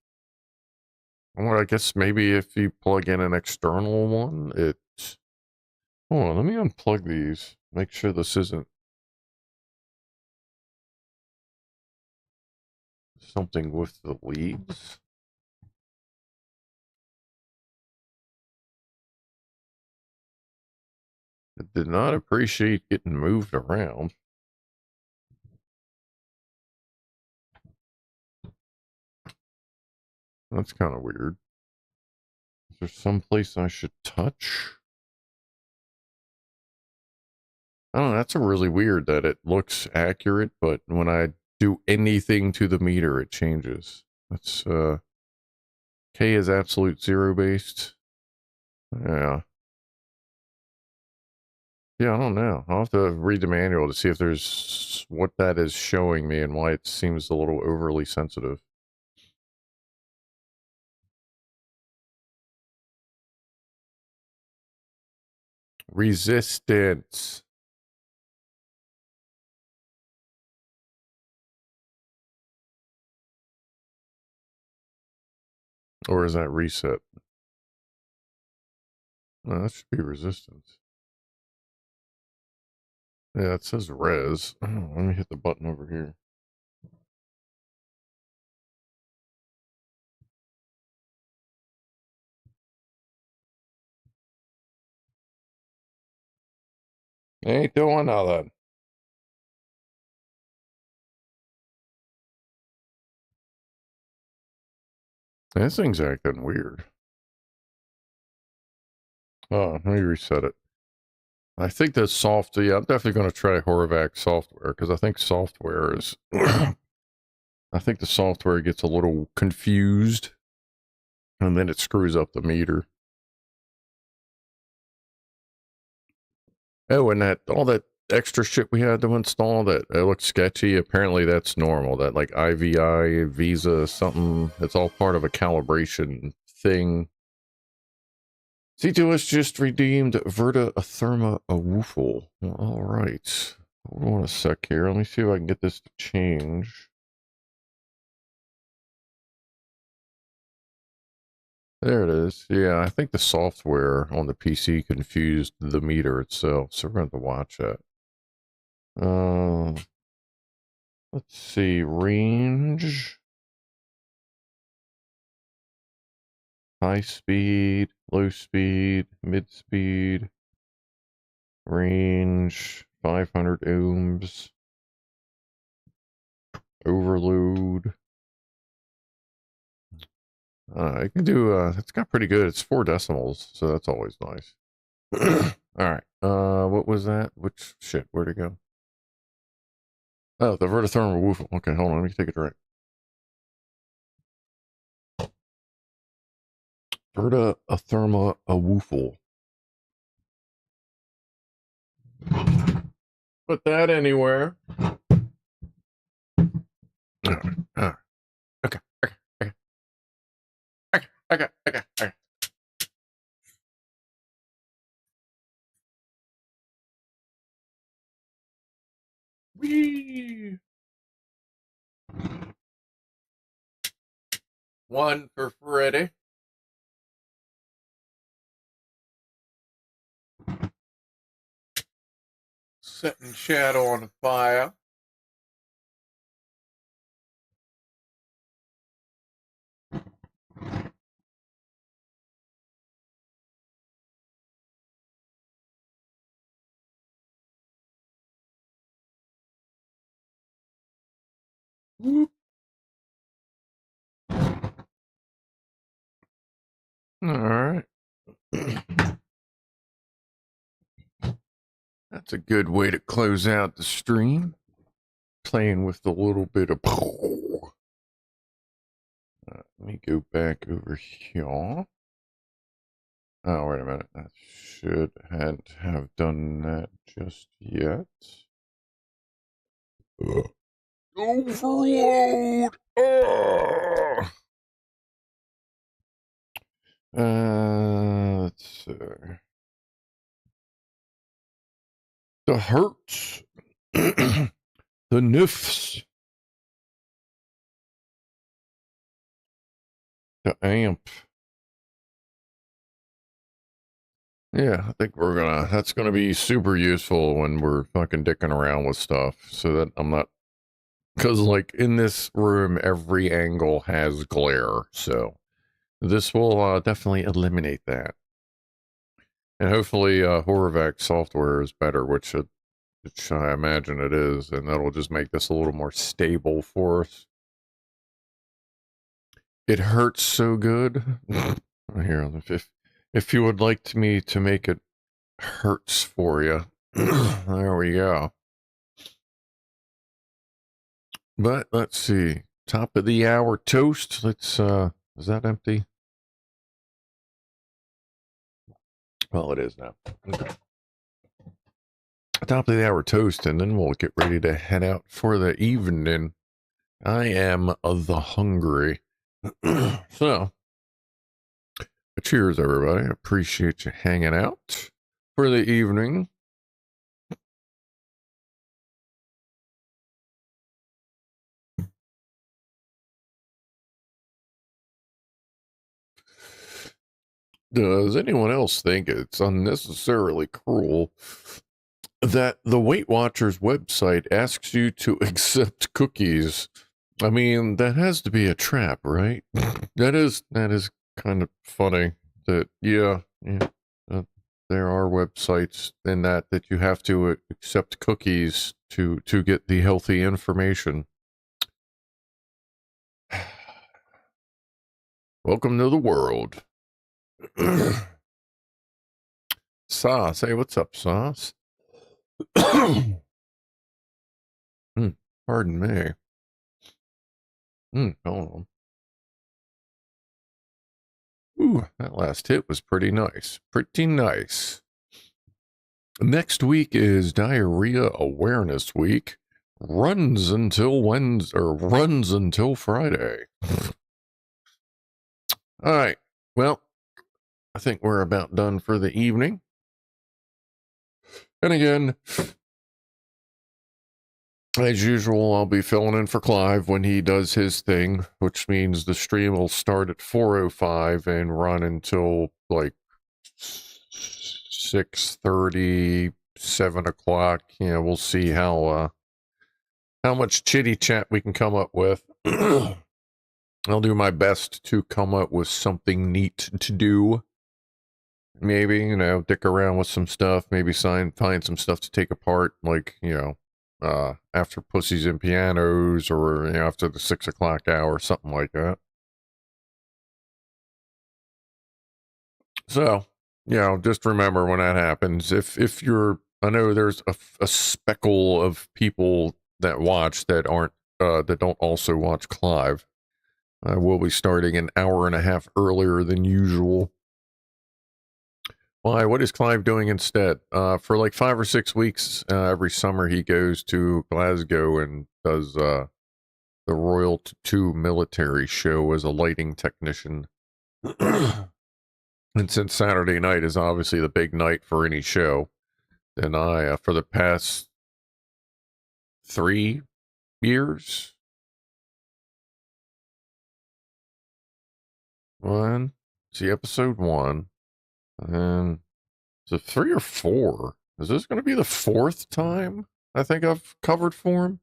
Well, I guess maybe if you plug in an external one, it's... Hold on, let me unplug these. Make sure this isn't something with the leads. It did not appreciate getting moved around. That's kind of weird. Is there someplace I should touch? I don't know, that's a really weird that it looks accurate, but when I do anything to the meter, it changes. That's, K is absolute zero based. Yeah. Yeah, I don't know. I'll have to read the manual to see if there's what that is showing me and why it seems a little overly sensitive. Resistance. Or is that reset? No, that should be resistance. Yeah, it says res. Oh, let me hit the button over here. Ain't doing nothing. This thing's acting weird. Oh, let me reset it. I think that's soft. Yeah, I'm definitely going to try Horvac software because I think software is. I think the software gets a little confused and then it screws up the meter. Oh, and that all that extra shit we had to install that it looked sketchy. Apparently, that's normal. That like IVI, Visa, something. It's all part of a calibration thing. C2S just redeemed VertoThermoWhoofle. All right. Hold on a sec here. Let me see if I can get this to change. There it is. Yeah, I think the software on the PC confused the meter itself, so we're going to watch that. Let's see. Range. High speed, low speed, mid speed. Range. 500 ohms. Overload. I can do, it's got pretty good. It's 4 decimals, so that's always nice. Alright, what was that? Which, shit, where'd it go? Oh, the VertoThermoWhoofle. Okay, hold on, let me take a drink. VertoThermoWhoofle. Put that anywhere. Alright, okay. Whee! One for Freddy. Setting shadow on the fire. Whoop. All right. That's a good way to close out the stream. Playing with a little bit of... let me go back over here. Oh, wait a minute. That should have done that just yet. Overload! Let's see. The hertz. The nifs. The amp. Yeah, I think that's gonna be super useful when we're fucking dicking around with stuff so that I'm not, because like in this room, every angle has glare. So this will definitely eliminate that. And hopefully Horvac software is better, which I imagine it is. And that'll just make this a little more stable for us. It hurts so good. Here, if you would like me to make it hurts for you, there we go. But let's see, top of the hour toast. Let's is that empty? Well, it is now. Okay. Top of the hour toast, and then we'll get ready to head out for the evening. I am the hungry. So, cheers, everybody. Appreciate you hanging out for the evening. Does anyone else think it's unnecessarily cruel that the Weight Watchers website asks you to accept cookies? I mean, that has to be a trap, right? That is kind of funny. That there are websites in that you have to accept cookies to get the healthy information. Welcome to the world. Sauce, hey, what's up, Sauce? Pardon me. Hold on. Ooh, that last hit was pretty nice. Pretty nice. Next week is Diarrhea Awareness Week. Runs until Wednesday, or runs until Friday. All right. Well, I think we're about done for the evening. And again, as usual, I'll be filling in for Clive when he does his thing, which means the stream will start at 4:05 and run until like 6:30, 7 o'clock. Yeah, we'll see how much chitty chat we can come up with. I'll do my best to come up with something neat to do. Maybe, dick around with some stuff. Maybe find some stuff to take apart, like, after Pussies and Pianos, or after the 6 o'clock hour, something like that. So, just remember when that happens. If you're, I know there's a speckle of people that watch that aren't that don't also watch Clive. We'll be starting an hour and a half earlier than usual. Why? What is Clive doing instead? For like 5 or 6 weeks, every summer he goes to Glasgow and does the Royal Tattoo military show as a lighting technician. And since Saturday night is obviously the big night for any show, then I, for the past 3 years, episode 1, and is it 3 or 4? Is this going to be the 4th time I think I've covered for him?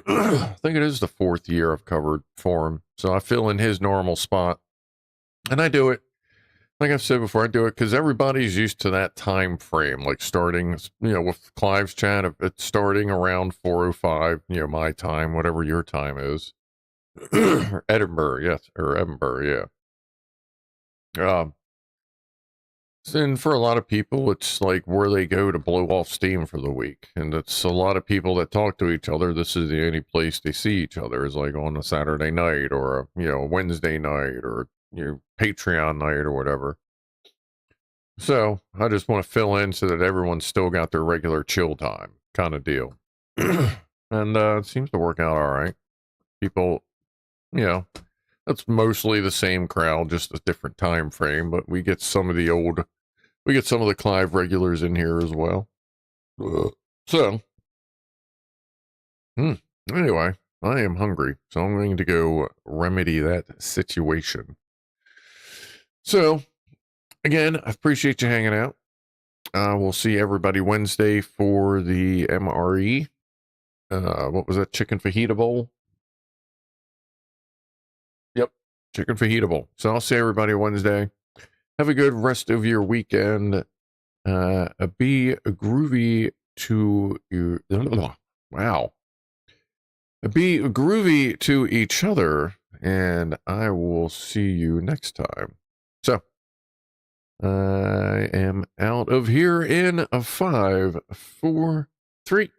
I think it is the 4th year I've covered for him. So I fill in his normal spot. And I do it, like I've said before, I do it because everybody's used to that time frame, like starting, with Clive's chat, it's starting around 4:05, my time, whatever your time is. Or Edinburgh, yes, or Edinburgh, yeah. And for a lot of people, it's like where they go to blow off steam for the week. And it's a lot of people that talk to each other. This is the only place they see each other, is like on a Saturday night or a Wednesday night or Patreon night or whatever. So I just want to fill in so that everyone's still got their regular chill time kind of deal. And it seems to work out all right. People, that's mostly the same crowd, just a different time frame, but we get some of the Clive regulars in here as well. So, anyway, I am hungry, so I'm going to go remedy that situation. So, again, I appreciate you hanging out. We'll see everybody Wednesday for the MRE. What was that, chicken fajita bowl? Yep, chicken fajita bowl. So I'll see everybody Wednesday. Have a good rest of your weekend. Be groovy to you. Wow. Be groovy to each other, and I will see you next time. So, I am out of here in a 5, 4, 3.